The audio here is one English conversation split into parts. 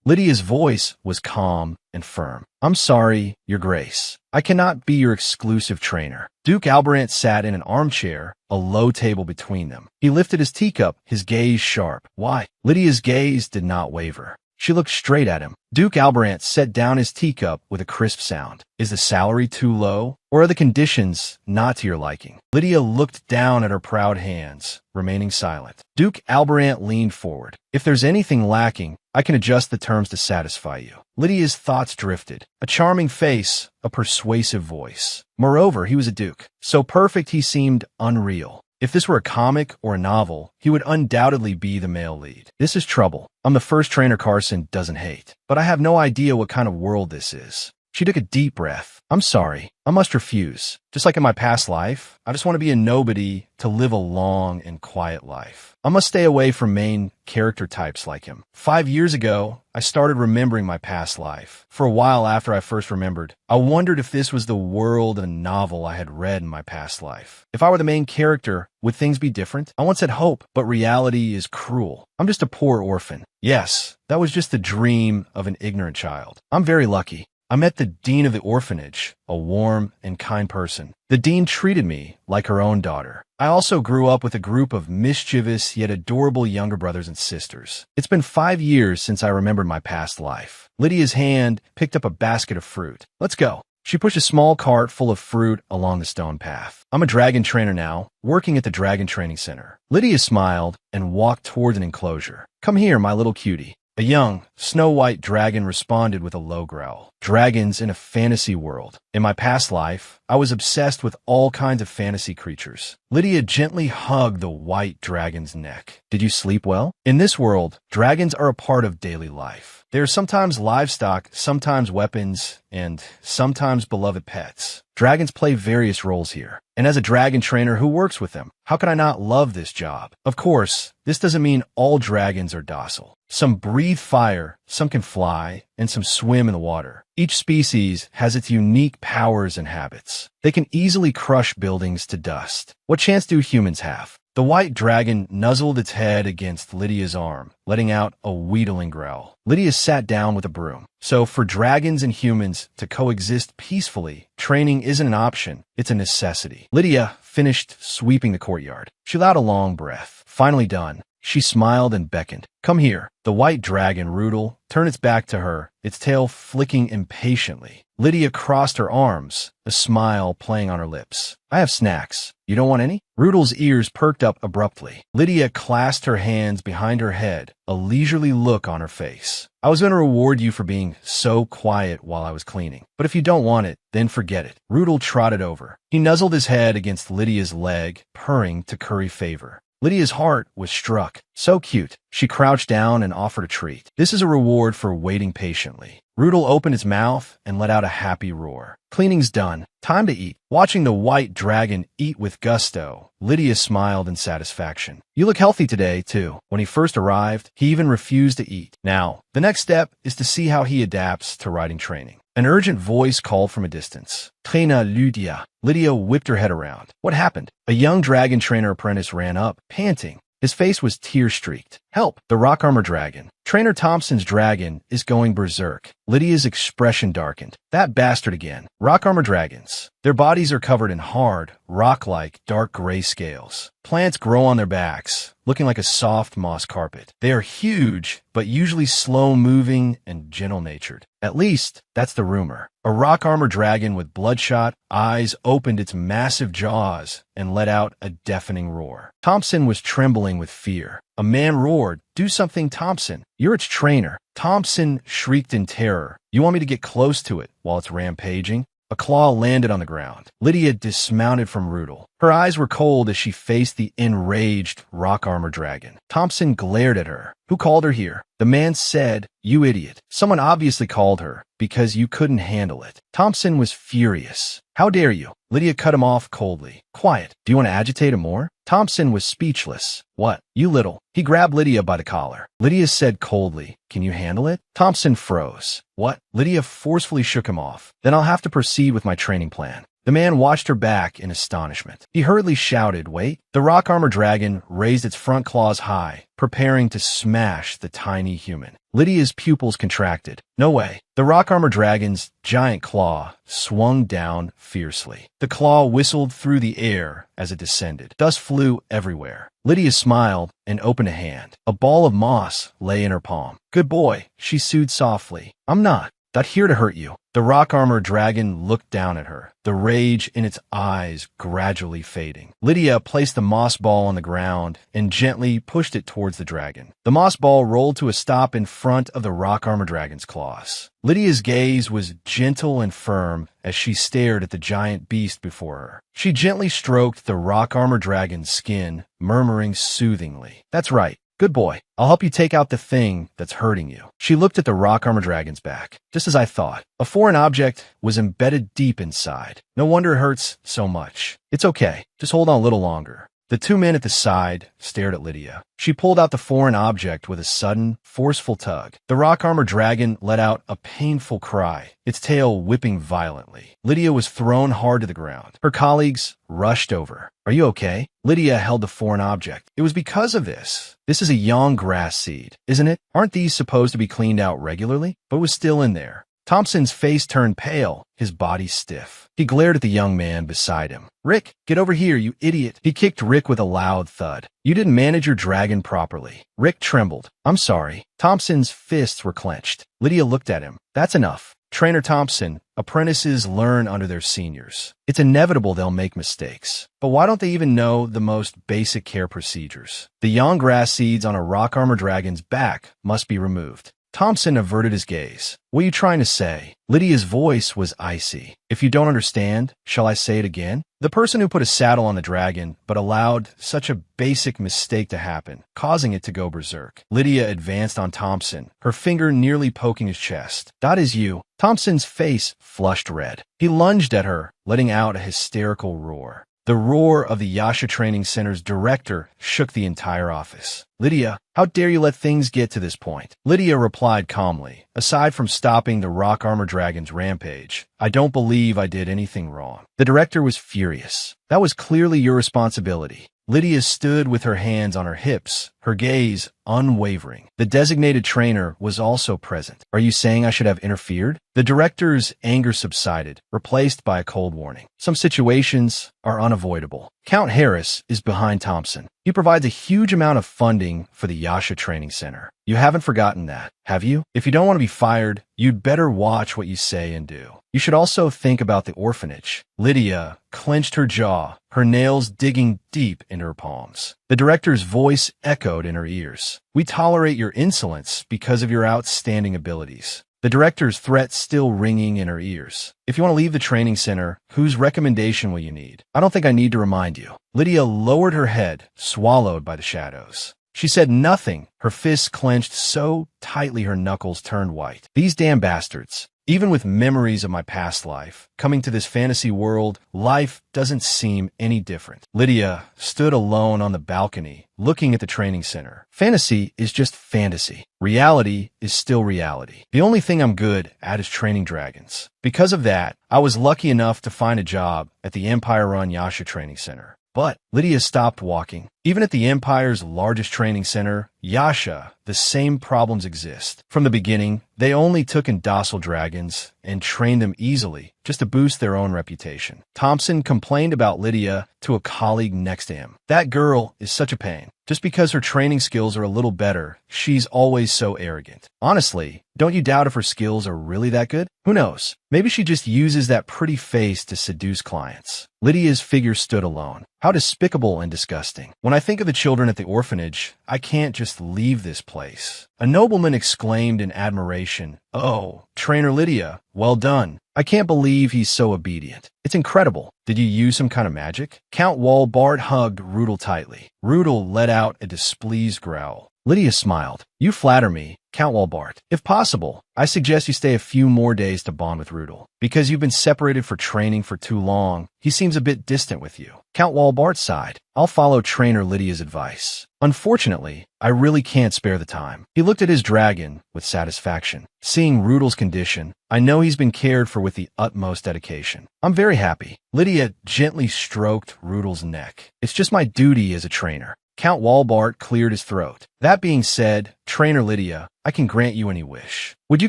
Lydia's voice was calm and firm. I'm sorry, Your Grace. I cannot be your exclusive trainer. Duke Alberant sat in an armchair, a low table between them. He lifted his teacup, his gaze sharp. Why? Lydia's gaze did not waver. She looked straight at him. Duke Alberant set down his teacup with a crisp sound. Is the salary too low? Or are the conditions not to your liking? Lydia looked down at her proud hands, remaining silent. Duke Alberant leaned forward. If there's anything lacking, I can adjust the terms to satisfy you. Lydia's thoughts drifted. A charming face, a persuasive voice. Moreover, he was a duke. So perfect he seemed unreal. If this were a comic or a novel, he would undoubtedly be the male lead. This is trouble. I'm the first trainer Carson doesn't hate. But I have no idea what kind of world this is. She took a deep breath. I'm sorry. I must refuse. Just like in my past life, I just want to be a nobody to live a long and quiet life. I must stay away from main character types like him. 5 years ago, I started remembering my past life. For a while after I first remembered, I wondered if this was the world and novel I had read in my past life. If I were the main character, would things be different? I once had hope, but reality is cruel. I'm just a poor orphan. Yes, that was just the dream of an ignorant child. I'm very lucky. I met the dean of the orphanage, a warm and kind person. The dean treated me like her own daughter. I also grew up with a group of mischievous yet adorable younger brothers and sisters. It's been 5 years since I remembered my past life. Lydia's hand picked up a basket of fruit. Let's go. She pushed a small cart full of fruit along the stone path. I'm a dragon trainer now, working at the Dragon Training Center. Lydia smiled and walked toward an enclosure. Come here, my little cutie. A young, snow-white dragon responded with a low growl. Dragons in a fantasy world. In my past life, I was obsessed with all kinds of fantasy creatures. Lydia gently hugged the white dragon's neck. Did you sleep well? In this world, dragons are a part of daily life. They are sometimes livestock, sometimes weapons, and sometimes beloved pets. Dragons play various roles here. And as a dragon trainer who works with them, how can I not love this job? Of course, this doesn't mean all dragons are docile. Some breathe fire, some can fly, and some swim in the water. Each species has its unique powers and habits. They can easily crush buildings to dust. What chance do humans have? The white dragon nuzzled its head against Lydia's arm, letting out a wheedling growl. Lydia sat down with a broom. So for dragons and humans to coexist peacefully, training isn't an option, it's a necessity. Lydia finished sweeping the courtyard. She allowed a long breath. Finally done, she smiled and beckoned. Come here. The white dragon, Rudel, turned its back to her, its tail flicking impatiently. Lydia crossed her arms, a smile playing on her lips. I have snacks. You don't want any? Rudel's ears perked up abruptly. Lydia clasped her hands behind her head, a leisurely look on her face. I was going to reward you for being so quiet while I was cleaning. But if you don't want it, then forget it. Rudel trotted over. He nuzzled his head against Lydia's leg, purring to curry favor. Lydia's heart was struck. So cute. She crouched down and offered a treat. This is a reward for waiting patiently. Rudel opened his mouth and let out a happy roar. Cleaning's done. Time to eat. Watching the white dragon eat with gusto, Lydia smiled in satisfaction. You look healthy today, too. When he first arrived, he even refused to eat. Now, the next step is to see how he adapts to riding training. An urgent voice called from a distance. Trainer Lydia. Lydia whipped her head around. What happened? A young dragon trainer apprentice ran up, panting. His face was tear-streaked. Help! The rock armor dragon. Trainer Thompson's dragon is going berserk. Lydia's expression darkened. That bastard again. Rock armor dragons. Their bodies are covered in hard, rock-like, dark gray scales. Plants grow on their backs, looking like a soft moss carpet. They are huge, but usually slow-moving and gentle-natured. At least, that's the rumor. A rock armor dragon with bloodshot eyes opened its massive jaws and let out a deafening roar. Thompson was trembling with fear. A man roared, "Do something, Thompson. You're its trainer." Thompson shrieked in terror. You want me to get close to it while it's rampaging? A claw landed on the ground. Lydia dismounted from Rudel. Her eyes were cold as she faced the enraged rock armor dragon. Thompson glared at her. Who called her here? The man said, "You idiot." Someone obviously called her because you couldn't handle it. Thompson was furious. How dare you? Lydia cut him off coldly. Quiet. Do you want to agitate him more? Thompson was speechless. What? You little. He grabbed Lydia by the collar. Lydia said coldly, "Can you handle it?" Thompson froze. What? Lydia forcefully shook him off. Then I'll have to proceed with my training plan. The man watched her back in astonishment. He hurriedly shouted, "Wait!" The rock armor dragon raised its front claws high, preparing to smash the tiny human. Lydia's pupils contracted. No way. The rock armor dragon's giant claw swung down fiercely. The claw whistled through the air as it descended. Dust flew everywhere. Lydia smiled and opened a hand. A ball of moss lay in her palm. "Good boy," she soothed softly. "I'm not here to hurt you." The rock armor dragon looked down at her, the rage in its eyes gradually fading. Lydia placed the moss ball on the ground and gently pushed it towards the dragon. The moss ball rolled to a stop in front of the rock armor dragon's claws. Lydia's gaze was gentle and firm as she stared at the giant beast before her. She gently stroked the rock armor dragon's skin, murmuring soothingly, "That's right. Good boy. I'll help you take out the thing that's hurting you." She looked at the rock armor dragon's back. Just as I thought. A foreign object was embedded deep inside. No wonder it hurts so much. "It's okay. Just hold on a little longer." The two men at the side stared at Lydia. She pulled out the foreign object with a sudden, forceful tug. The rock armor dragon let out a painful cry, its tail whipping violently. Lydia was thrown hard to the ground. Her colleagues rushed over. "Are you okay?" Lydia held the foreign object. "It was because of this. This is a young grass seed, isn't it? Aren't these supposed to be cleaned out regularly?" But it was still in there. Thompson's face turned pale, his body stiff. He glared at the young man beside him. "Rick, get over here, you idiot." He kicked Rick with a loud thud. "You didn't manage your dragon properly." Rick trembled. "I'm sorry." Thompson's fists were clenched. Lydia looked at him. "That's enough. Trainer Thompson, apprentices learn under their seniors. It's inevitable they'll make mistakes. But why don't they even know the most basic care procedures? The young grass seeds on a rock armor dragon's back must be removed." Thompson averted his gaze. "What are you trying to say?" Lydia's voice was icy. "If you don't understand, shall I say it again? The person who put a saddle on the dragon, but allowed such a basic mistake to happen, causing it to go berserk." Lydia advanced on Thompson, her finger nearly poking his chest. "That is you." Thompson's face flushed red. He lunged at her, letting out a hysterical roar. The roar of the Yasha Training Center's director shook the entire office. "Lydia, how dare you let things get to this point?" Lydia replied calmly, "Aside from stopping the rock armor dragon's rampage, I don't believe I did anything wrong." The director was furious. "That was clearly your responsibility." Lydia stood with her hands on her hips, her gaze unwavering. The designated trainer was also present. "Are you saying I should have interfered?" The director's anger subsided, replaced by a cold warning. "Some situations are unavoidable. Count Harris is behind Thompson. He provides a huge amount of funding for the Yasha Training Center. You haven't forgotten that, have you? If you don't want to be fired, you'd better watch what you say and do. You should also think about the orphanage." Lydia clenched her jaw, her nails digging deep into her palms. The director's voice echoed in her ears. "We tolerate your insolence because of your outstanding abilities." The director's threat still ringing in her ears. "If you want to leave the training center, whose recommendation will you need? I don't think I need to remind you." Lydia lowered her head, swallowed by the shadows. She said nothing, her fists clenched so tightly her knuckles turned white. "These damn bastards. Even with memories of my past life, coming to this fantasy world, life doesn't seem any different." Lydia stood alone on the balcony, looking at the training center. Fantasy is just fantasy. Reality is still reality. The only thing I'm good at is training dragons. Because of that, I was lucky enough to find a job at the Empire-run Yasha Training Center. But Lydia stopped walking. Even at the Empire's largest training center, Yasha, the same problems exist. From the beginning, they only took in docile dragons and trained them easily just to boost their own reputation. Thompson complained about Lydia to a colleague next to him. "That girl is such a pain. Just because her training skills are a little better, she's always so arrogant." Honestly, don't you doubt if her skills are really that good? Who knows? Maybe she just uses that pretty face to seduce clients. Lydia's figure stood alone. How despicable and disgusting. When I think of the children at the orphanage, I can't just leave this place. A nobleman exclaimed in admiration, "Oh, Trainer Lydia, well done. I can't believe he's so obedient. It's incredible. Did you use some kind of magic?" Count Walbart hugged Rudel tightly. Rudel let out a displeased growl. Lydia smiled. "You flatter me, Count Walbart. If possible, I suggest you stay a few more days to bond with Rudel. Because you've been separated for training for too long, he seems a bit distant with you." Count Walbart sighed. "I'll follow Trainer Lydia's advice." Unfortunately, I really can't spare the time. He looked at his dragon with satisfaction. Seeing Rudol's condition, I know he's been cared for with the utmost dedication. I'm very happy. Lydia gently stroked Rudol's neck. It's just my duty as a trainer. Count Walbart cleared his throat. That being said, Trainer Lydia, I can grant you any wish. Would you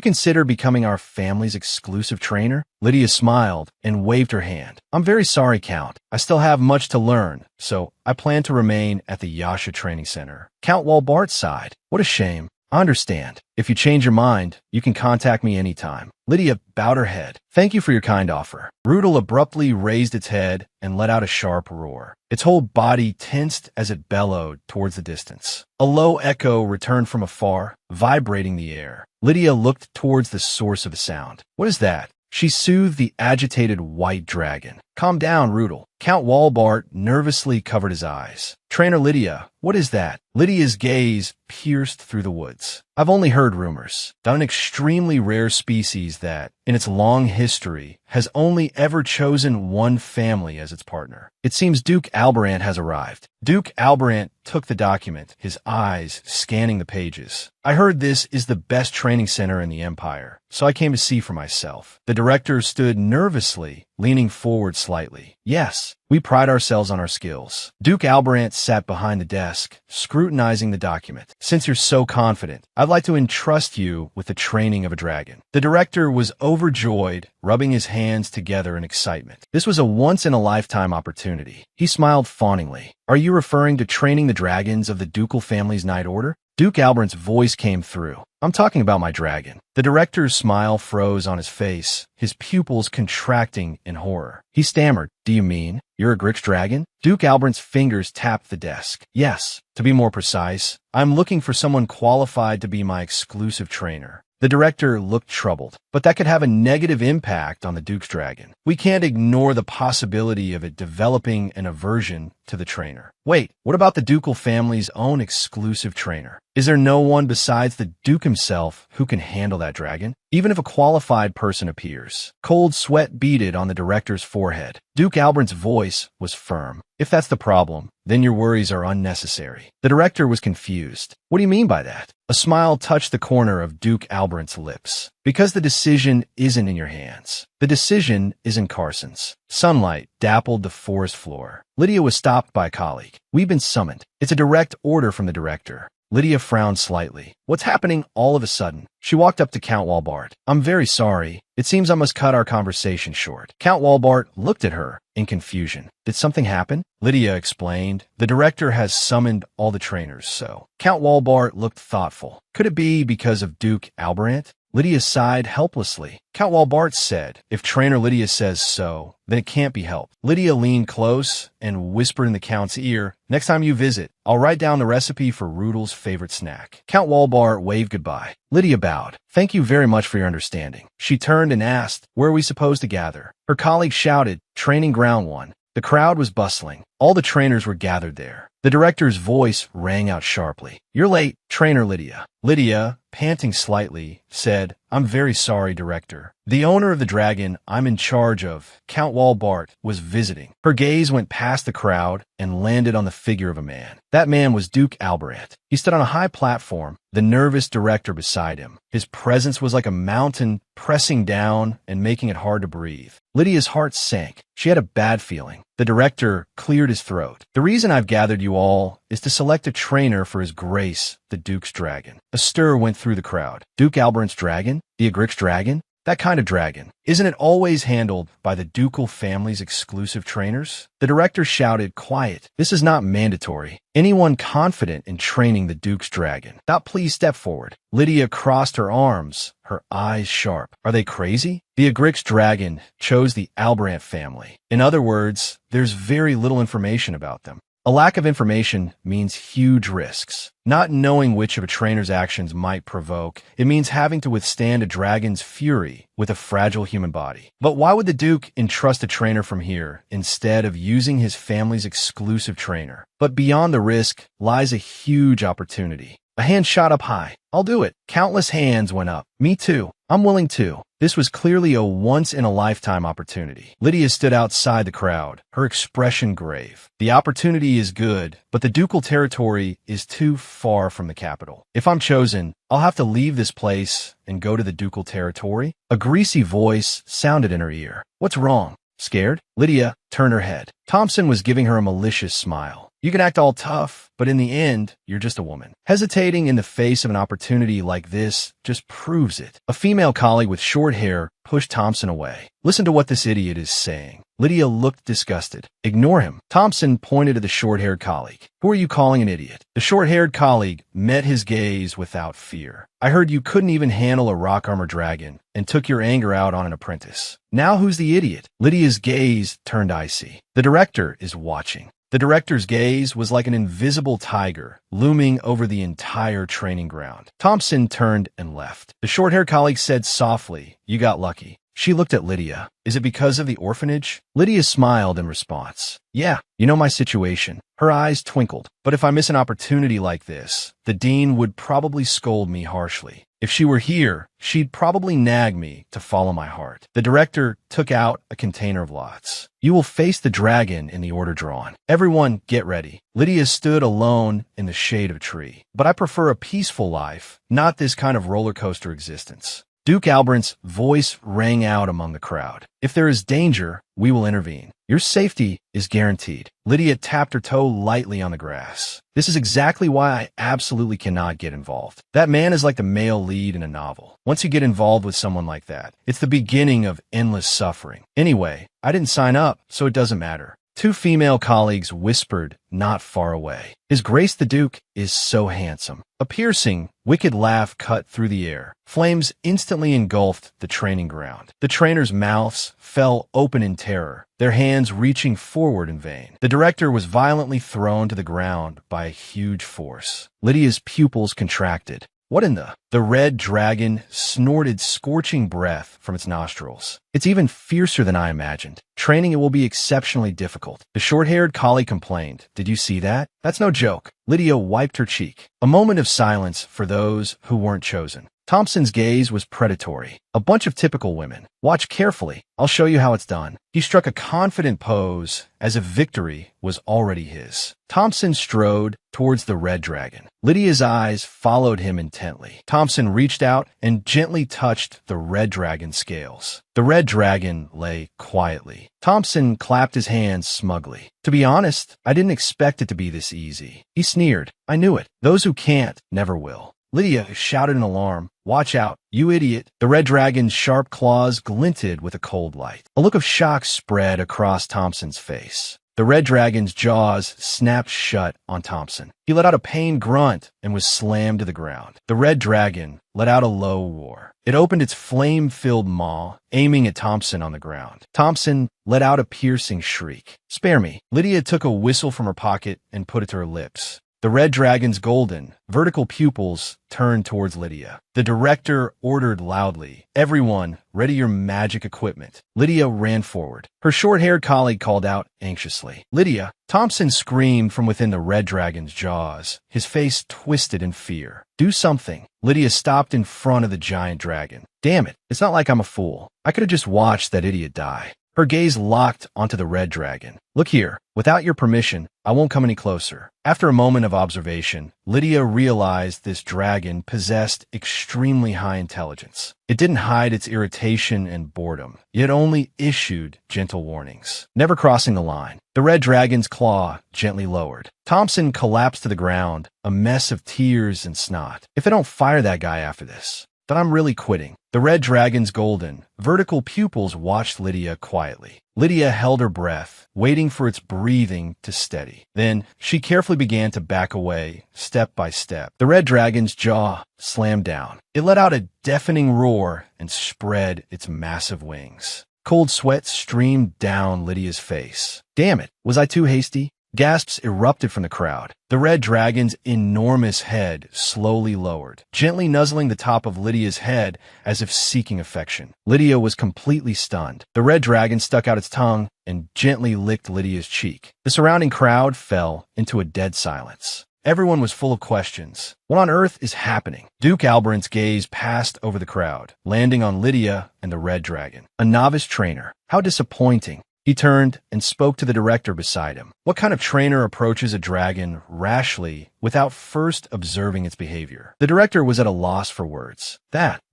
consider becoming our family's exclusive trainer? Lydia smiled and waved her hand. I'm very sorry, Count. I still have much to learn, so I plan to remain at the Yasha Training Center. Count Walbart sighed. What a shame. I understand. If you change your mind, you can contact me anytime. Lydia bowed her head. Thank you for your kind offer. Rudol abruptly raised its head and let out a sharp roar. Its whole body tensed as it bellowed towards the distance. A low echo returned from afar, vibrating the air. Lydia looked towards the source of the sound. What is that? She soothed the agitated white dragon. Calm down, Rudol. Count Walbart nervously covered his eyes. Trainer Lydia, what is that? Lydia's gaze pierced through the woods. I've only heard rumors that an extremely rare species that, in its long history, has only ever chosen one family as its partner. It seems Duke Alberant has arrived. Duke Alberant took the document, his eyes scanning the pages. I heard this is the best training center in the Empire, so I came to see for myself. The director stood nervously, leaning forward slightly. Yes, we pride ourselves on our skills. Duke Alberant sat behind the desk, scrutinizing the document. Since you're so confident, I'd like to entrust you with the training of a dragon. The director was overjoyed, rubbing his hands together in excitement. This was a once-in-a-lifetime opportunity. He smiled fawningly. Are you referring to training the dragons of the ducal family's Knight Order? Duke Alberant's voice came through. I'm talking about my dragon. The director's smile froze on his face, his pupils contracting in horror. He stammered, Do you mean you're a Grix dragon? Duke Alberant's fingers tapped the desk. Yes, to be more precise, I'm looking for someone qualified to be my exclusive trainer. The director looked troubled, but that could have a negative impact on the Duke's dragon. We can't ignore the possibility of it developing an aversion to the trainer. Wait, what about the ducal family's own exclusive trainer? Is there no one besides the Duke himself who can handle that dragon? Even if a qualified person appears. Cold sweat beaded on the director's forehead. Duke Alberant's voice was firm. If that's the problem, then your worries are unnecessary. The director was confused. What do you mean by that? A smile touched the corner of Duke Alberant's lips. Because the decision isn't in your hands. The decision is in Carson's. Sunlight dappled the forest floor. Lydia was stopped by a colleague. We've been summoned. It's a direct order from the director. Lydia frowned slightly. What's happening all of a sudden? She walked up to Count Walbart. I'm very sorry. It seems I must cut our conversation short. Count Walbart looked at her in confusion. Did something happen? Lydia explained. The director has summoned all the trainers, so. Count Walbart looked thoughtful. Could it be because of Duke Alberant? Lydia sighed helplessly. Count Walbart said, if Trainer Lydia says so, then it can't be helped. Lydia leaned close and whispered in the Count's ear, next time you visit, I'll write down the recipe for Rudol's favorite snack. Count Walbart waved goodbye. Lydia bowed. Thank you very much for your understanding. She turned and asked, where are we supposed to gather? Her colleague shouted, Training Ground 1. The crowd was bustling. All the trainers were gathered there. The director's voice rang out sharply. You're late, Trainer Lydia. Lydia, panting slightly, said, I'm very sorry, Director. The owner of the dragon I'm in charge of, Count Walbart, was visiting. Her gaze went past the crowd and landed on the figure of a man. That man was Duke Alberant. He stood on a high platform, the nervous director beside him. His presence was like a mountain pressing down and making it hard to breathe. Lydia's heart sank. She had a bad feeling. The director cleared his throat. The reason I've gathered you all is to select a trainer for His Grace, the Duke's dragon. A stir went through the crowd. Duke Alberant's dragon? The Agrix dragon? That kind of dragon. Isn't it always handled by the ducal family's exclusive trainers? The director shouted, quiet. This is not mandatory. Anyone confident in training the Duke's dragon. Now please step forward. Lydia crossed her arms, her eyes sharp. Are they crazy? The Agrix dragon chose the Alberant family. In other words, there's very little information about them. A lack of information means huge risks. Not knowing which of a trainer's actions might provoke, it means having to withstand a dragon's fury with a fragile human body. But why would the Duke entrust a trainer from here instead of using his family's exclusive trainer? But beyond the risk lies a huge opportunity. A hand shot up high. I'll do it. Countless hands went up. Me too. I'm willing to. This was clearly a once-in-a-lifetime opportunity. Lydia stood outside the crowd, her expression grave. The opportunity is good, but the ducal territory is too far from the capital. If I'm chosen, I'll have to leave this place and go to the ducal territory. A greasy voice sounded in her ear. What's wrong? Scared? Lydia turned her head. Thompson was giving her a malicious smile. You can act all tough, but in the end, you're just a woman. Hesitating in the face of an opportunity like this just proves it. A female colleague with short hair pushed Thompson away. Listen to what this idiot is saying. Lydia looked disgusted. Ignore him. Thompson pointed to the short-haired colleague. Who are you calling an idiot? The short-haired colleague met his gaze without fear. I heard you couldn't even handle a rock-armor dragon and took your anger out on an apprentice. Now who's the idiot? Lydia's gaze turned icy. The director is watching. The director's gaze was like an invisible tiger looming over the entire training ground. Thompson turned and left. The short-haired colleague said softly, "You got lucky." She looked at Lydia. Is it because of the orphanage? Lydia smiled in response. Yeah, you know my situation. Her eyes twinkled. But if I miss an opportunity like this, the dean would probably scold me harshly. If she were here, she'd probably nag me to follow my heart. The director took out a container of lots. You will face the dragon in the order drawn. Everyone, get ready. Lydia stood alone in the shade of a tree. But I prefer a peaceful life, not this kind of roller coaster existence. Duke Alberant's voice rang out among the crowd. If there is danger, we will intervene. Your safety is guaranteed. Lydia tapped her toe lightly on the grass. This is exactly why I absolutely cannot get involved. That man is like the male lead in a novel. Once you get involved with someone like that, it's the beginning of endless suffering. Anyway, I didn't sign up, so it doesn't matter. Two female colleagues whispered not far away. His Grace the Duke is so handsome. A piercing, wicked laugh cut through the air. Flames instantly engulfed the training ground. The trainers' mouths fell open in terror, their hands reaching forward in vain. The director was violently thrown to the ground by a huge force. Lydia's pupils contracted. What in the? The red dragon snorted scorching breath from its nostrils. It's even fiercer than I imagined. Training it will be exceptionally difficult. The short-haired collie complained. Did you see that? That's no joke. Lydia wiped her cheek. A moment of silence for those who weren't chosen. Thompson's gaze was predatory. A bunch of typical women. Watch carefully. I'll show you how it's done. He struck a confident pose as if victory was already his. Thompson strode towards the red dragon. Lydia's eyes followed him intently. Thompson reached out and gently touched the red dragon's scales. The red dragon lay quietly. Thompson clapped his hands smugly. To be honest, I didn't expect it to be this easy. He sneered. I knew it. Those who can't never will. Lydia shouted in alarm. Watch out, you idiot. The red dragon's sharp claws glinted with a cold light. A look of shock spread across Thompson's face. The red dragon's jaws snapped shut on Thompson. He let out a pained grunt and was slammed to the ground. The red dragon let out a low roar. It opened its flame-filled maw, aiming at Thompson on the ground. Thompson let out a piercing shriek. Spare me. Lydia took a whistle from her pocket and put it to her lips. The red dragon's golden, vertical pupils turned towards Lydia. The director ordered loudly, "Everyone, ready your magic equipment." Lydia ran forward. Her short-haired colleague called out anxiously. Lydia! Thompson screamed from within the red dragon's jaws, his face twisted in fear. Do something. Lydia stopped in front of the giant dragon. Damn it, it's not like I'm a fool. I could have just watched that idiot die. Her gaze locked onto the red dragon. Look here, without your permission, I won't come any closer. After a moment of observation, Lydia realized this dragon possessed extremely high intelligence. It didn't hide its irritation and boredom. It only issued gentle warnings, never crossing the line. The red dragon's claw gently lowered. Thompson collapsed to the ground, a mess of tears and snot. If I don't fire that guy after this, then I'm really quitting. The red dragon's golden, vertical pupils watched Lydia quietly. Lydia held her breath, waiting for its breathing to steady. Then, she carefully began to back away, step by step. The red dragon's jaw slammed down. It let out a deafening roar and spread its massive wings. Cold sweat streamed down Lydia's face. Damn it, was I too hasty? Gasps erupted from the crowd. The red dragon's enormous head slowly lowered, gently nuzzling the top of Lydia's head as if seeking affection. Lydia was completely stunned. The red dragon stuck out its tongue and gently licked Lydia's cheek. The surrounding crowd fell into a dead silence. Everyone was full of questions. What on earth is happening? Duke Alberant's gaze passed over the crowd, landing on Lydia and the red dragon. A novice trainer. How disappointing. He turned and spoke to the director beside him. What kind of trainer approaches a dragon rashly without first observing its behavior? The director was at a loss for words.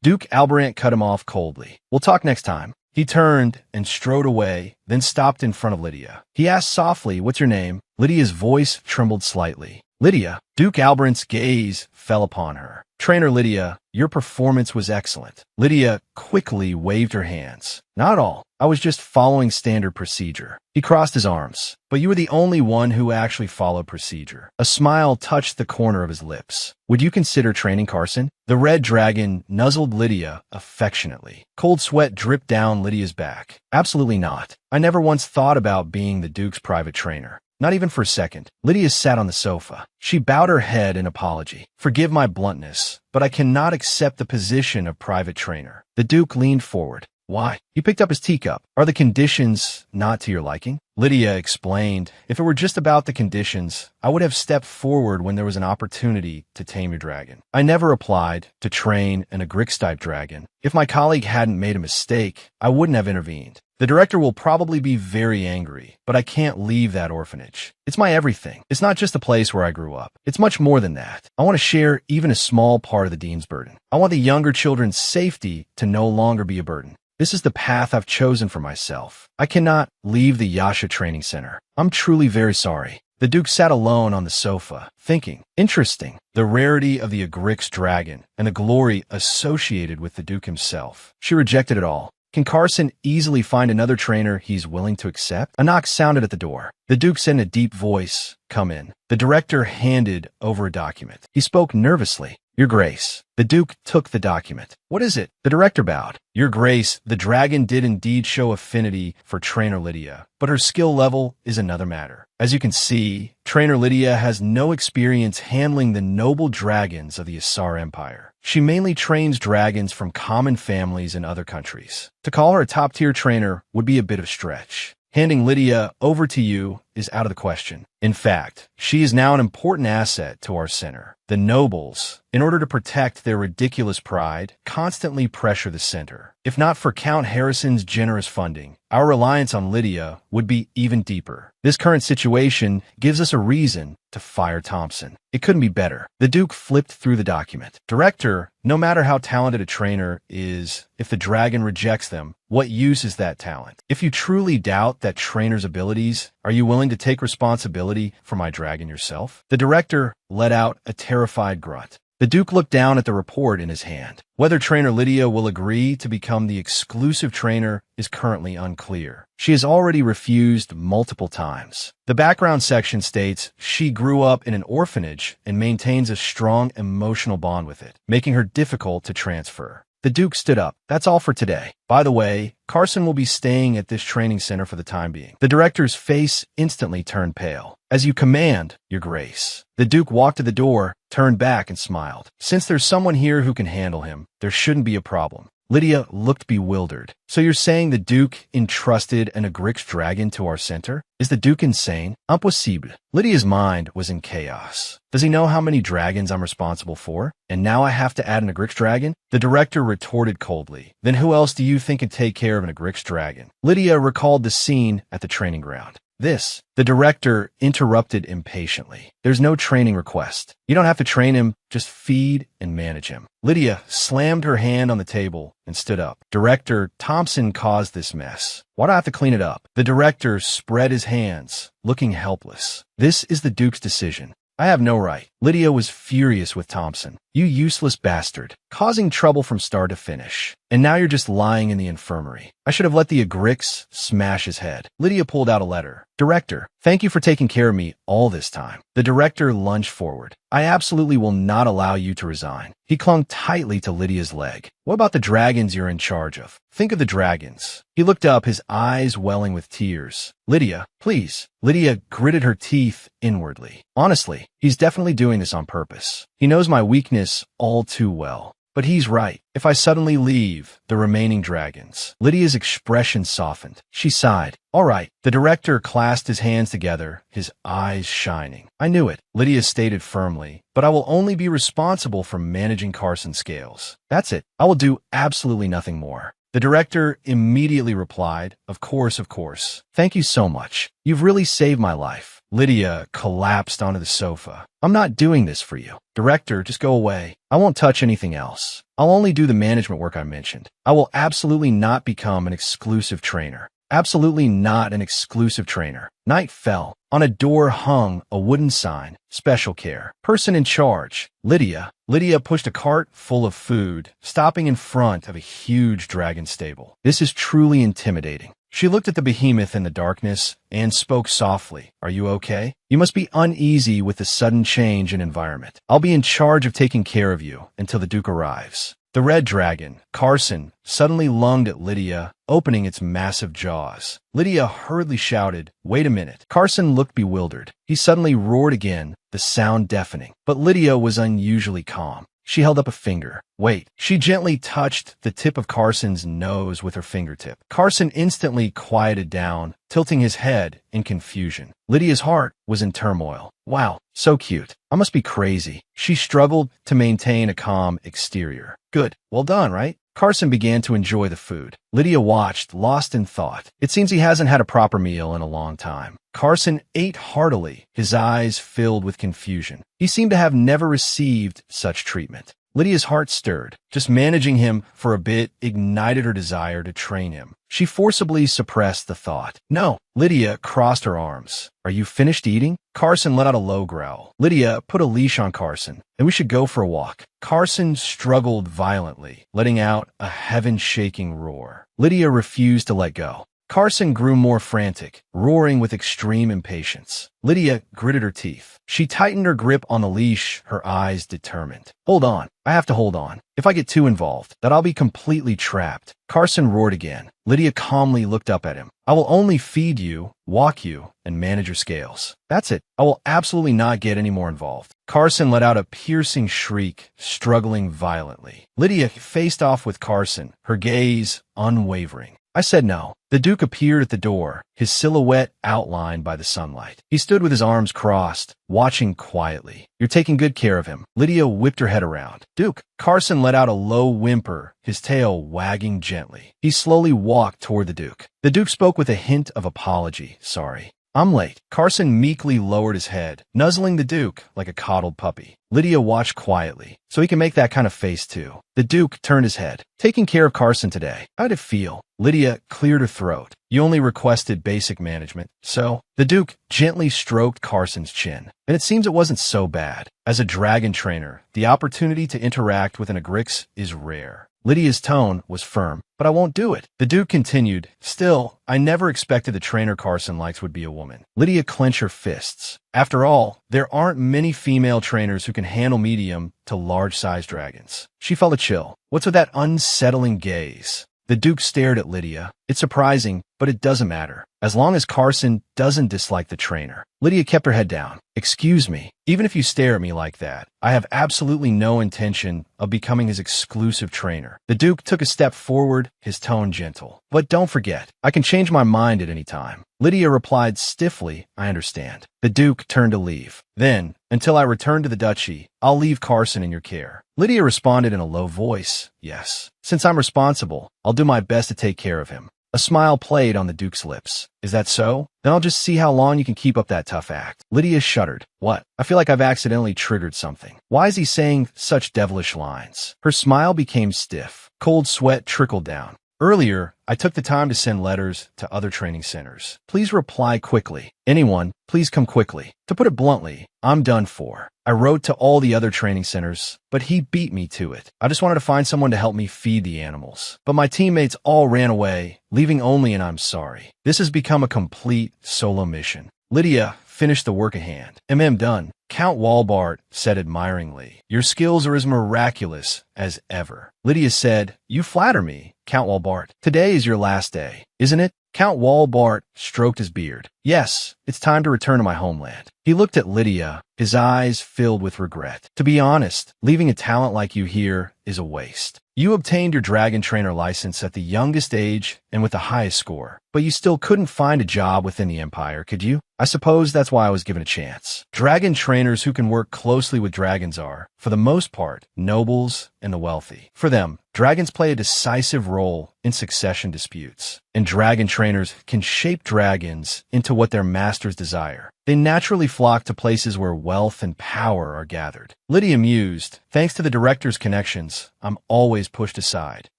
Duke Alberant cut him off coldly. We'll talk next time. He turned and strode away, then stopped in front of Lydia. He asked softly, "What's your name?" Lydia's voice trembled slightly. "Lydia." Duke Alberant's gaze fell upon her. "Trainer Lydia, your performance was excellent." Lydia quickly waved her hands. "Not at all. I was just following standard procedure." He crossed his arms. "But you were the only one who actually followed procedure." A smile touched the corner of his lips. "Would you consider training Carson?" The red dragon nuzzled Lydia affectionately. Cold sweat dripped down Lydia's back. "Absolutely not. I never once thought about being the Duke's private trainer. Not even for a second." Lydia sat on the sofa. She bowed her head in apology. "Forgive my bluntness, but I cannot accept the position of private trainer." The Duke leaned forward. "Why?" He picked up his teacup. "Are the conditions not to your liking?" Lydia explained, "If it were just about the conditions, I would have stepped forward when there was an opportunity to tame your dragon. I never applied to train an Agrix-type dragon. If my colleague hadn't made a mistake, I wouldn't have intervened. The director will probably be very angry, but I can't leave that orphanage. It's my everything. It's not just the place where I grew up. It's much more than that. I want to share even a small part of the dean's burden. I want the younger children's safety to no longer be a burden. This is the path I've chosen for myself. I cannot leave the Yasha Training Center. I'm truly very sorry." The Duke sat alone on the sofa, thinking. Interesting. The rarity of the Agrix dragon and the glory associated with the Duke himself. She rejected it all. Can Carson easily find another trainer he's willing to accept? A knock sounded at the door. The Duke said in a deep voice, "Come in." The director handed over a document. He spoke nervously. "Your Grace." The Duke took the document. "What is it?" The director bowed. "Your Grace, the dragon did indeed show affinity for Trainer Lydia, but her skill level is another matter. As you can see, Trainer Lydia has no experience handling the noble dragons of the Asar Empire. She mainly trains dragons from common families in other countries. To call her a top-tier trainer would be a bit of a stretch. Handing Lydia over to you is out of the question. In fact, she is now an important asset to our center. The nobles, in order to protect their ridiculous pride, constantly pressure the center. If not for Count Harrison's generous funding, our reliance on Lydia would be even deeper. This current situation gives us a reason to fire Thompson. It couldn't be better." The Duke flipped through the document. "Director, no matter how talented a trainer is, if the dragon rejects them, what use is that talent? If you truly doubt that trainer's abilities, are you willing to take responsibility for my dragon yourself?" The director let out a terrified grunt. The Duke looked down at the report in his hand. Whether Trainer Lydia will agree to become the exclusive trainer is currently unclear. She has already refused multiple times. The background section states she grew up in an orphanage and maintains a strong emotional bond with it, making her difficult to transfer. The Duke stood up. "That's all for today. By the way, Carson will be staying at this training center for the time being." The director's face instantly turned pale. "As you command, Your Grace." The Duke walked to the door, turned back, and smiled. "Since there's someone here who can handle him, there shouldn't be a problem." Lydia looked bewildered. "So you're saying the Duke entrusted an Agrix dragon to our center? Is the Duke insane? Impossible." Lydia's mind was in chaos. "Does he know how many dragons I'm responsible for? And now I have to add an Agrix dragon?" The director retorted coldly. "Then who else do you think can take care of an Agrix dragon?" Lydia recalled the scene at the training ground. The director interrupted impatiently. "There's no training request. You don't have to train him, just feed and manage him." Lydia slammed her hand on the table and stood up. "Director, Thompson caused this mess. Why do I have to clean it up?" The director spread his hands, looking helpless. "This is the Duke's decision. I have no right." Lydia was furious with Thompson. "You useless bastard, causing trouble from start to finish. And now you're just lying in the infirmary. I should have let the Agrix smash his head." Lydia pulled out a letter. "Director, thank you for taking care of me all this time." The director lunged forward. "I absolutely will not allow you to resign." He clung tightly to Lydia's leg. "What about the dragons you're in charge of? Think of the dragons." He looked up, his eyes welling with tears. "Lydia, please." Lydia gritted her teeth inwardly. "Honestly, he's definitely doing this on purpose. He knows my weakness all too well. But he's right. If I suddenly leave the remaining dragons. Lydia's expression softened. She sighed. All right. The director clasped his hands together, his eyes shining. I knew it, Lydia stated firmly, but I will only be responsible for managing Carson's scales. That's it. I will do absolutely nothing more. The director immediately replied, of course, of course. Thank you so much. You've really saved my life. Lydia collapsed onto the sofa. I'm not doing this for you. Director, just go away. I won't touch anything else. I'll only do the management work I mentioned. I will absolutely not become an exclusive trainer. Absolutely not an exclusive trainer. Night fell. On a door hung a wooden sign, special care. Person in charge, Lydia. Lydia pushed a cart full of food, stopping in front of a huge dragon stable. This is truly intimidating. She looked at the behemoth in the darkness and spoke softly. Are you okay? You must be uneasy with the sudden change in environment. I'll be in charge of taking care of you until the Duke arrives. The red dragon, Carson, suddenly lunged at Lydia, opening its massive jaws. Lydia hurriedly shouted, wait a minute. Carson looked bewildered. He suddenly roared again, the sound deafening. But Lydia was unusually calm. She held up a finger. Wait. She gently touched the tip of Carson's nose with her fingertip. Carson instantly quieted down, tilting his head in confusion. Lydia's heart was in turmoil. Wow, so cute. I must be crazy. She struggled to maintain a calm exterior. Good. Well done, right? Carson began to enjoy the food. Lydia watched, lost in thought. It seems he hasn't had a proper meal in a long time. Carson ate heartily, his eyes filled with confusion. He seemed to have never received such treatment. Lydia's heart stirred. Just managing him for a bit ignited her desire to train him. She forcibly suppressed the thought. No. Lydia crossed her arms. Are you finished eating? Carson let out a low growl. Lydia, put a leash on Carson, and we should go for a walk. Carson struggled violently, letting out a heaven-shaking roar. Lydia refused to let go. Carson grew more frantic, roaring with extreme impatience. Lydia gritted her teeth. She tightened her grip on the leash, her eyes determined. Hold on. I have to hold on. If I get too involved, then I'll be completely trapped. Carson roared again. Lydia calmly looked up at him. I will only feed you, walk you, and manage your scales. That's it. I will absolutely not get any more involved. Carson let out a piercing shriek, struggling violently. Lydia faced off with Carson, her gaze unwavering. I said no. The Duke appeared at the door, his silhouette outlined by the sunlight. He stood with his arms crossed, watching quietly. You're taking good care of him. Lydia whipped her head around. Duke. Carson let out a low whimper, his tail wagging gently. He slowly walked toward the Duke. The Duke spoke with a hint of apology. Sorry. I'm late. Carson meekly lowered his head, nuzzling the Duke like a coddled puppy. Lydia watched quietly, so he can make that kind of face too. The Duke turned his head. Taking care of Carson today. How'd it feel? Lydia cleared her throat. You only requested basic management, so? The Duke gently stroked Carson's chin, and it seems it wasn't so bad. As a dragon trainer, the opportunity to interact with an Agrix is rare. Lydia's tone was firm. But I won't do it. The Duke continued. Still, I never expected the trainer Carson likes would be a woman. Lydia clenched her fists. After all, there aren't many female trainers who can handle medium to large-sized dragons. She felt a chill. What's with that unsettling gaze? The Duke stared at Lydia. It's surprising, but it doesn't matter. As long as Carson doesn't dislike the trainer. Lydia kept her head down. Excuse me. Even if you stare at me like that, I have absolutely no intention of becoming his exclusive trainer. The Duke took a step forward, his tone gentle. But don't forget, I can change my mind at any time. Lydia replied stiffly, I understand. The Duke turned to leave. Then, until I return to the duchy, I'll leave Carson in your care. Lydia responded in a low voice, yes. Since I'm responsible, I'll do my best to take care of him. A smile played on the Duke's lips. Is that so? Then I'll just see how long you can keep up that tough act. Lydia shuddered. What? I feel like I've accidentally triggered something. Why is he saying such devilish lines? Her smile became stiff. Cold sweat trickled down. Earlier, I took the time to send letters to other training centers. Please reply quickly. Anyone, please come quickly. To put it bluntly, I'm done for. I wrote to all the other training centers, but he beat me to it. I just wanted to find someone to help me feed the animals. But my teammates all ran away, leaving only an I'm sorry. This has become a complete solo mission. Lydia finished the work at hand. Done. Count Walbart said admiringly. Your skills are as miraculous as ever. Lydia said, You flatter me, Count Walbart. Today is your last day, isn't it? Count Walbart stroked his beard. Yes, it's time to return to my homeland. He looked at Lydia, his eyes filled with regret. To be honest, leaving a talent like you here is a waste. You obtained your dragon trainer license at the youngest age and with the highest score, but you still couldn't find a job within the Empire, could you? I suppose that's why I was given a chance. Dragon trainers who can work closely with dragons are, for the most part, nobles and the wealthy. For them, dragons play a decisive role in succession disputes, and dragon trainers can shape dragons into what their masters desire. They naturally flock to places where wealth and power are gathered. Lydia mused, thanks to the director's connections, I'm always pushed aside.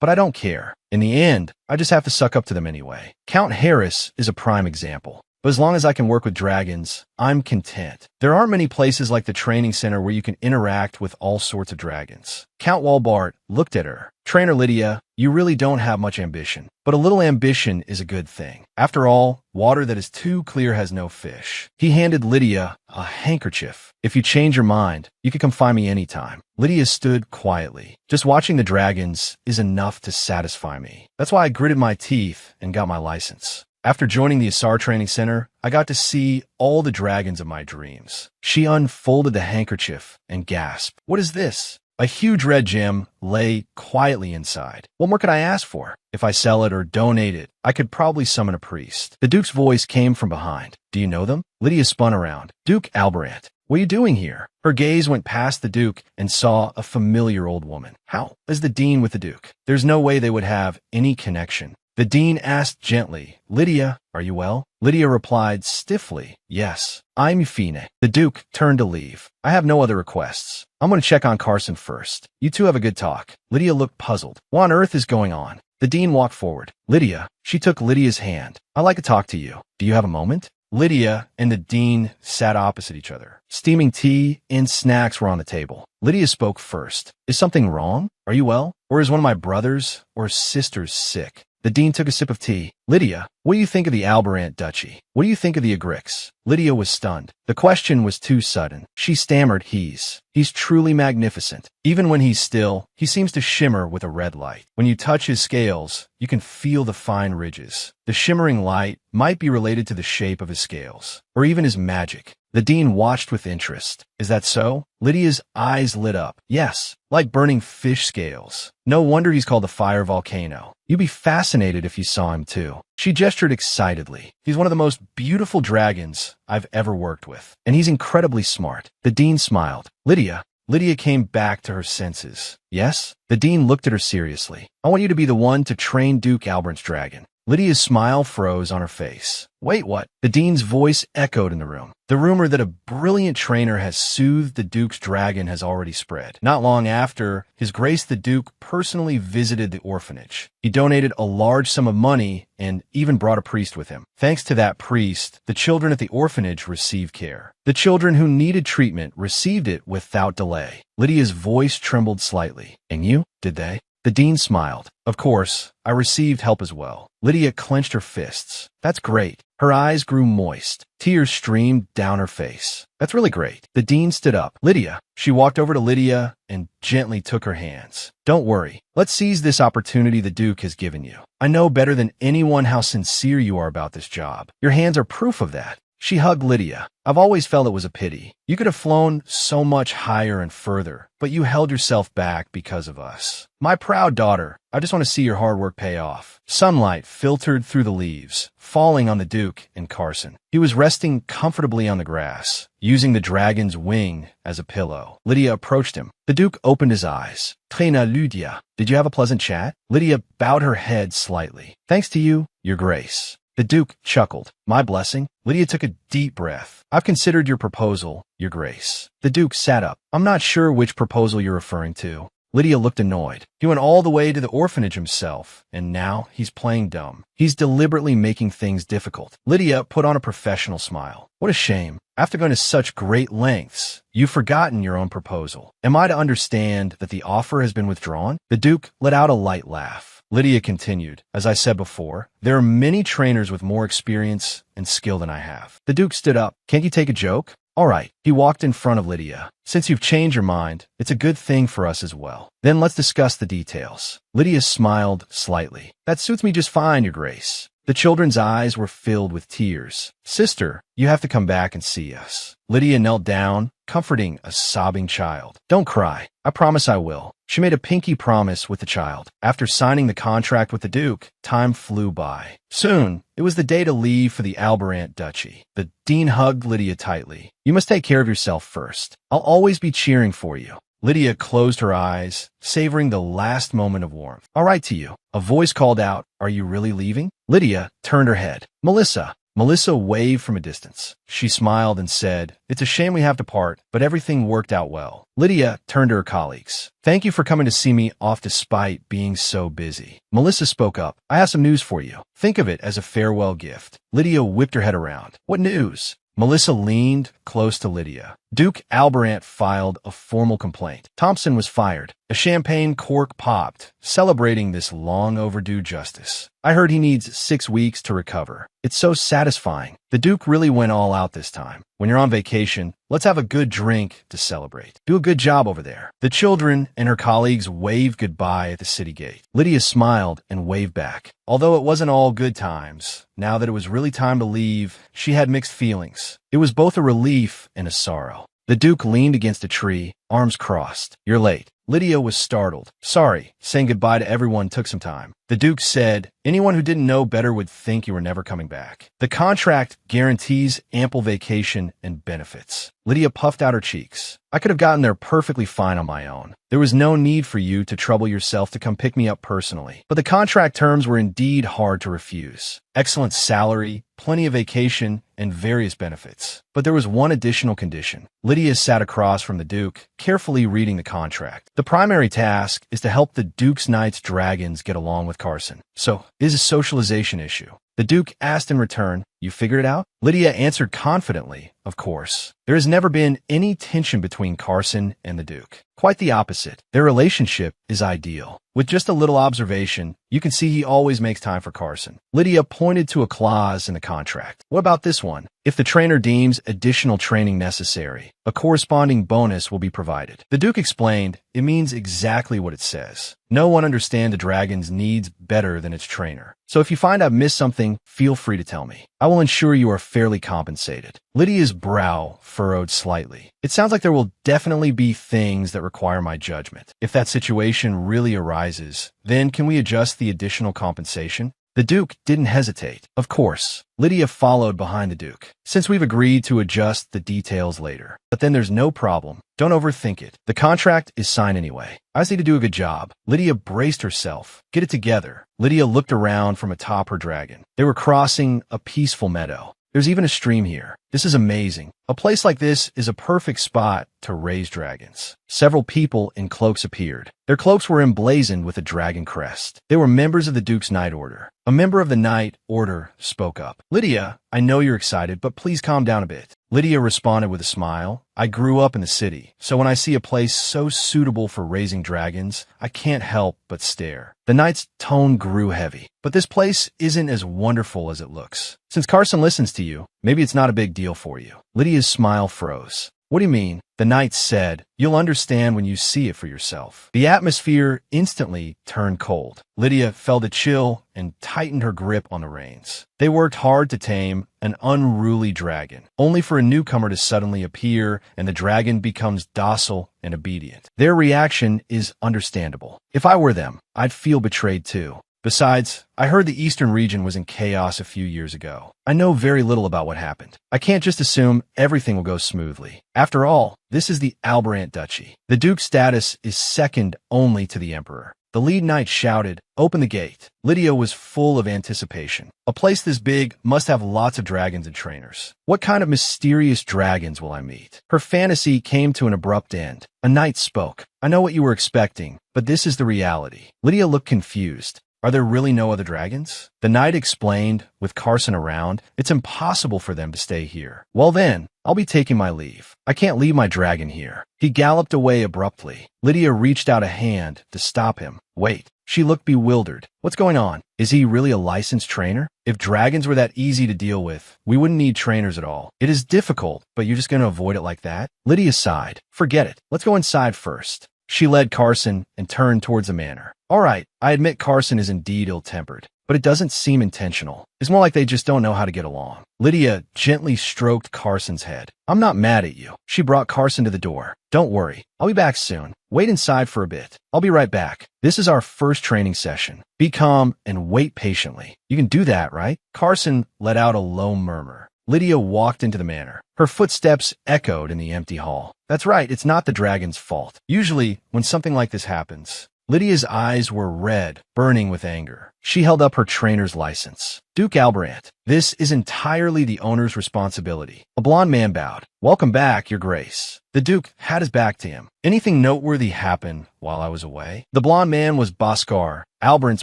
But I don't care. In the end, I just have to suck up to them anyway. Count Harris is a prime example. But as long as I can work with dragons, I'm content. There aren't many places like the training center where you can interact with all sorts of dragons. Count Walbart looked at her. Trainer Lydia, you really don't have much ambition. But a little ambition is a good thing. After all, water that is too clear has no fish. He handed Lydia a handkerchief. If you change your mind, you can come find me anytime. Lydia stood quietly. Just watching the dragons is enough to satisfy me. That's why I gritted my teeth and got my license. After joining the Asar Training Center, I got to see all the dragons of my dreams. She unfolded the handkerchief and gasped. What is this? A huge red gem lay quietly inside. What more could I ask for? If I sell it or donate it, I could probably summon a priest. The Duke's voice came from behind. Do you know them? Lydia spun around. Duke Alberant. What are you doing here? Her gaze went past the Duke and saw a familiar old woman. How is the Dean with the Duke? There's no way they would have any connection. The Dean asked gently, Lydia, are you well? Lydia replied stiffly, yes, I'm Fine. The Duke turned to leave. I have no other requests. I'm going to check on Carson first. You two have a good talk. Lydia looked puzzled. What on earth is going on? The Dean walked forward. Lydia, she took Lydia's hand. I'd like to talk to you. Do you have a moment? Lydia and the Dean sat opposite each other. Steaming tea and snacks were on the table. Lydia spoke first. Is something wrong? Are you well? Or is one of my brothers or sisters sick? The Dean took a sip of tea. Lydia, what do you think of the Alberant Duchy? What do you think of the Agrix? Lydia was stunned. The question was too sudden. She stammered, He's truly magnificent. Even when he's still, he seems to shimmer with a red light. When you touch his scales, you can feel the fine ridges. The shimmering light might be related to the shape of his scales, or even his magic. The Dean watched with interest. Is that so? Lydia's eyes lit up. Yes, like burning fish scales. No wonder he's called the fire volcano. You'd be fascinated if you saw him too. She gestured excitedly. He's one of the most beautiful dragons I've ever worked with, and he's incredibly smart. The Dean smiled. Lydia came back to her senses. Yes? The Dean looked at her seriously. I want you to be the one to train Duke Alberant's dragon. Lydia's smile froze on her face. Wait, what? The Dean's voice echoed in the room. The rumor that a brilliant trainer has soothed the Duke's dragon has already spread. Not long after, His Grace the Duke personally visited the orphanage. He donated a large sum of money and even brought a priest with him. Thanks to that priest, the children at the orphanage received care. The children who needed treatment received it without delay. Lydia's voice trembled slightly. And you? Did they? The Dean smiled. Of course, I received help as well. Lydia clenched her fists. That's great. Her eyes grew moist. Tears streamed down her face. That's really great. The Dean stood up. Lydia. She walked over to Lydia and gently took her hands. Don't worry. Let's seize this opportunity the Duke has given you. I know better than anyone how sincere you are about this job. Your hands are proof of that. She hugged Lydia. I've always felt it was a pity. You could have flown so much higher and further, but you held yourself back because of us. My proud daughter, I just want to see your hard work pay off. Sunlight filtered through the leaves, falling on the Duke and Carson. He was resting comfortably on the grass, using the dragon's wing as a pillow. Lydia approached him. The Duke opened his eyes. Trainer Lydia, did you have a pleasant chat? Lydia bowed her head slightly. Thanks to you, Your Grace. The Duke chuckled. My blessing? Lydia took a deep breath. I've considered your proposal, Your Grace. The Duke sat up. I'm not sure which proposal you're referring to. Lydia looked annoyed. He went all the way to the orphanage himself, and now he's playing dumb. He's deliberately making things difficult. Lydia put on a professional smile. What a shame. After going to such great lengths, you've forgotten your own proposal. Am I to understand that the offer has been withdrawn? The Duke let out a light laugh. Lydia continued, as I said before, there are many trainers with more experience and skill than I have. The Duke stood up. Can't you take a joke? All right. He walked in front of Lydia. Since you've changed your mind, it's a good thing for us as well. Then let's discuss the details. Lydia smiled slightly. That suits me just fine, Your Grace. The children's eyes were filled with tears. Sister, you have to come back and see us. Lydia knelt down, comforting a sobbing child. Don't cry. I promise I will. She made a pinky promise with the child. After signing the contract with the Duke, time flew by. Soon, it was the day to leave for the Albarant Duchy. The Dean hugged Lydia tightly. You must take care of yourself first. I'll always be cheering for you. Lydia closed her eyes, savoring the last moment of warmth. All right to you. A voice called out, Are you really leaving? Lydia turned her head. Melissa. Melissa waved from a distance. She smiled and said, It's a shame we have to part, but everything worked out well. Lydia turned to her colleagues. Thank you for coming to see me off despite being so busy. Melissa spoke up. I have some news for you. Think of it as a farewell gift. Lydia whipped her head around. What news? Melissa leaned close to Lydia. Duke Albarant filed a formal complaint. Thompson was fired. A champagne cork popped, celebrating this long overdue justice. I heard he needs 6 weeks to recover. It's so satisfying. The Duke really went all out this time. When you're on vacation, let's have a good drink to celebrate. Do a good job over there. The children and her colleagues waved goodbye at the city gate. Lydia smiled and waved back. Although it wasn't all good times, now that it was really time to leave, she had mixed feelings. It was both a relief and a sorrow. The Duke leaned against a tree, arms crossed. You're late. Lydia was startled. Sorry, saying goodbye to everyone took some time. The Duke said, anyone who didn't know better would think you were never coming back. The contract guarantees ample vacation and benefits. Lydia puffed out her cheeks. I could have gotten there perfectly fine on my own. There was no need for you to trouble yourself to come pick me up personally. But the contract terms were indeed hard to refuse. Excellent salary, plenty of vacation, and various benefits. But there was one additional condition. Lydia sat across from the Duke, carefully reading the contract. The primary task is to help the Duke's Knights Dragons get along with Carson. So, it is a socialization issue. The Duke asked in return, You figured it out? Lydia answered confidently, Of course. There has never been any tension between Carson and the Duke. Quite the opposite. Their relationship is ideal. With just a little observation, you can see he always makes time for Carson. Lydia pointed to a clause in the contract. What about this one? If the trainer deems additional training necessary, a corresponding bonus will be provided. The Duke explained, It means exactly what it says. No one understands the dragon's needs better than its trainer. So if you find I've missed something, feel free to tell me. I will ensure you are fairly compensated. Lydia's brow furrowed slightly. It sounds like there will definitely be things that require my judgment. If that situation really arises, then can we adjust the additional compensation? The Duke didn't hesitate. Of course. Lydia followed behind the Duke. Since we've agreed to adjust the details later. But then there's no problem. Don't overthink it. The contract is signed anyway. I just need to do a good job. Lydia braced herself. Get it together. Lydia looked around from atop her dragon. They were crossing a peaceful meadow. There's even a stream here. This is amazing. A place like this is a perfect spot to raise dragons. Several people in cloaks appeared. Their cloaks were emblazoned with a dragon crest. They were members of the Duke's Knight Order. A member of the Knight Order spoke up. Lydia, I know you're excited, but please calm down a bit. Lydia responded with a smile. I grew up in the city, so when I see a place so suitable for raising dragons, I can't help but stare. The knight's tone grew heavy. But this place isn't as wonderful as it looks. Since Carson listens to you, maybe it's not a big deal for you. Lydia's smile froze. What do you mean? The knight said, You'll understand when you see it for yourself. The atmosphere instantly turned cold. Lydia felt a chill and tightened her grip on the reins. They worked hard to tame an unruly dragon, only for a newcomer to suddenly appear and the dragon becomes docile and obedient. Their reaction is understandable. If I were them, I'd feel betrayed too. Besides, I heard the eastern region was in chaos a few years ago. I know very little about what happened. I can't just assume everything will go smoothly. After all, this is the Albarant Duchy. The Duke's status is second only to the Emperor. The lead knight shouted, Open the gate. Lydia was full of anticipation. A place this big must have lots of dragons and trainers. What kind of mysterious dragons will I meet? Her fantasy came to an abrupt end. A knight spoke. I know what you were expecting, but this is the reality. Lydia looked confused. Are there really no other dragons? The knight explained, with Carson around, it's impossible for them to stay here. Well then, I'll be taking my leave. I can't leave my dragon here. He galloped away abruptly. Lydia reached out a hand to stop him. Wait. She looked bewildered. What's going on? Is he really a licensed trainer? If dragons were that easy to deal with, we wouldn't need trainers at all. It is difficult, but you're just going to avoid it like that? Lydia sighed. Forget it. Let's go inside first. She led Carson and turned towards the manor. All right, I admit Carson is indeed ill-tempered, but it doesn't seem intentional. It's more like they just don't know how to get along. Lydia gently stroked Carson's head. I'm not mad at you. She brought Carson to the door. Don't worry. I'll be back soon. Wait inside for a bit. I'll be right back. This is our first training session. Be calm and wait patiently. You can do that, right? Carson let out a low murmur. Lydia walked into the manor. Her footsteps echoed in the empty hall. That's right, it's not the dragon's fault. Usually, when something like this happens, Lydia's eyes were red, burning with anger. She held up her trainer's license. Duke Alberant, this is entirely the owner's responsibility. A blond man bowed. Welcome back, Your Grace. The Duke had his back to him. Anything noteworthy happen while I was away? The blond man was Bhaskar, Alberant's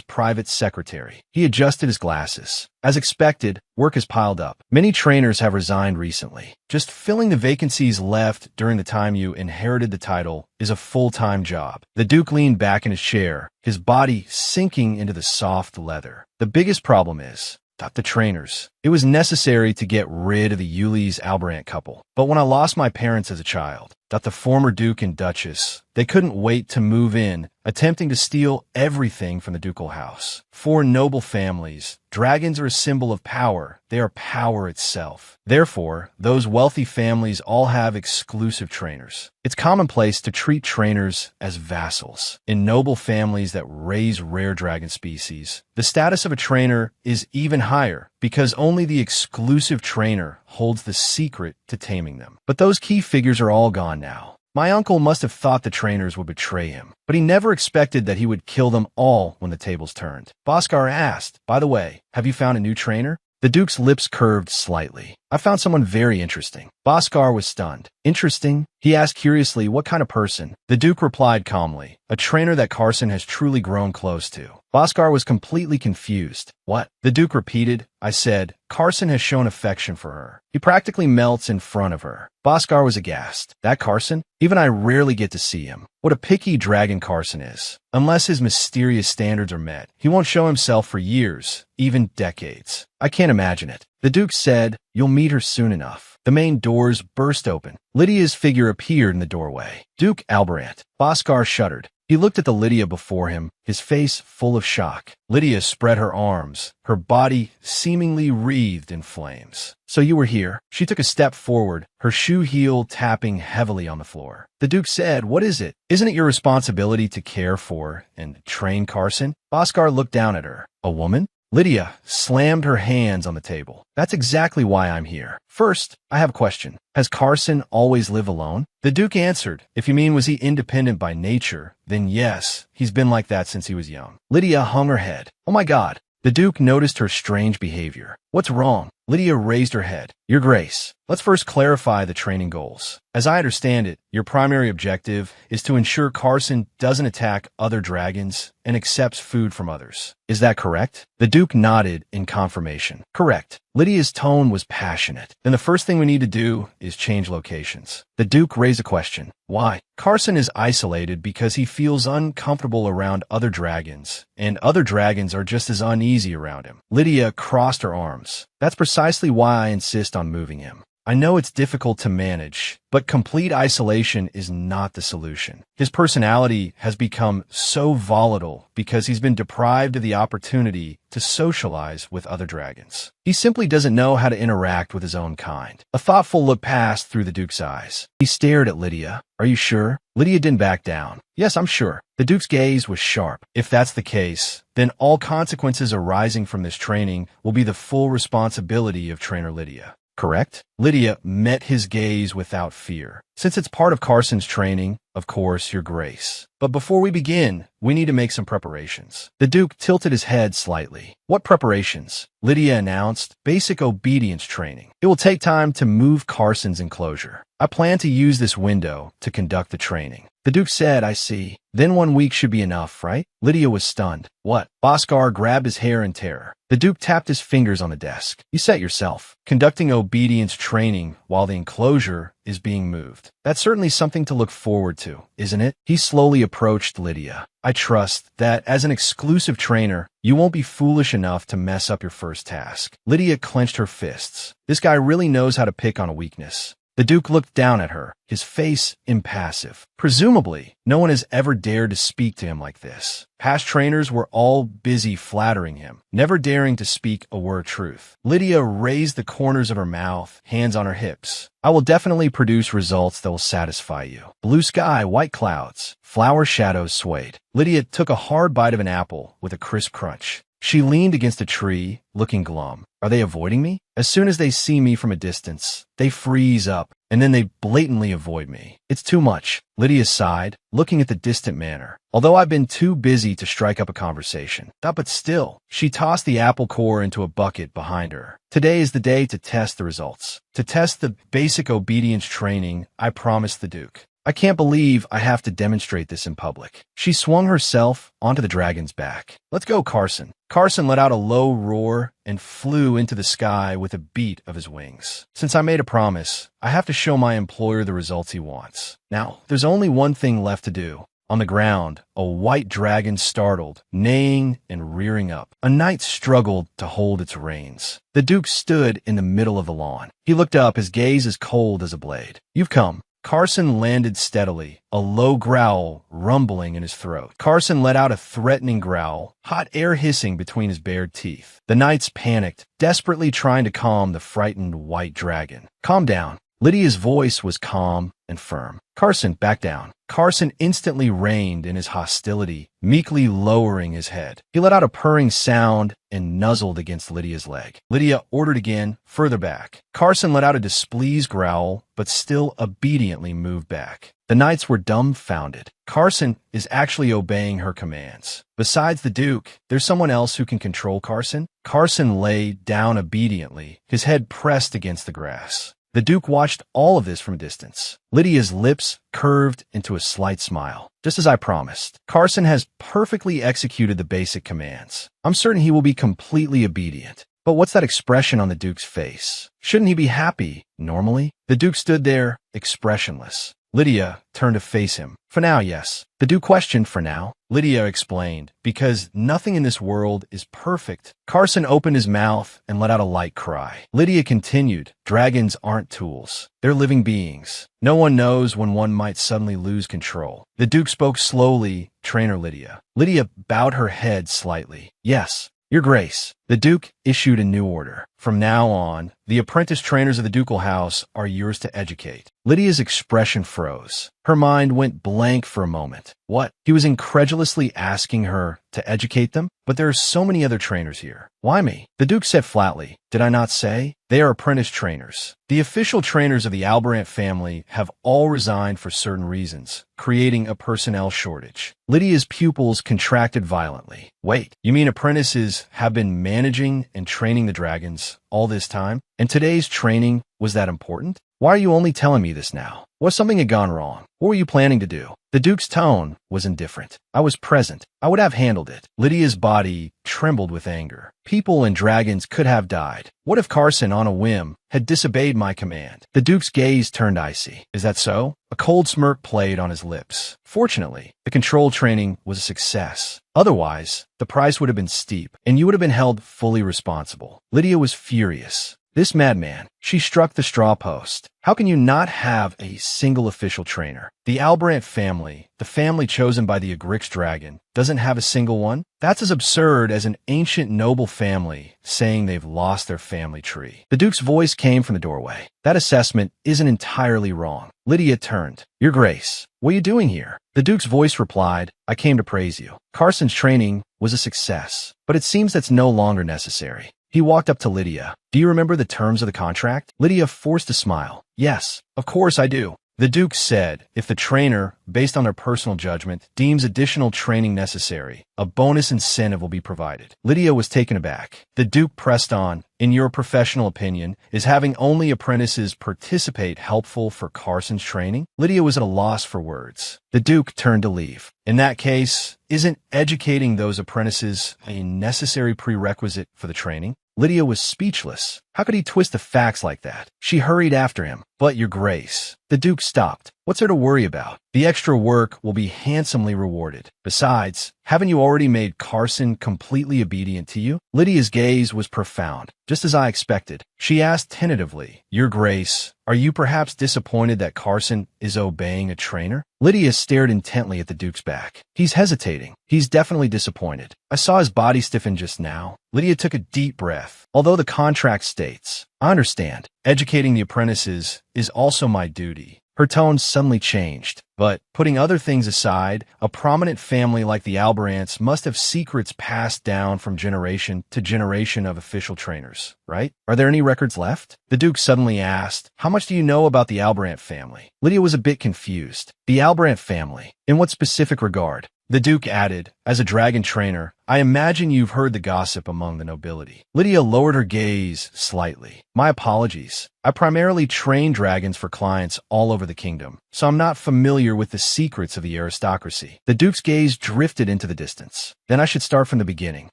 private secretary. He adjusted his glasses. As expected, work has piled up. Many trainers have resigned recently. Just filling the vacancies left during the time you inherited the title is a full-time job. The Duke leaned back in his chair, his body sinking into the soft leather. The biggest problem is the trainers. It was necessary to get rid of the Uly's Alberant couple. But when I lost my parents as a child, the former Duke and Duchess, they couldn't wait to move in, attempting to steal everything from the ducal house. For noble families, dragons are a symbol of power. They are power itself. Therefore, those wealthy families all have exclusive trainers. It's commonplace to treat trainers as vassals. In noble families that raise rare dragon species, the status of a trainer is even higher because only the exclusive trainer holds the secret to taming them. But those key figures are all gone now. My uncle must have thought the trainers would betray him, but he never expected that he would kill them all when the tables turned. Bhaskar asked, by the way, have you found a new trainer? The Duke's lips curved slightly. I found someone very interesting. Bhaskar was stunned. Interesting? He asked curiously, what kind of person? The Duke replied calmly, a trainer that Carson has truly grown close to. Bhaskar was completely confused. What? The Duke repeated. I said, Carson has shown affection for her. He practically melts in front of her. Bhaskar was aghast. That Carson? Even I rarely get to see him. What a picky dragon Carson is. Unless his mysterious standards are met, he won't show himself for years, even decades. I can't imagine it. The Duke said, you'll meet her soon enough. The main doors burst open. Lydia's figure appeared in the doorway. Duke Alberant. Bhaskar shuddered. He looked at the Lydia before him, his face full of shock. Lydia spread her arms, her body seemingly wreathed in flames. So you were here? She took a step forward, her shoe heel tapping heavily on the floor. The Duke said, what is it? Isn't it your responsibility to care for and train Carson? Bhaskar looked down at her. A woman? Lydia slammed her hands on the table. That's exactly why I'm here. First, I have a question. Has Carson always lived alone? The Duke answered, if you mean was he independent by nature, then yes, he's been like that since he was young. Lydia hung her head. Oh my God. The Duke noticed her strange behavior. What's wrong? Lydia raised her head. Your Grace, let's first clarify the training goals. As I understand it, your primary objective is to ensure Carson doesn't attack other dragons and accepts food from others. Is that correct? The Duke nodded in confirmation. Correct. Lydia's tone was passionate. Then the first thing we need to do is change locations. The Duke raised a question. Why? Carson is isolated because he feels uncomfortable around other dragons, and other dragons are just as uneasy around him. Lydia crossed her arms. That's precisely why I insist on moving him. I know it's difficult to manage, but complete isolation is not the solution. His personality has become so volatile because he's been deprived of the opportunity to socialize with other dragons. He simply doesn't know how to interact with his own kind. A thoughtful look passed through the Duke's eyes. He stared at Lydia. Are you sure? Lydia didn't back down. Yes, I'm sure. The Duke's gaze was sharp. If that's the case, then all consequences arising from this training will be the full responsibility of Trainer Lydia. Correct? Lydia met his gaze without fear. Since it's part of Carson's training, of course, Your Grace. But before we begin, we need to make some preparations. The Duke tilted his head slightly. What preparations? Lydia announced. Basic obedience training. It will take time to move Carson's enclosure. I plan to use this window to conduct the training. The Duke said, I see. Then 1 week should be enough, right? Lydia was stunned. What? Bhaskar grabbed his hair in terror. The Duke tapped his fingers on the desk. You set yourself, conducting obedience training while the enclosure is being moved. That's certainly something to look forward to, isn't it? He slowly approached Lydia. I trust that as an exclusive trainer, you won't be foolish enough to mess up your first task. Lydia clenched her fists. This guy really knows how to pick on a weakness. The Duke looked down at her, his face impassive. Presumably, no one has ever dared to speak to him like this. Past trainers were all busy flattering him, never daring to speak a word of truth. Lydia raised the corners of her mouth, hands on her hips. I will definitely produce results that will satisfy you. Blue sky, white clouds, flower shadows swayed. Lydia took a hard bite of an apple with a crisp crunch. She leaned against a tree, looking glum. Are they avoiding me? As soon as they see me from a distance, they freeze up, and then they blatantly avoid me. It's too much. Lydia sighed, looking at the distant manor. Although I've been too busy to strike up a conversation. But still, she tossed the apple core into a bucket behind her. Today is the day to test the results. To test the basic obedience training I promised the Duke. I can't believe I have to demonstrate this in public. She swung herself onto the dragon's back. Let's go, Carson. Carson let out a low roar and flew into the sky with a beat of his wings. Since I made a promise, I have to show my employer the results he wants. Now, there's only one thing left to do. On the ground, a white dragon startled, neighing and rearing up. A knight struggled to hold its reins. The Duke stood in the middle of the lawn. He looked up, his gaze as cold as a blade. You've come. Carson landed steadily, a low growl rumbling in his throat. Carson let out a threatening growl, hot air hissing between his bared teeth. The knights panicked, desperately trying to calm the frightened white dragon. Calm down. Lydia's voice was calm and firm. Carson, back down. Carson instantly reined in his hostility, meekly lowering his head. He let out a purring sound and nuzzled against Lydia's leg. Lydia ordered again, further back. Carson let out a displeased growl, but still obediently moved back. The knights were dumbfounded. Carson is actually obeying her commands. Besides the Duke, there's someone else who can control Carson? Carson lay down obediently, his head pressed against the grass. The Duke watched all of this from a distance. Lydia's lips curved into a slight smile. Just as I promised, Carson has perfectly executed the basic commands. I'm certain he will be completely obedient. But what's that expression on the Duke's face? Shouldn't he be happy, normally? The Duke stood there, expressionless. Lydia turned to face him. For now, yes. The Duke questioned for now. Lydia explained, because nothing in this world is perfect. Carson opened his mouth and let out a light cry. Lydia continued, dragons aren't tools. They're living beings. No one knows when one might suddenly lose control. The Duke spoke slowly, Trainer Lydia. Lydia bowed her head slightly. Yes. Your Grace, the Duke issued a new order. From now on, the apprentice trainers of the ducal house are yours to educate. Lydia's expression froze. Her mind went blank for a moment. What? He was incredulously asking her to educate them? But there are so many other trainers here. Why me? The Duke said flatly. Did I not say? They are apprentice trainers. The official trainers of the Albrant family have all resigned for certain reasons, creating a personnel shortage. Lydia's pupils contracted violently. Wait, you mean apprentices have been managing and training the dragons all this time? And today's training was that important? Why are you only telling me this now? What something had gone wrong? What were you planning to do? The Duke's tone was indifferent. I was present. I would have handled it. Lydia's body trembled with anger. People and dragons could have died. What if Carson, on a whim, had disobeyed my command? The Duke's gaze turned icy. Is that so? A cold smirk played on his lips. Fortunately, the control training was a success. Otherwise, the price would have been steep, and you would have been held fully responsible. Lydia was furious. This madman, she struck the straw post. How can you not have a single official trainer? The Albrant family, the family chosen by the Agrix dragon, doesn't have a single one? That's as absurd as an ancient noble family saying they've lost their family tree. The Duke's voice came from the doorway. That assessment isn't entirely wrong. Lydia turned. Your Grace, what are you doing here? The Duke's voice replied, I came to praise you. Carson's training was a success, but it seems that's no longer necessary. He walked up to Lydia. Do you remember the terms of the contract? Lydia forced a smile. Yes, of course I do. The Duke said, if the trainer, based on their personal judgment, deems additional training necessary, a bonus incentive will be provided. Lydia was taken aback. The Duke pressed on, in your professional opinion, is having only apprentices participate helpful for Carson's training? Lydia was at a loss for words. The Duke turned to leave. In that case, isn't educating those apprentices a necessary prerequisite for the training? Lydia was speechless. How could he twist the facts like that? She hurried after him. But, Your Grace. The Duke stopped. What's there to worry about? The extra work will be handsomely rewarded. Besides, haven't you already made Carson completely obedient to you? Lydia's gaze was profound, just as I expected. She asked tentatively, Your Grace, are you perhaps disappointed that Carson is obeying a trainer? Lydia stared intently at the Duke's back. He's hesitating. He's definitely disappointed. I saw his body stiffen just now. Lydia took a deep breath. Although the contract states, I understand, educating the apprentices is also my duty. Her tone suddenly changed. But, putting other things aside, a prominent family like the Albarants must have secrets passed down from generation to generation of official trainers, right? Are there any records left? The Duke suddenly asked, How much do you know about the Albarant family? Lydia was a bit confused. The Albarant family? In what specific regard? The Duke added, As a dragon trainer, I imagine you've heard the gossip among the nobility. Lydia lowered her gaze slightly. My apologies. I primarily train dragons for clients all over the kingdom, so I'm not familiar with the secrets of the aristocracy. The Duke's gaze drifted into the distance. Then I should start from the beginning.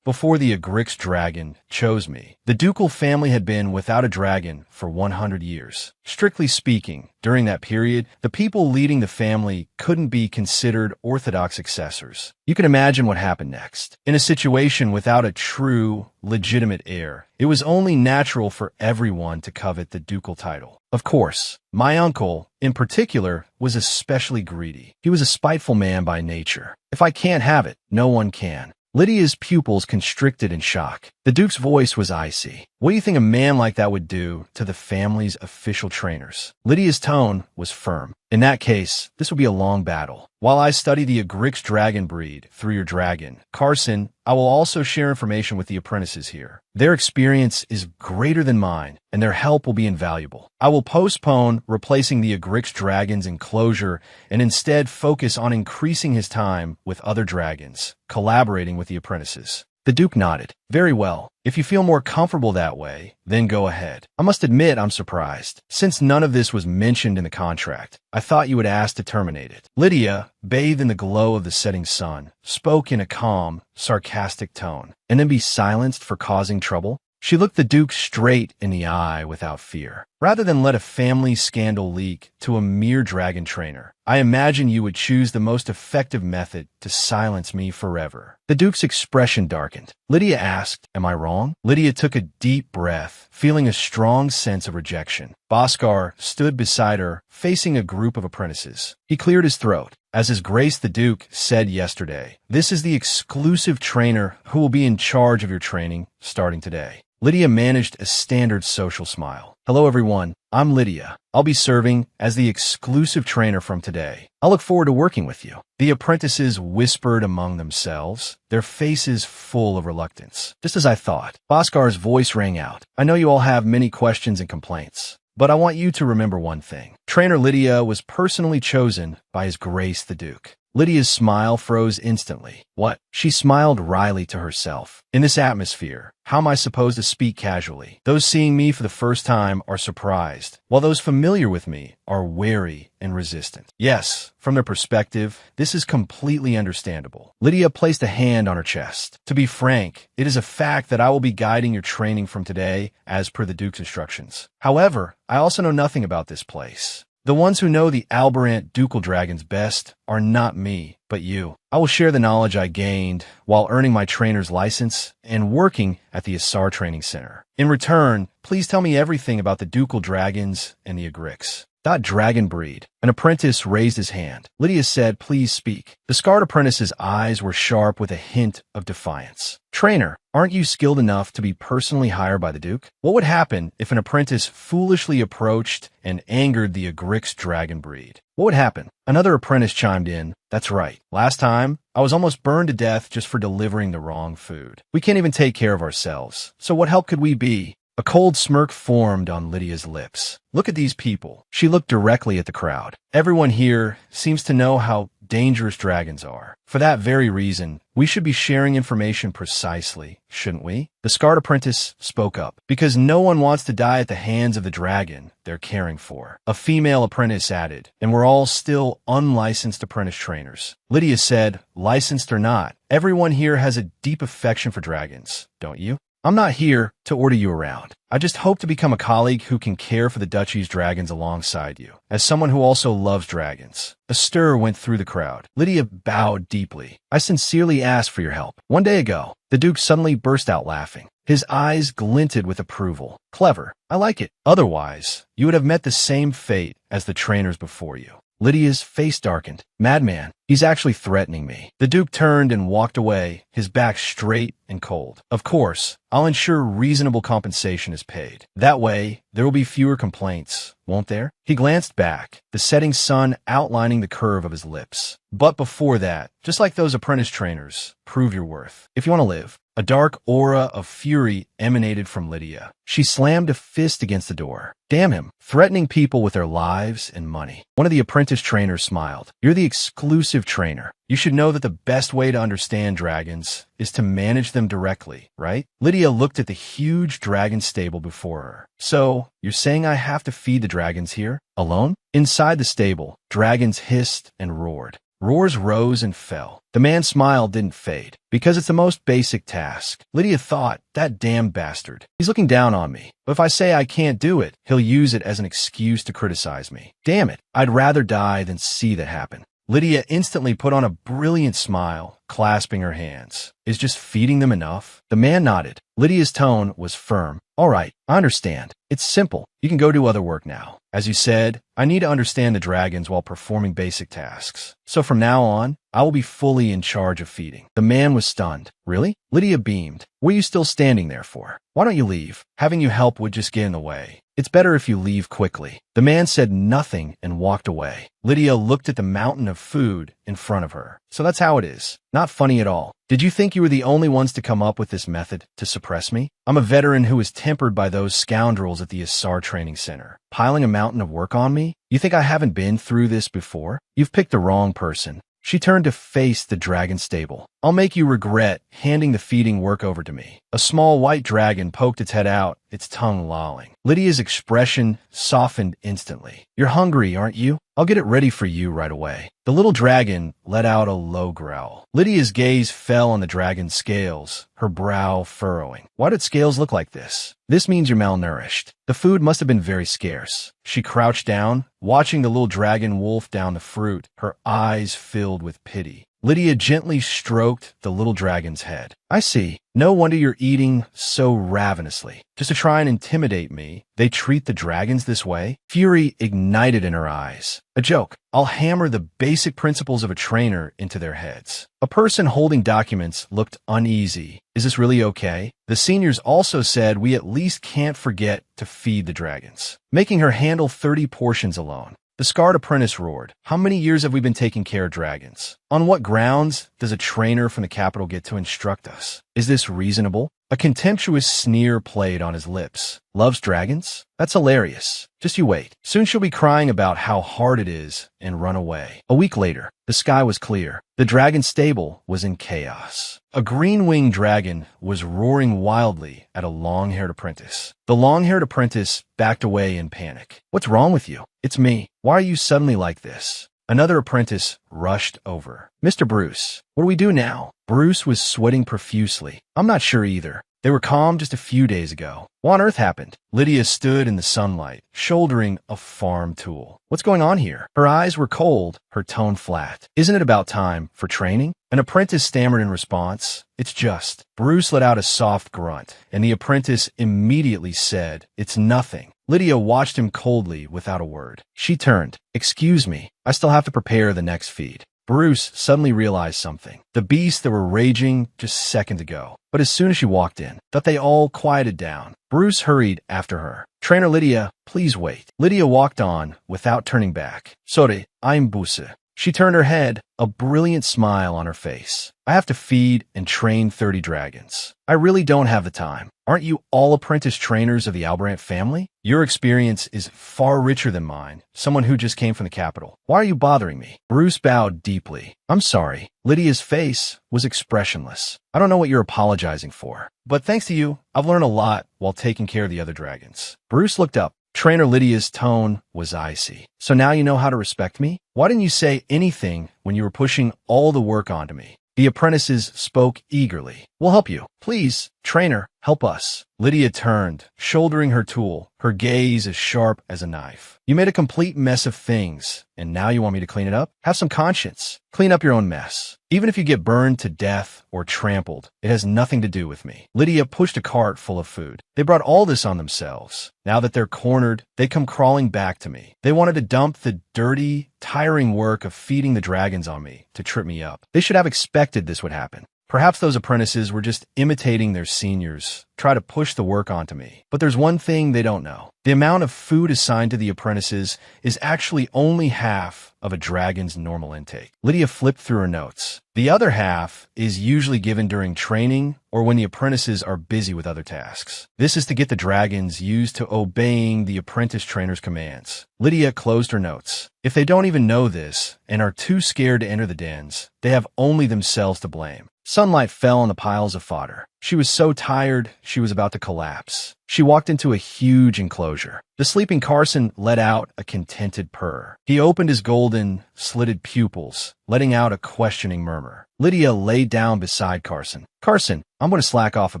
Before the Agrix dragon chose me, the ducal family had been without a dragon for 100 years. Strictly speaking, during that period, the people leading the family couldn't be considered orthodox successors. You can imagine what happened next. In a situation without a true, legitimate heir, it was only natural for everyone to covet the ducal title. Of course, my uncle, in particular, was especially greedy. He was a spiteful man by nature. If I can't have it, no one can. Lydia's pupils constricted in shock. The Duke's voice was icy. What do you think a man like that would do to the family's official trainers? Lydia's tone was firm. In that case, this would be a long battle. While I study the Agrix dragon breed through your dragon, Carson, I will also share information with the apprentices here. Their experience is greater than mine, and their help will be invaluable. I will postpone replacing the Agrix dragon's enclosure and instead focus on increasing his time with other dragons, collaborating with the apprentices. The Duke nodded. Very well. If you feel more comfortable that way, then go ahead. I must admit I'm surprised. Since none of this was mentioned in the contract, I thought you would ask to terminate it. Lydia, bathed in the glow of the setting sun, spoke in a calm, sarcastic tone, and then be silenced for causing trouble. She looked the Duke straight in the eye without fear. Rather than let a family scandal leak to a mere dragon trainer, I imagine you would choose the most effective method to silence me forever. The Duke's expression darkened. Lydia asked, Am I wrong? Lydia took a deep breath, feeling a strong sense of rejection. Bhaskar stood beside her, facing a group of apprentices. He cleared his throat. As His Grace the Duke said yesterday, this is the exclusive trainer who will be in charge of your training starting today. Lydia managed a standard social smile. Hello everyone, I'm Lydia. I'll be serving as the exclusive trainer from today. I look forward to working with you. The apprentices whispered among themselves, their faces full of reluctance. Just as I thought, Bhaskar's voice rang out. I know you all have many questions and complaints, but I want you to remember one thing. Trainer Lydia was personally chosen by His Grace the Duke. Lydia's smile froze instantly. What? She smiled wryly to herself. In this atmosphere, how am I supposed to speak casually? Those seeing me for the first time are surprised, while those familiar with me are wary and resistant. Yes, from their perspective, this is completely understandable. Lydia placed a hand on her chest. To be frank, it is a fact that I will be guiding your training from today as per the Duke's instructions. However, I also know nothing about this place. The ones who know the Albarant ducal dragons best are not me, but you. I will share the knowledge I gained while earning my trainer's license and working at the Asar Training Center. In return, please tell me everything about the ducal dragons and the Agrix. Dragon breed. An apprentice raised his hand. Lydia said, Please speak. The scarred apprentice's eyes were sharp with a hint of defiance. Trainer, aren't you skilled enough to be personally hired by the Duke? What would happen if an apprentice foolishly approached and angered the Agrix dragon breed? What would happen? Another apprentice chimed in. That's right. Last time, I was almost burned to death just for delivering the wrong food. We can't even take care of ourselves. So what help could we be? A cold smirk formed on Lydia's lips. Look at these people. She looked directly at the crowd. Everyone here seems to know how dangerous dragons are. For that very reason, we should be sharing information precisely, shouldn't we? The scarred apprentice spoke up. Because no one wants to die at the hands of the dragon they're caring for. A female apprentice added, and we're all still unlicensed apprentice trainers. Lydia said, licensed or not, everyone here has a deep affection for dragons, don't you? I'm not here to order you around. I just hope to become a colleague who can care for the duchy's dragons alongside you, as someone who also loves dragons. A stir went through the crowd. Lydia bowed deeply. I sincerely asked for your help. One day ago, the Duke suddenly burst out laughing. His eyes glinted with approval. Clever. I like it. Otherwise, you would have met the same fate as the trainers before you. Lydia's face darkened. Madman, he's actually threatening me. The Duke turned and walked away, his back straight and cold. Of course, I'll ensure reasonable compensation is paid. That way, there will be fewer complaints, won't there? He glanced back, the setting sun outlining the curve of his lips. But before that, just like those apprentice trainers, prove your worth. If you want to live. A dark aura of fury emanated from Lydia. She slammed a fist against the door. Damn him, threatening people with their lives and money. One of the apprentice trainers smiled. You're the exclusive trainer. You should know that the best way to understand dragons is to manage them directly, right? Lydia looked at the huge dragon stable before her. So, you're saying I have to feed the dragons here? Alone? Inside the stable, dragons hissed and roared. Roars rose and fell. The man's smile didn't fade. Because it's the most basic task. Lydia thought, that damn bastard. He's looking down on me. But if I say I can't do it, he'll use it as an excuse to criticize me. Damn it. I'd rather die than see that happen. Lydia instantly put on a brilliant smile, clasping her hands. Is just feeding them enough? The man nodded. Lydia's tone was firm. All right, I understand. It's simple. You can go do other work now. As you said, I need to understand the dragons while performing basic tasks. So from now on, I will be fully in charge of feeding. The man was stunned. Really? Lydia beamed. What are you still standing there for? Why don't you leave? Having you help would just get in the way. It's better if you leave quickly. The man said nothing and walked away. Lydia looked at the mountain of food in front of her. So that's how it is. Not funny at all. Did you think you were the only ones to come up with this method to suppress me? I'm a veteran who was tempered by those scoundrels at the Assar Training Center. Piling a mountain of work on me? You think I haven't been through this before? You've picked the wrong person. She turned to face the dragon stable. I'll make you regret handing the feeding work over to me. A small white dragon poked its head out, its tongue lolling. Lydia's expression softened instantly. You're hungry, aren't you? I'll get it ready for you right away. The little dragon let out a low growl. Lydia's gaze fell on the dragon's scales, her brow furrowing. Why did scales look like this? This means you're malnourished. The food must have been very scarce. She crouched down, watching the little dragon wolf down the fruit, her eyes filled with pity. Lydia gently stroked the little dragon's head. I see. No wonder you're eating so ravenously. Just to try and intimidate me, they treat the dragons this way? Fury ignited in her eyes. A joke. I'll hammer the basic principles of a trainer into their heads. A person holding documents looked uneasy. Is this really okay? The seniors also said we at least can't forget to feed the dragons, making her handle 30 portions alone. The scarred apprentice roared. How many years have we been taking care of dragons? On what grounds does a trainer from the capital get to instruct us? Is this reasonable? A contemptuous sneer played on his lips. Loves dragons? That's hilarious. Just you wait. Soon she'll be crying about how hard it is and run away. A week later, the sky was clear. The dragon stable was in chaos. A green-winged dragon was roaring wildly at a long-haired apprentice. The long-haired apprentice backed away in panic. What's wrong with you? It's me. Why are you suddenly like this? Another apprentice rushed over. Mr. Bruce, what do we do now? Bruce was sweating profusely. I'm not sure either. They were calm just a few days ago. What on earth happened? Lydia stood in the sunlight, shouldering a farm tool. What's going on here? Her eyes were cold, her tone flat. Isn't it about time for training? An apprentice stammered in response. It's just. Bruce let out a soft grunt, and the apprentice immediately said, It's nothing. Lydia watched him coldly without a word. She turned. Excuse me, I still have to prepare the next feed. Bruce suddenly realized something. The beasts that were raging just seconds ago. But as soon as she walked in, thought they all quieted down. Bruce hurried after her. Trainer Lydia, please wait. Lydia walked on without turning back. Sorry, I'm Buse. She turned her head, a brilliant smile on her face. I have to feed and train 30 dragons. I really don't have the time. Aren't you all apprentice trainers of the Albrandt family? Your experience is far richer than mine, someone who just came from the capital. Why are you bothering me? Bruce bowed deeply. I'm sorry. Lydia's face was expressionless. I don't know what you're apologizing for, but thanks to you, I've learned a lot while taking care of the other dragons. Bruce looked up. Trainer Lydia's tone was icy. So now you know how to respect me? Why didn't you say anything when you were pushing all the work onto me? The apprentices spoke eagerly. We'll help you. Please, trainer, help us. Lydia turned, shouldering her tool, her gaze as sharp as a knife. You made a complete mess of things, and now you want me to clean it up? Have some conscience. Clean up your own mess. Even if you get burned to death or trampled, it has nothing to do with me. Lydia pushed a cart full of food. They brought all this on themselves. Now that they're cornered, they come crawling back to me. They wanted to dump the dirty, tiring work of feeding the dragons on me to trip me up. They should have expected this would happen. Perhaps those apprentices were just imitating their seniors, try to push the work onto me. But there's one thing they don't know. The amount of food assigned to the apprentices is actually only half of a dragon's normal intake. Lydia flipped through her notes. The other half is usually given during training or when the apprentices are busy with other tasks. This is to get the dragons used to obeying the apprentice trainer's commands. Lydia closed her notes. If they don't even know this and are too scared to enter the dens, they have only themselves to blame. Sunlight fell on the piles of fodder. She was so tired, she was about to collapse. She walked into a huge enclosure. The sleeping Carson let out a contented purr. He opened his golden, slitted pupils, letting out a questioning murmur. Lydia lay down beside Carson. Carson, I'm going to slack off a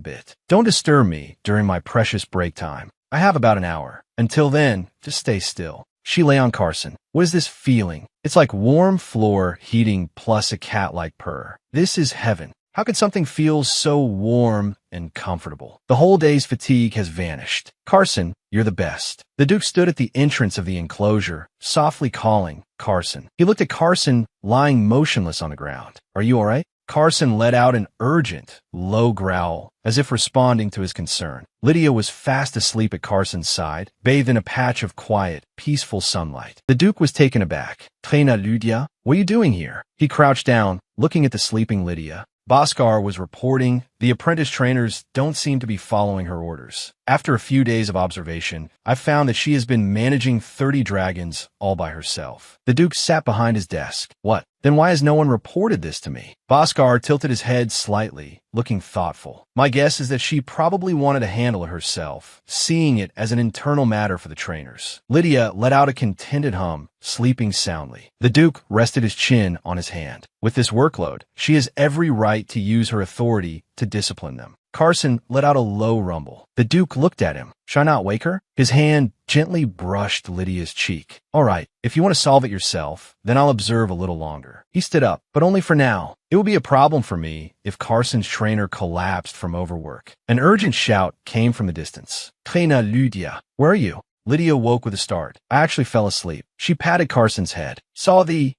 bit. Don't disturb me during my precious break time. I have about an hour. Until then, just stay still. She lay on Carson. What is this feeling? It's like warm floor heating plus a cat-like purr. This is heaven. How could something feel so warm and comfortable? The whole day's fatigue has vanished. Carson, you're the best. The Duke stood at the entrance of the enclosure, softly calling Carson. He looked at Carson lying motionless on the ground. Are you all right? Carson let out an urgent, low growl, as if responding to his concern. Lydia was fast asleep at Carson's side, bathed in a patch of quiet, peaceful sunlight. The Duke was taken aback. Trainer Lydia, what are you doing here? He crouched down, looking at the sleeping Lydia. Bhaskar was reporting the apprentice trainers don't seem to be following her orders. After a few days of observation, I've found that she has been managing 30 dragons all by herself. The Duke sat behind his desk. What? Then why has no one reported this to me? Bhaskar tilted his head slightly, looking thoughtful. My guess is that she probably wanted to handle it herself, seeing it as an internal matter for the trainers. Lydia let out a contented hum, sleeping soundly. The Duke rested his chin on his hand. With this workload, she has every right to use her authority to discipline them. Carson let out a low rumble. The Duke looked at him. Should I not wake her? His hand gently brushed Lydia's cheek. All right, if you want to solve it yourself, then I'll observe a little longer. He stood up, but only for now. It would be a problem for me if Carson's trainer collapsed from overwork. An urgent shout came from the distance. Trainer Lydia, where are you? Lydia woke with a start. I actually fell asleep. She patted Carson's head. Saw the...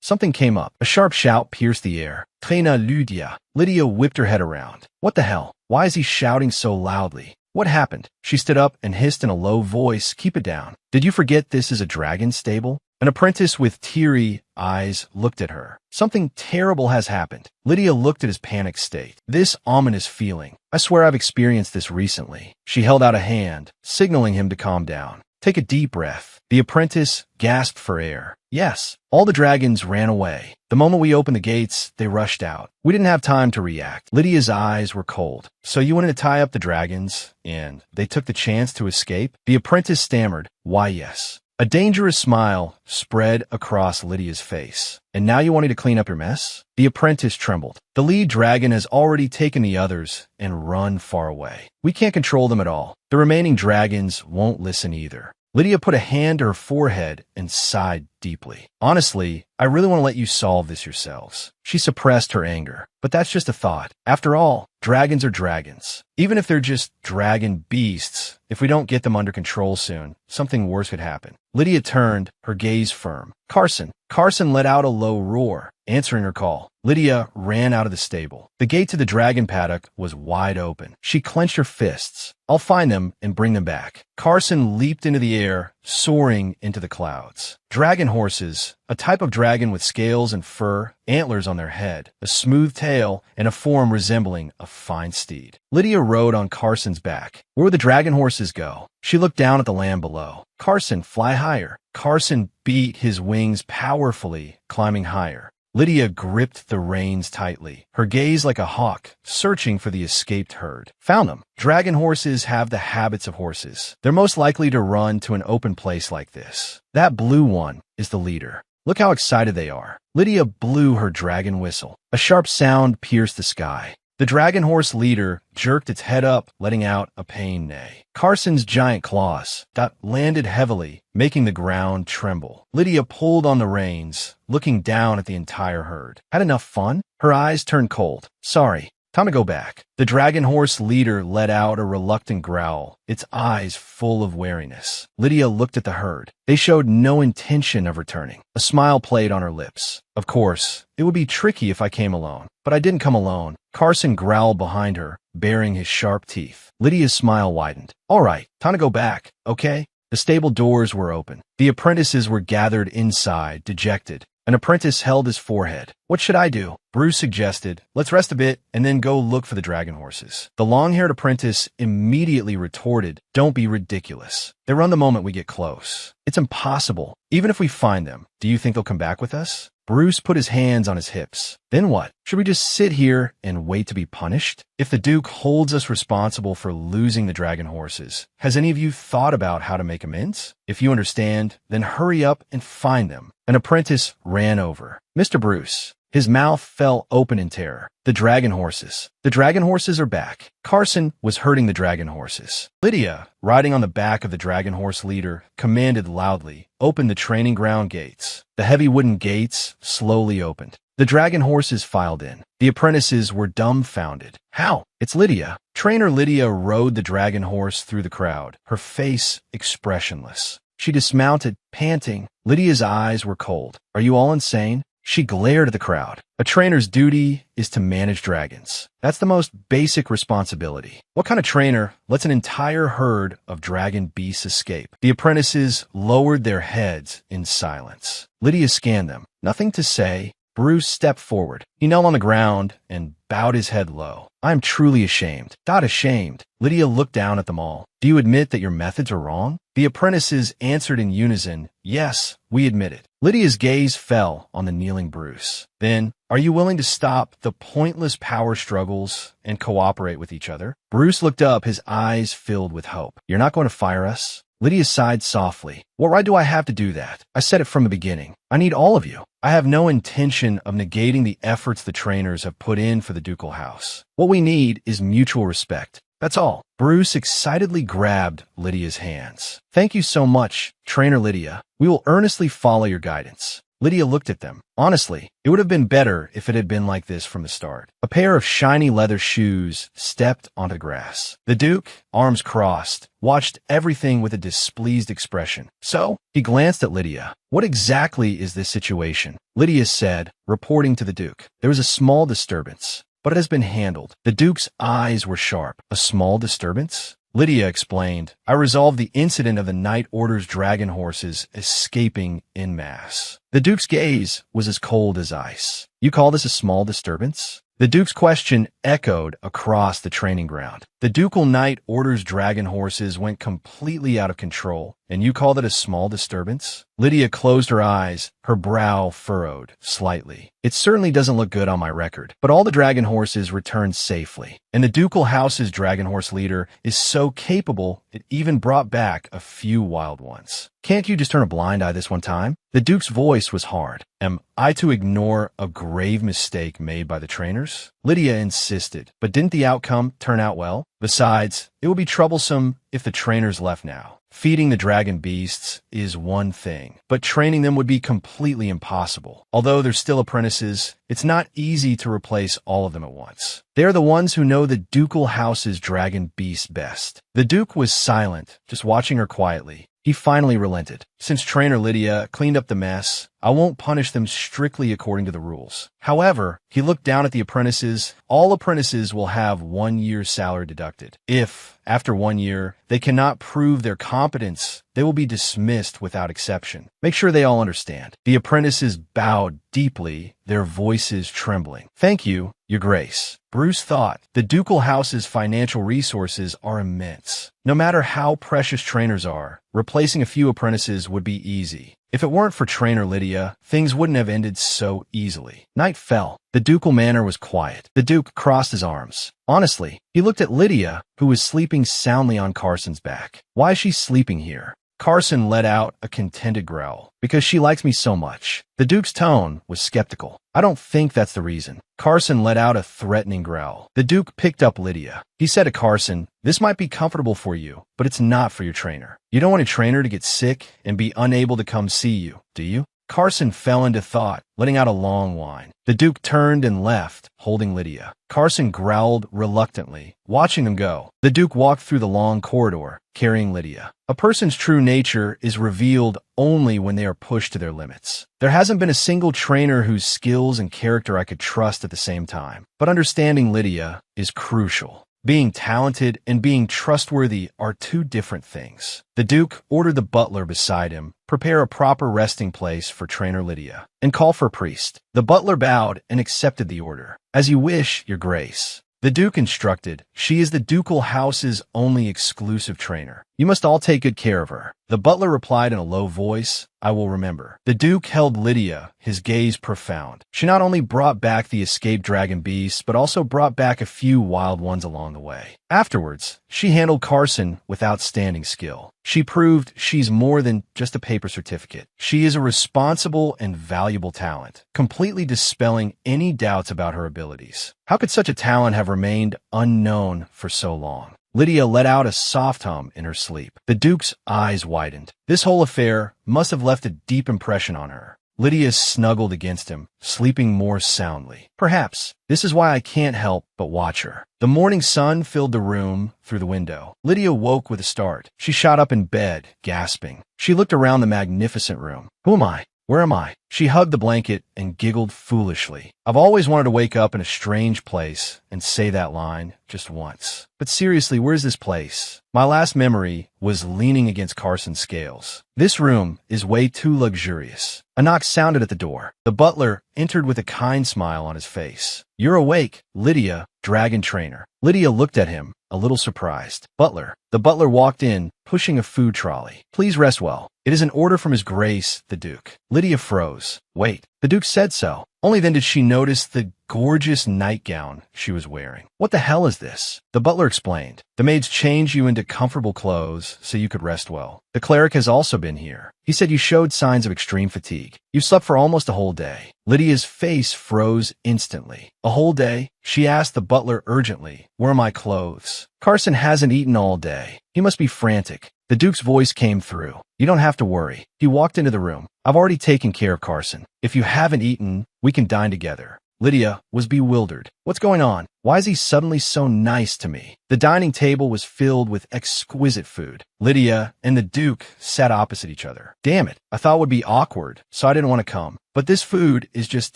Something came up. A sharp shout pierced the air. Trainer Lydia. Lydia whipped her head around. What the hell? Why is he shouting so loudly? What happened? She stood up and hissed in a low voice. Keep it down. Did you forget this is a dragon stable? An apprentice with teary eyes looked at her. Something terrible has happened. Lydia looked at his panicked state. This ominous feeling. I swear I've experienced this recently. She held out a hand, signaling him to calm down. Take a deep breath. The apprentice gasped for air. Yes, all the dragons ran away. The moment we opened the gates, they rushed out. We didn't have time to react. Lydia's eyes were cold. So you wanted to tie up the dragons, and they took the chance to escape? The apprentice stammered. Why, yes. A dangerous smile spread across Lydia's face. And now you want me to clean up your mess? The apprentice trembled. The lead dragon has already taken the others and run far away. We can't control them at all. The remaining dragons won't listen either. Lydia put a hand to her forehead and sighed deeply. Honestly, I really want to let you solve this yourselves. She suppressed her anger. But that's just a thought. After all, dragons are dragons. Even if they're just dragon beasts, if we don't get them under control soon, something worse could happen. Lydia turned, her gaze firm. Carson let out a low roar. answering her call. Lydia ran out of the stable. The gate to the dragon paddock was wide open. She clenched her fists. I'll find them and bring them back. Carson leaped into the air, soaring into the clouds. Dragon horses, a type of dragon with scales and fur, antlers on their head, a smooth tail, and a form resembling a fine steed. Lydia rode on Carson's back. Where would the dragon horses go? She looked down at the land below. Carson, fly higher. Carson beat his wings powerfully, climbing higher. Lydia gripped the reins tightly, her gaze like a hawk, searching for the escaped herd. Found them. Dragon horses have the habits of horses. They're most likely to run to an open place like this. That blue one is the leader. Look how excited they are. Lydia blew her dragon whistle. A sharp sound pierced the sky. The dragon horse leader jerked its head up, letting out a pained neigh. Carson's giant claws landed heavily, making the ground tremble. Lydia pulled on the reins, looking down at the entire herd. Had enough fun? Her eyes turned cold. Sorry. Time to go back. The dragon horse leader let out a reluctant growl, its eyes full of wariness. Lydia looked at the herd. They showed no intention of returning. A smile played on her lips. Of course, it would be tricky if I came alone, but I didn't come alone. Carson growled behind her, baring his sharp teeth. Lydia's smile widened. All right, time to go back, okay? The stable doors were open. The apprentices were gathered inside, dejected. An apprentice held his forehead. What should I do? Bruce suggested. Let's rest a bit and then go look for the dragon horses. The long-haired apprentice immediately retorted, Don't be ridiculous. They run the moment we get close. It's impossible. Even if we find them, do you think they'll come back with us? Bruce put his hands on his hips. Then what? Should we just sit here and wait to be punished? If the Duke holds us responsible for losing the dragon horses, has any of you thought about how to make amends? If you understand, then hurry up and find them. An apprentice ran over. Mr. Bruce. His mouth fell open in terror. The dragon horses. The dragon horses are back. Carson was herding the dragon horses. Lydia, riding on the back of the dragon horse leader, commanded loudly, Open the training ground gates. The heavy wooden gates slowly opened. The dragon horses filed in. The apprentices were dumbfounded. How? It's Lydia. Trainer Lydia rode the dragon horse through the crowd, her face expressionless. She dismounted, panting. Lydia's eyes were cold. Are you all insane? She glared at the crowd. A trainer's duty is to manage dragons. That's the most basic responsibility. What kind of trainer lets an entire herd of dragon beasts escape? The apprentices lowered their heads in silence. Lydia scanned them. Nothing to say. Bruce stepped forward. He knelt on the ground and bowed his head low. I am truly ashamed. Not ashamed. Lydia looked down at them all. Do you admit that your methods are wrong? The apprentices answered in unison, Yes, we admit it. Lydia's gaze fell on the kneeling Bruce. Then, are you willing to stop the pointless power struggles and cooperate with each other? Bruce looked up, his eyes filled with hope. You're not going to fire us? Lydia sighed softly. What right do I have to do that? I said it from the beginning. I need all of you. I have no intention of negating the efforts the trainers have put in for the ducal house. What we need is mutual respect. That's all. Bruce excitedly grabbed Lydia's hands. Thank you so much, Trainer Lydia. We will earnestly follow your guidance. Lydia looked at them. Honestly, it would have been better if it had been like this from the start. A pair of shiny leather shoes stepped onto the grass. The Duke, arms crossed, watched everything with a displeased expression. So, he glanced at Lydia. What exactly is this situation? Lydia said, reporting to the Duke. There was a small disturbance, but it has been handled. The Duke's eyes were sharp. A small disturbance? Lydia explained, I resolved the incident of the Night Order's dragon horses escaping en masse. The Duke's gaze was as cold as ice. You call this a small disturbance? The Duke's question echoed across the training ground. The Ducal Night Order's dragon horses went completely out of control, and you call that a small disturbance? Lydia closed her eyes, her brow furrowed slightly. It certainly doesn't look good on my record, but all the dragon horses returned safely, and the Ducal House's dragon horse leader is so capable it even brought back a few wild ones. Can't you just turn a blind eye this one time? The Duke's voice was hard. Am I to ignore a grave mistake made by the trainers? Lydia insisted, but didn't the outcome turn out well? Besides, it would be troublesome if the trainers left now. Feeding the dragon beasts is one thing, but training them would be completely impossible. Although they're still apprentices, it's not easy to replace all of them at once. They're the ones who know the ducal house's dragon beast best. The Duke was silent, just watching her quietly. He finally relented. Since trainer Lydia cleaned up the mess, I won't punish them strictly according to the rules. However, he looked down at the apprentices. All apprentices will have 1 year's salary deducted. If, after 1 year, they cannot prove their competence, they will be dismissed without exception. Make sure they all understand. The apprentices bowed deeply, their voices trembling. Thank you, Your Grace. Bruce thought, the ducal house's financial resources are immense. No matter how precious trainers are, replacing a few apprentices would be easy. If it weren't for trainer Lydia, things wouldn't have ended so easily. Night fell. The ducal manor was quiet. The Duke crossed his arms. Honestly, he looked at Lydia, who was sleeping soundly on Carson's back. Why is she sleeping here? Carson let out a contented growl. Because she likes me so much. The Duke's tone was skeptical. I don't think that's the reason. Carson let out a threatening growl. The Duke picked up Lydia. He said to Carson, this might be comfortable for you, but it's not for your trainer. You don't want a trainer to get sick and be unable to come see you, do you? Carson fell into thought, letting out a long whine. The Duke turned and left, holding Lydia. Carson growled reluctantly, watching them go. The Duke walked through the long corridor, carrying Lydia. A person's true nature is revealed only when they are pushed to their limits. There hasn't been a single trainer whose skills and character I could trust at the same time. But understanding Lydia is crucial. Being talented and being trustworthy are two different things. The Duke ordered the butler beside him, prepare a proper resting place for trainer Lydia, and call for a priest. The butler bowed and accepted the order. As you wish, Your Grace. The Duke instructed, she is the ducal house's only exclusive trainer. You must all take good care of her. The butler replied in a low voice, I will remember. The Duke held Lydia, his gaze profound. She not only brought back the escaped dragon beasts, but also brought back a few wild ones along the way. Afterwards, she handled Carson with outstanding skill. She proved she's more than just a paper certificate. She is a responsible and valuable talent, completely dispelling any doubts about her abilities. How could such a talent have remained unknown for so long? Lydia let out a soft hum in her sleep. The Duke's eyes widened. This whole affair must have left a deep impression on her. Lydia snuggled against him, sleeping more soundly. Perhaps this is why I can't help but watch her. The morning sun filled the room through the window. Lydia woke with a start. She shot up in bed, gasping. She looked around the magnificent room. Who am I? Where am I? She hugged the blanket and giggled foolishly. I've always wanted to wake up in a strange place and say that line just once. But seriously, where's this place? My last memory was leaning against Carson's scales. This room is way too luxurious. A knock sounded at the door. The butler entered with a kind smile on his face. You're awake, Lydia, dragon trainer. Lydia looked at him, a little surprised. Butler. The butler walked in, pushing a food trolley. Please rest well. It is an order from His Grace, the Duke. Lydia froze. Wait, the Duke said so. Only then did she notice the gorgeous nightgown she was wearing. What the hell is this? The butler explained. The maids changed you into comfortable clothes so you could rest well. The cleric has also been here. He said you showed signs of extreme fatigue. You slept for almost a whole day. Lydia's face froze instantly. A whole day? She asked the butler urgently. Where are my clothes? Carson hasn't eaten all day. He must be frantic. The Duke's voice came through. You don't have to worry. He walked into the room. I've already taken care of Carson. If you haven't eaten, we can dine together. Lydia was bewildered. What's going on? Why is he suddenly so nice to me? The dining table was filled with exquisite food. Lydia and the Duke sat opposite each other. Damn it, I thought it would be awkward, so I didn't want to come. But this food is just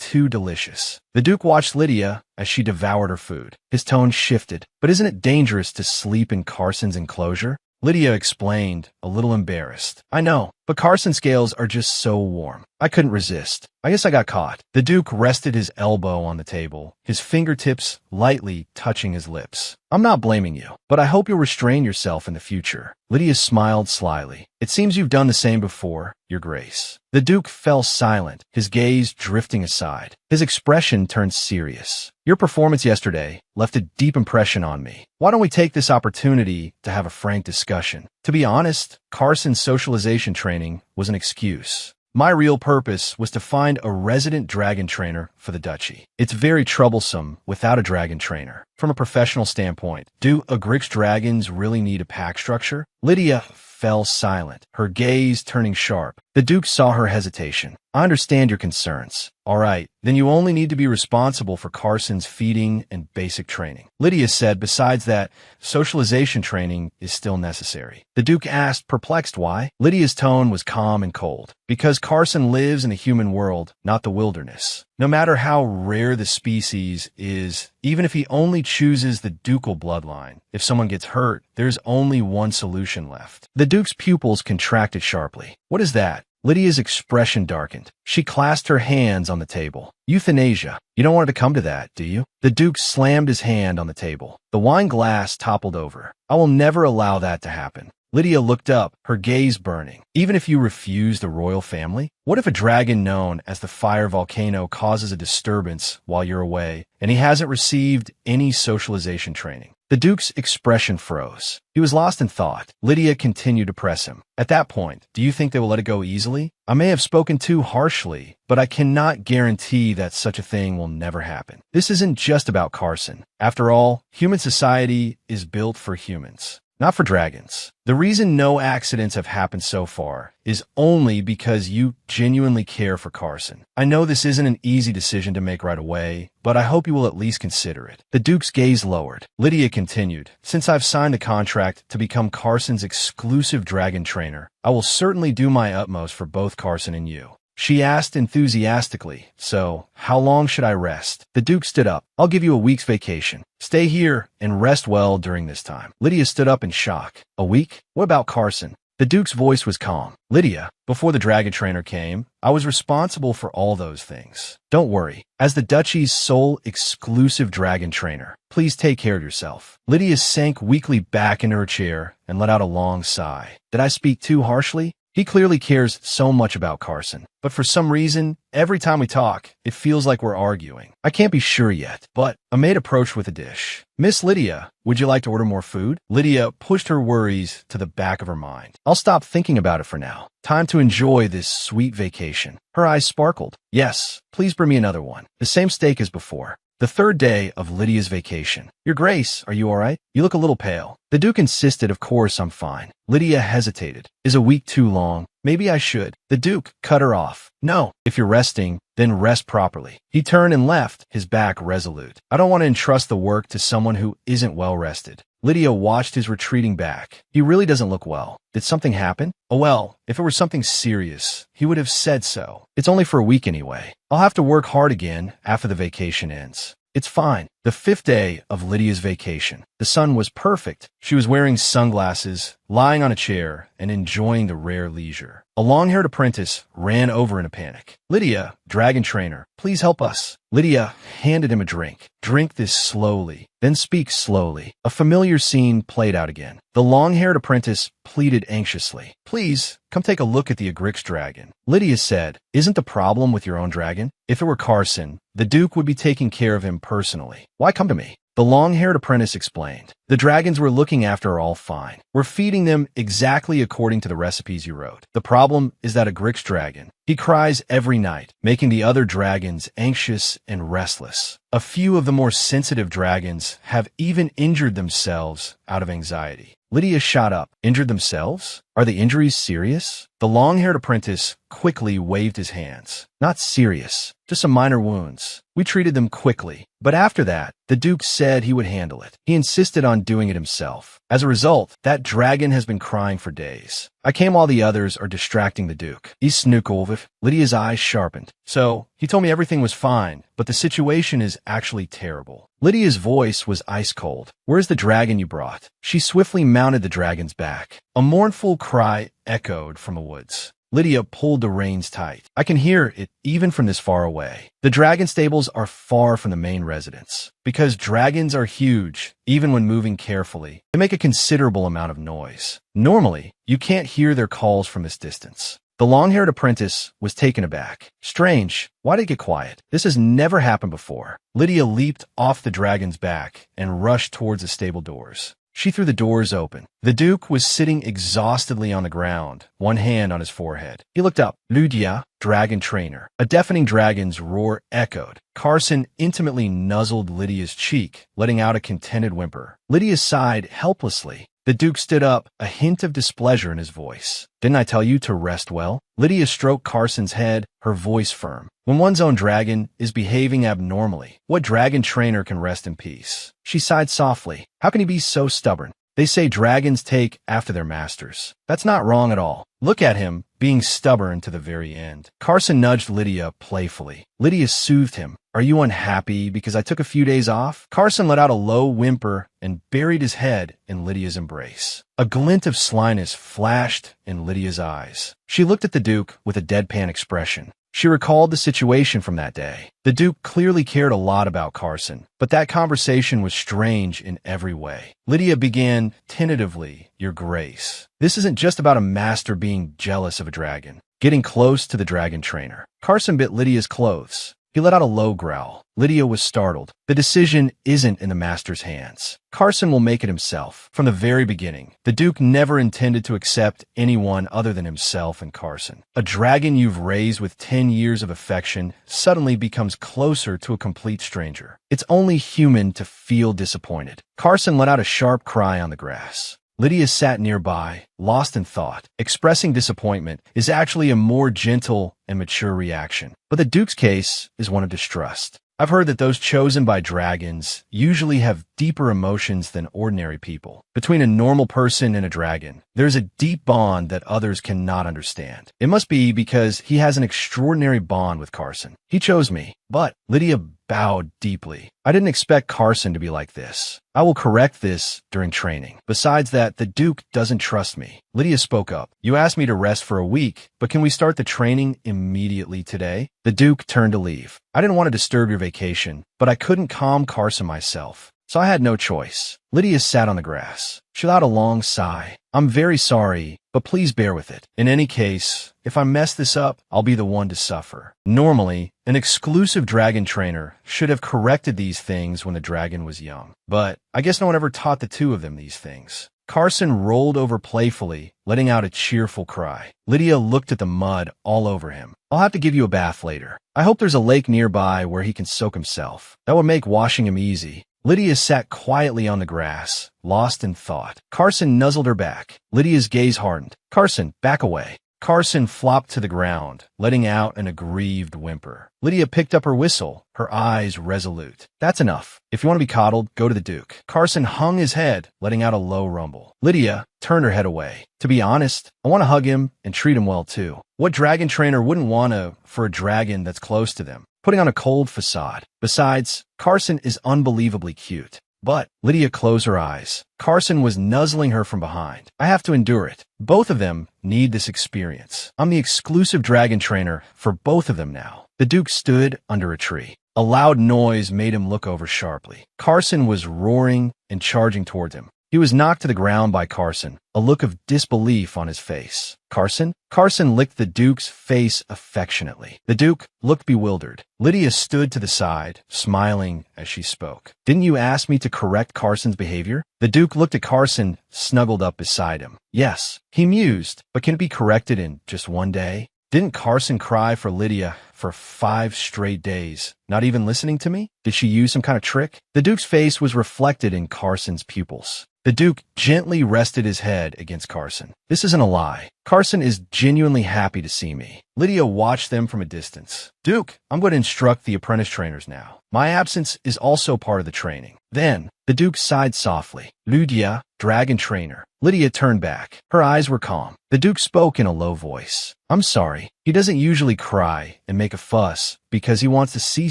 too delicious. The Duke watched Lydia as she devoured her food. His tone shifted. But isn't it dangerous to sleep in Carson's enclosure? Lydia explained, a little embarrassed. I know, but Carson's scales are just so warm. I couldn't resist. I guess I got caught. The Duke rested his elbow on the table, his fingertips lightly touching his lips. I'm not blaming you, but I hope you'll restrain yourself in the future. Lydia smiled slyly. It seems you've done the same before, Your Grace. The Duke fell silent, his gaze drifting aside. His expression turned serious. Your performance yesterday left a deep impression on me. Why don't we take this opportunity to have a frank discussion? To be honest, Carson's socialization training was an excuse. My real purpose was to find a resident dragon trainer for the duchy. It's very troublesome without a dragon trainer. From a professional standpoint, do Agrix dragons really need a pack structure? Lydia fell silent, her gaze turning sharp. The Duke saw her hesitation. I understand your concerns. All right, then you only need to be responsible for Carson's feeding and basic training. Lydia said, besides that, socialization training is still necessary. The Duke asked, perplexed why. Lydia's tone was calm and cold. Because Carson lives in the human world, not the wilderness. No matter how rare the species is, even if he only chooses the ducal bloodline, if someone gets hurt, there's only one solution left. The Duke's pupils contracted sharply. What is that? Lydia's expression darkened. She clasped her hands on the table. Euthanasia. You don't want it to come to that, do you? The Duke slammed his hand on the table. The wine glass toppled over. I will never allow that to happen. Lydia looked up, her gaze burning. Even if you refuse the royal family? What if a dragon known as the fire volcano causes a disturbance while you're away, and he hasn't received any socialization training? The Duke's expression froze. He was lost in thought. Lydia continued to press him. At that point, do you think they will let it go easily? I may have spoken too harshly, but I cannot guarantee that such a thing will never happen. This isn't just about Carson. After all, human society is built for humans, not for dragons. The reason no accidents have happened so far is only because you genuinely care for Carson. I know this isn't an easy decision to make right away, but I hope you will at least consider it. The Duke's gaze lowered. Lydia continued, since I've signed the contract to become Carson's exclusive dragon trainer, I will certainly do my utmost for both Carson and you. She asked enthusiastically, so, how long should I rest? The Duke stood up. I'll give you a week's vacation. Stay here and rest well during this time. Lydia stood up in shock. A week? What about Carson? The Duke's voice was calm. Lydia, before the dragon trainer came, I was responsible for all those things. Don't worry. As the Duchy's sole exclusive dragon trainer, please take care of yourself. Lydia sank weakly back into her chair and let out a long sigh. Did I speak too harshly? He clearly cares so much about Carson, but for some reason, every time we talk, it feels like we're arguing. I can't be sure yet, but a maid approached with a dish. Miss Lydia, would you like to order more food? Lydia pushed her worries to the back of her mind. I'll stop thinking about it for now. Time to enjoy this sweet vacation. Her eyes sparkled. Yes, please bring me another one. The same steak as before. The third day of Lydia's vacation. Your Grace, are you all right? You look a little pale. The Duke insisted, of course I'm fine. Lydia hesitated. Is a week too long? Maybe I should. The Duke cut her off. No, if you're resting, then rest properly. He turned and left, his back resolute. I don't want to entrust the work to someone who isn't well rested. Lydia watched his retreating back. He really doesn't look well. Did something happen? Oh well, if it were something serious, he would have said so. It's only for a week anyway. I'll have to work hard again after the vacation ends. It's fine. The fifth day of Lydia's vacation. The sun was perfect. She was wearing sunglasses, lying on a chair, and enjoying the rare leisure. A long-haired apprentice ran over in a panic. Lydia, dragon trainer, please help us. Lydia handed him a drink. Drink this slowly, then speak slowly. A familiar scene played out again. The long-haired apprentice pleaded anxiously. Please, come take a look at the Agrix dragon. Lydia said, isn't the problem with your own dragon? If it were Carson, the Duke would be taking care of him personally. Why come to me? The long-haired apprentice explained. The dragons we're looking after are all fine. We're feeding them exactly according to the recipes you wrote. The problem is that Agrix dragon. He cries every night, making the other dragons anxious and restless. A few of the more sensitive dragons have even injured themselves out of anxiety. Lydia shot up. Injured themselves? Are the injuries serious? The long-haired apprentice quickly waved his hands. Not serious, just some minor wounds. We treated them quickly, but after that, the Duke said he would handle it. He insisted on doing it himself. As a result, that dragon has been crying for days. I came while the others are distracting the Duke. He snukolviv. Lydia's eyes sharpened. So, he told me everything was fine, but the situation is actually terrible. Lydia's voice was ice cold. Where's the dragon you brought? She swiftly mounted the dragon's back. A mournful cry echoed from the woods. Lydia pulled the reins tight. I can hear it even from this far away. The dragon stables are far from the main residence. Because dragons are huge, even when moving carefully, they make a considerable amount of noise. Normally, you can't hear their calls from this distance. The long-haired apprentice was taken aback. Strange. Why did it get quiet? This has never happened before. Lydia leaped off the dragon's back and rushed towards the stable doors. She threw the doors open. The Duke was sitting exhaustedly on the ground, one hand on his forehead. He looked up. Lydia, dragon trainer. A deafening dragon's roar echoed. Carson intimately nuzzled Lydia's cheek, letting out a contented whimper. Lydia sighed helplessly. The Duke stood up, a hint of displeasure in his voice. Didn't I tell you to rest well? Lydia stroked Carson's head, her voice firm. When one's own dragon is behaving abnormally, what dragon trainer can rest in peace? She sighed softly. How can he be so stubborn? They say dragons take after their masters. That's not wrong at all. Look at him, being stubborn to the very end. Carson nudged Lydia playfully. Lydia soothed him. Are you unhappy because I took a few days off? Carson let out a low whimper and buried his head in Lydia's embrace. A glint of slyness flashed in Lydia's eyes. She looked at the Duke with a deadpan expression. She recalled the situation from that day. The Duke clearly cared a lot about Carson, but that conversation was strange in every way. Lydia began tentatively, Your Grace. This isn't just about a master being jealous of a dragon. Getting close to the dragon trainer. Carson bit Lydia's clothes. He let out a low growl. Lydia was startled. The decision isn't in the master's hands. Carson will make it himself. From the very beginning, the Duke never intended to accept anyone other than himself and Carson. A dragon you've raised with 10 years of affection suddenly becomes closer to a complete stranger. It's only human to feel disappointed. Carson let out a sharp cry on the grass. Lydia sat nearby, lost in thought. Expressing disappointment is actually a more gentle and mature reaction. But the Duke's case is one of distrust. I've heard that those chosen by dragons usually have deeper emotions than ordinary people. Between a normal person and a dragon, there's a deep bond that others cannot understand. It must be because he has an extraordinary bond with Carson. He chose me, but Lydia bowed deeply. I didn't expect Carson to be like this. I will correct this during training. Besides that, the Duke doesn't trust me. Lydia spoke up. You asked me to rest for a week, but can we start the training immediately today? The Duke turned to leave. I didn't want to disturb your vacation, but I couldn't calm Carson myself, so I had no choice. Lydia sat on the grass. She let out a long sigh. I'm very sorry, but please bear with it. In any case, if I mess this up, I'll be the one to suffer. Normally, an exclusive dragon trainer should have corrected these things when the dragon was young. But I guess no one ever taught the two of them these things. Carson rolled over playfully, letting out a cheerful cry. Lydia looked at the mud all over him. I'll have to give you a bath later. I hope there's a lake nearby where he can soak himself. That would make washing him easy. Lydia sat quietly on the grass, lost in thought. Carson nuzzled her back. Lydia's gaze hardened. Carson, back away. Carson flopped to the ground, letting out an aggrieved whimper. Lydia picked up her whistle, her eyes resolute. That's enough. If you want to be coddled, go to the Duke. Carson hung his head, letting out a low rumble. Lydia turned her head away. To be honest, I want to hug him and treat him well too. What dragon trainer wouldn't want to for a dragon that's close to them? Putting on a cold facade. Besides, Carson is unbelievably cute. But Lydia closed her eyes. Carson was nuzzling her from behind. I have to endure it. Both of them need this experience. I'm the exclusive dragon trainer for both of them now. The Duke stood under a tree. A loud noise made him look over sharply. Carson was roaring and charging towards him. He was knocked to the ground by Carson, a look of disbelief on his face. Carson? Carson licked the Duke's face affectionately. The Duke looked bewildered. Lydia stood to the side, smiling as she spoke. Didn't you ask me to correct Carson's behavior? The Duke looked at Carson, snuggled up beside him. Yes, he mused, but can it be corrected in just one day? Didn't Carson cry for Lydia for 5 straight days, not even listening to me? Did she use some kind of trick? The Duke's face was reflected in Carson's pupils. The Duke gently rested his head against Carson. This isn't a lie. Carson is genuinely happy to see me. Lydia watched them from a distance. Duke, I'm going to instruct the apprentice trainers now. My absence is also part of the training. Then, the Duke sighed softly. Lydia, dragon trainer. Lydia turned back. Her eyes were calm. The Duke spoke in a low voice. I'm sorry. He doesn't usually cry and make a fuss because he wants to see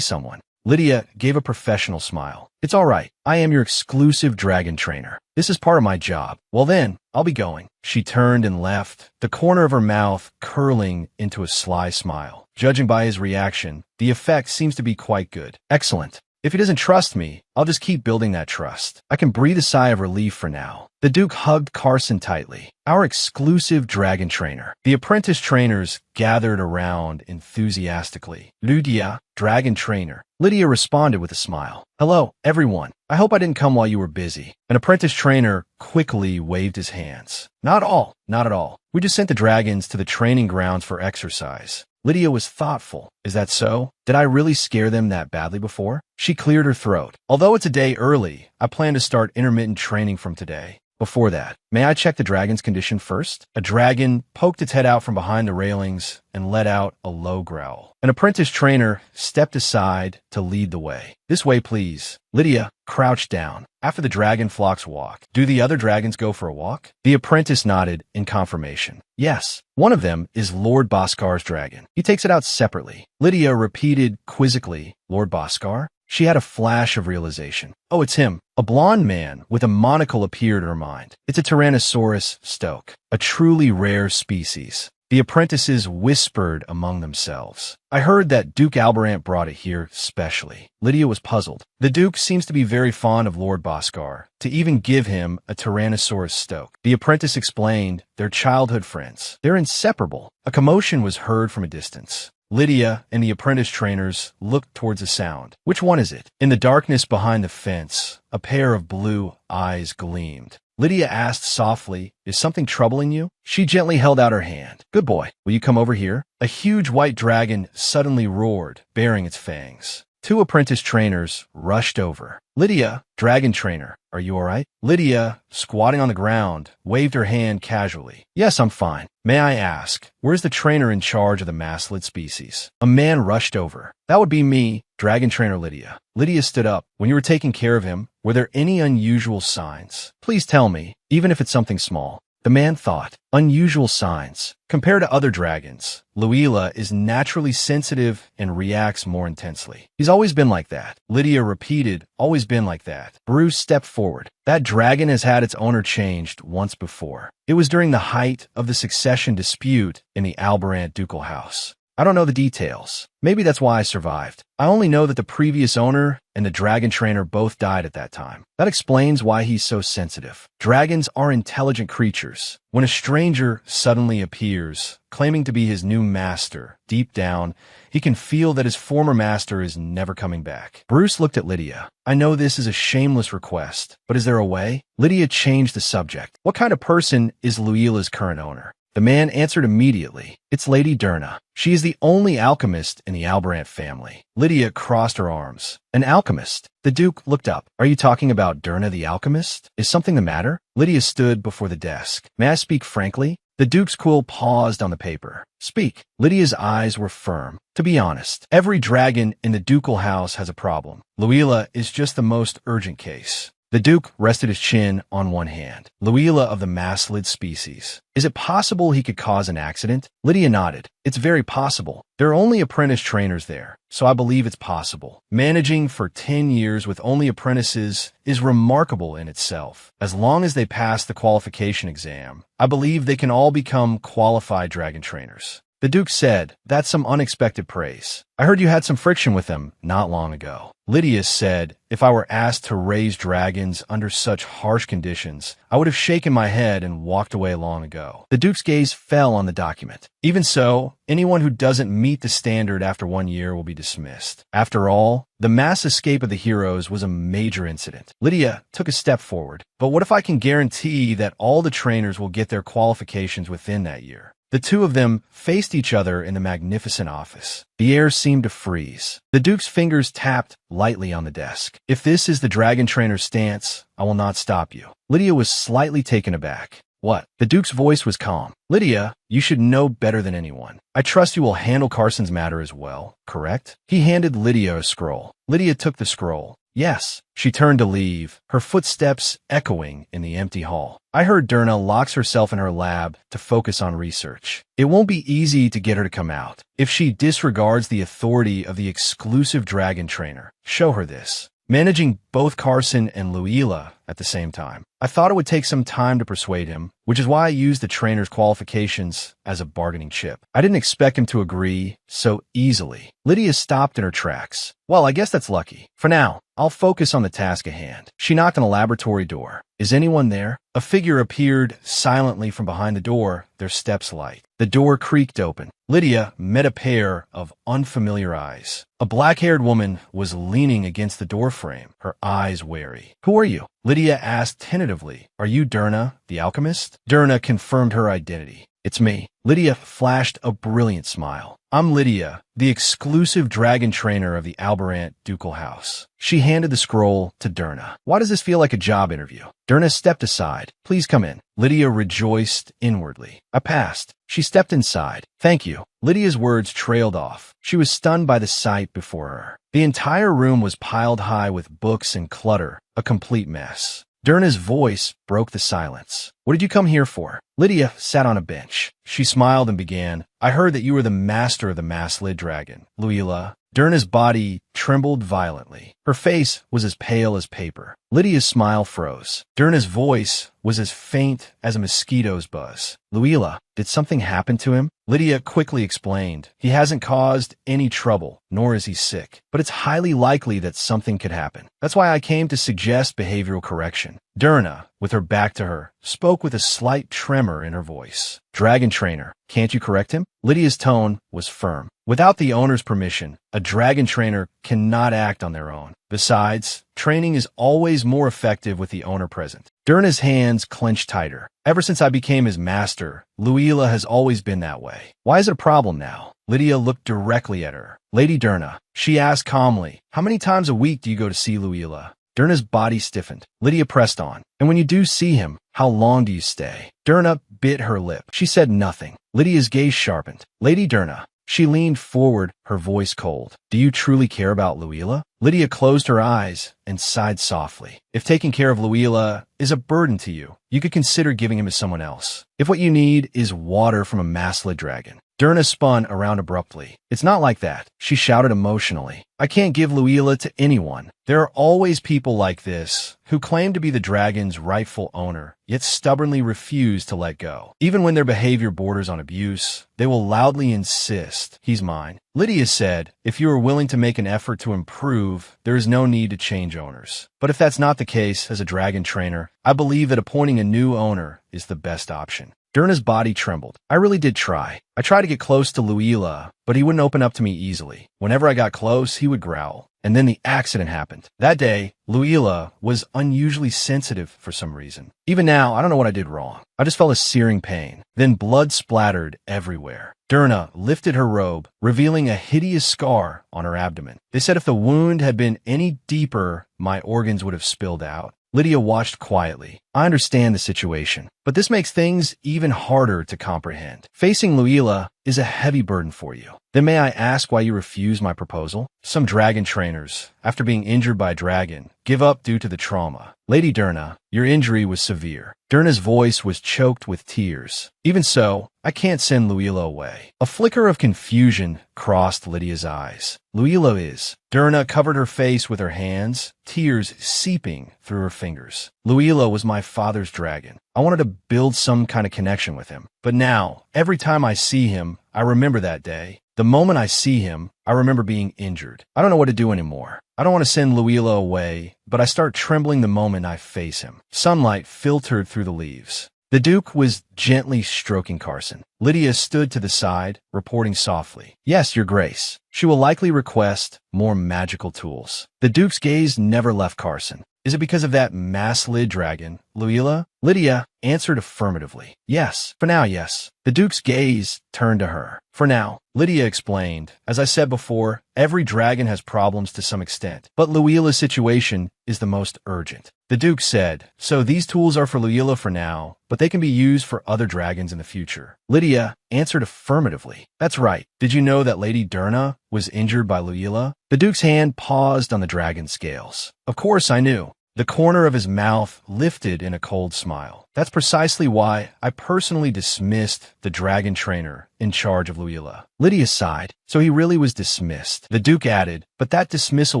someone. Lydia gave a professional smile. It's all right. I am your exclusive dragon trainer. This is part of my job. Well then, I'll be going. She turned and left, the corner of her mouth curling into a sly smile. Judging by his reaction, the effect seems to be quite good. Excellent. If he doesn't trust me, I'll just keep building that trust. I can breathe a sigh of relief for now. The Duke hugged Carson tightly. Our exclusive dragon trainer. The apprentice trainers gathered around enthusiastically. Lydia, dragon trainer. Lydia responded with a smile. Hello, everyone. I hope I didn't come while you were busy. An apprentice trainer quickly waved his hands. Not at all. We just sent the dragons to the training grounds for exercise. Lydia was thoughtful. Is that so? Did I really scare them that badly before? She cleared her throat. Although it's a day early, I plan to start intermittent training from today. Before that, may I check the dragon's condition first? A dragon poked its head out from behind the railings and let out a low growl. An apprentice trainer stepped aside to lead the way. This way, please. Lydia crouched down. After the dragon flocks walk, do the other dragons go for a walk? The apprentice nodded in confirmation. Yes. One of them is Lord Boscar's dragon. He takes it out separately. Lydia repeated quizzically, Lord Boscar? She had a flash of realization. Oh, it's him. A blonde man with a monocle appeared in her mind. It's a Tyrannosaurus stoke, a truly rare species. The apprentices whispered among themselves. I heard that Duke Alberant brought it here specially. Lydia was puzzled. The Duke seems to be very fond of Lord Boscar, to even give him a Tyrannosaurus stoke. The apprentice explained they're childhood friends. They're inseparable. A commotion was heard from a distance. Lydia and the apprentice trainers looked towards the sound. Which one is it? In the darkness behind the fence, a pair of blue eyes gleamed. Lydia asked softly, is something troubling you? She gently held out her hand. Good boy, will you come over here? A huge white dragon suddenly roared, baring its fangs. Two apprentice trainers rushed over. Lydia, dragon trainer, are you all right? Lydia, squatting on the ground, waved her hand casually. Yes, I'm fine. May I ask, where's the trainer in charge of the mastlid species? A man rushed over. That would be me, dragon trainer Lydia. Lydia stood up. When you were taking care of him, were there any unusual signs? Please tell me, even if it's something small. The man thought, unusual signs. Compared to other dragons, Luila is naturally sensitive and reacts more intensely. He's always been like that. Lydia repeated, always been like that. Bruce stepped forward. That dragon has had its owner changed once before. It was during the height of the succession dispute in the Alberant ducal house. I don't know the details. Maybe that's why I survived. I only know that the previous owner and the dragon trainer both died at that time. That explains why he's so sensitive. Dragons are intelligent creatures. When a stranger suddenly appears, claiming to be his new master, deep down, he can feel that his former master is never coming back. Bruce looked at Lydia. I know this is a shameless request, but is there a way? Lydia changed the subject. What kind of person is Luila's current owner? The man answered immediately. It's Lady Durna. She is the only alchemist in the Alberant family. Lydia crossed her arms. An alchemist? The Duke looked up. Are you talking about Durna the alchemist? Is something the matter? Lydia stood before the desk. May I speak frankly? The Duke's quill paused on the paper. Speak. Lydia's eyes were firm. To be honest, every dragon in the ducal house has a problem. Luila is just the most urgent case. The Duke rested his chin on one hand. Luila of the mastlid species. Is it possible he could cause an accident? Lydia nodded. It's very possible. There are only apprentice trainers there, so I believe it's possible. Managing for 10 years with only apprentices is remarkable in itself. As long as they pass the qualification exam, I believe they can all become qualified dragon trainers. The Duke said, that's some unexpected praise. I heard you had some friction with them not long ago. Lydia said, if I were asked to raise dragons under such harsh conditions, I would have shaken my head and walked away long ago. The Duke's gaze fell on the document. Even so, anyone who doesn't meet the standard after 1 year will be dismissed. After all, the mass escape of the heroes was a major incident. Lydia took a step forward. But what if I can guarantee that all the trainers will get their qualifications within that year? The two of them faced each other in the magnificent office. The air seemed to freeze. The Duke's fingers tapped lightly on the desk. If this is the dragon trainer's stance, I will not stop you. Lydia was slightly taken aback. What? The Duke's voice was calm. Lydia, you should know better than anyone. I trust you will handle Carson's matter as well, correct? He handed Lydia a scroll. Lydia took the scroll. Yes. She turned to leave, her footsteps echoing in the empty hall. I heard Durna locks herself in her lab to focus on research. It won't be easy to get her to come out. If she disregards the authority of the exclusive dragon trainer, show her this. Managing both Carson and Luila at the same time. I thought it would take some time to persuade him, which is why I used the trainer's qualifications as a bargaining chip. I didn't expect him to agree so easily. Lydia stopped in her tracks. Well, I guess that's lucky. For now, I'll focus on the task at hand. She knocked on a laboratory door. Is anyone there? A figure appeared silently from behind the door, their steps light. The door creaked open. Lydia met a pair of unfamiliar eyes. A black-haired woman was leaning against the doorframe, her eyes wary. Who are you? Lydia asked tentatively. Are you Durna, the alchemist? Durna confirmed her identity. It's me. Lydia flashed a brilliant smile. I'm Lydia, the exclusive dragon trainer of the Albarant ducal house. She handed the scroll to Derna. Why does this feel like a job interview? Derna stepped aside. Please come in. Lydia rejoiced inwardly. I passed. She stepped inside. Thank you. Lydia's words trailed off. She was stunned by the sight before her. The entire room was piled high with books and clutter, a complete mess. Derna's voice broke the silence. What did you come here for? Lydia sat on a bench. She smiled and began, I heard that you were the master of the mass-lid dragon, Luila. Derna's body trembled violently. Her face was as pale as paper. Lydia's smile froze. Derna's voice was as faint as a mosquito's buzz. Luila, did something happen to him? Lydia quickly explained. He hasn't caused any trouble, nor is he sick. But it's highly likely that something could happen. That's why I came to suggest behavioral correction. Derna, with her back to her, spoke with a slight tremor in her voice. Dragon trainer, can't you correct him? Lydia's tone was firm. Without the owner's permission, a dragon trainer cannot act on their own. Besides, training is always more effective with the owner present. Derna's hands clenched tighter. Ever since I became his master, Luila has always been that way. Why is it a problem now? Lydia looked directly at her. Lady Derna, she asked calmly, how many times a week do you go to see Luila? Derna's body stiffened. Lydia pressed on. And when you do see him, how long do you stay? Derna bit her lip. She said nothing. Lydia's gaze sharpened. Lady Derna. She leaned forward, her voice cold. Do you truly care about Luila? Lydia closed her eyes and sighed softly. If taking care of Luila is a burden to you, you could consider giving him to someone else. If what you need is water from a mass-lid dragon. Derna spun around abruptly. It's not like that, she shouted emotionally. I can't give Luila to anyone. There are always people like this, who claim to be the dragon's rightful owner, yet stubbornly refuse to let go. Even when their behavior borders on abuse, they will loudly insist, he's mine. Lydia said, if you are willing to make an effort to improve, there is no need to change owners. But if that's not the case as a dragon trainer, I believe that appointing a new owner is the best option. Derna's body trembled. I really did try. I tried to get close to Luila, but he wouldn't open up to me easily. Whenever I got close, he would growl. And then the accident happened. That day, Luila was unusually sensitive for some reason. Even now, I don't know what I did wrong. I just felt a searing pain. Then blood splattered everywhere. Derna lifted her robe, revealing a hideous scar on her abdomen. They said if the wound had been any deeper, my organs would have spilled out. Lydia watched quietly. I understand the situation, but this makes things even harder to comprehend. Facing Luila is a heavy burden for you. Then may I ask why you refuse my proposal? Some dragon trainers, after being injured by a dragon, give up due to the trauma. Lady Derna, your injury was severe. Derna's voice was choked with tears. Even so, I can't send Luila away. A flicker of confusion crossed Lydia's eyes. Luila is. Derna covered her face with her hands, tears seeping through her fingers. Luila was my father's dragon. I wanted to build some kind of connection with him. But now, every time I see him, I remember that day. The moment I see him, I remember being injured. I don't know what to do anymore. I don't want to send Luila away, but I start trembling the moment I face him. Sunlight filtered through the leaves. The Duke was gently stroking Carson. Lydia stood to the side, reporting softly. Yes, Your Grace. She will likely request more magical tools. The Duke's gaze never left Carson. Is it because of that mass-lid dragon, Luila? Lydia answered affirmatively. Yes, for now, yes. The Duke's gaze turned to her. For now, Lydia explained. As I said before, every dragon has problems to some extent, but Luila's situation is the most urgent. The Duke said, so these tools are for Luila for now, but they can be used for other dragons in the future. Lydia answered affirmatively. That's right. Did you know that Lady Derna was injured by Luila? The Duke's hand paused on the dragon scales. Of course I knew. The corner of his mouth lifted in a cold smile. That's precisely why I personally dismissed the dragon trainer in charge of Luila. Lydia sighed. So he really was dismissed. The Duke added, but that dismissal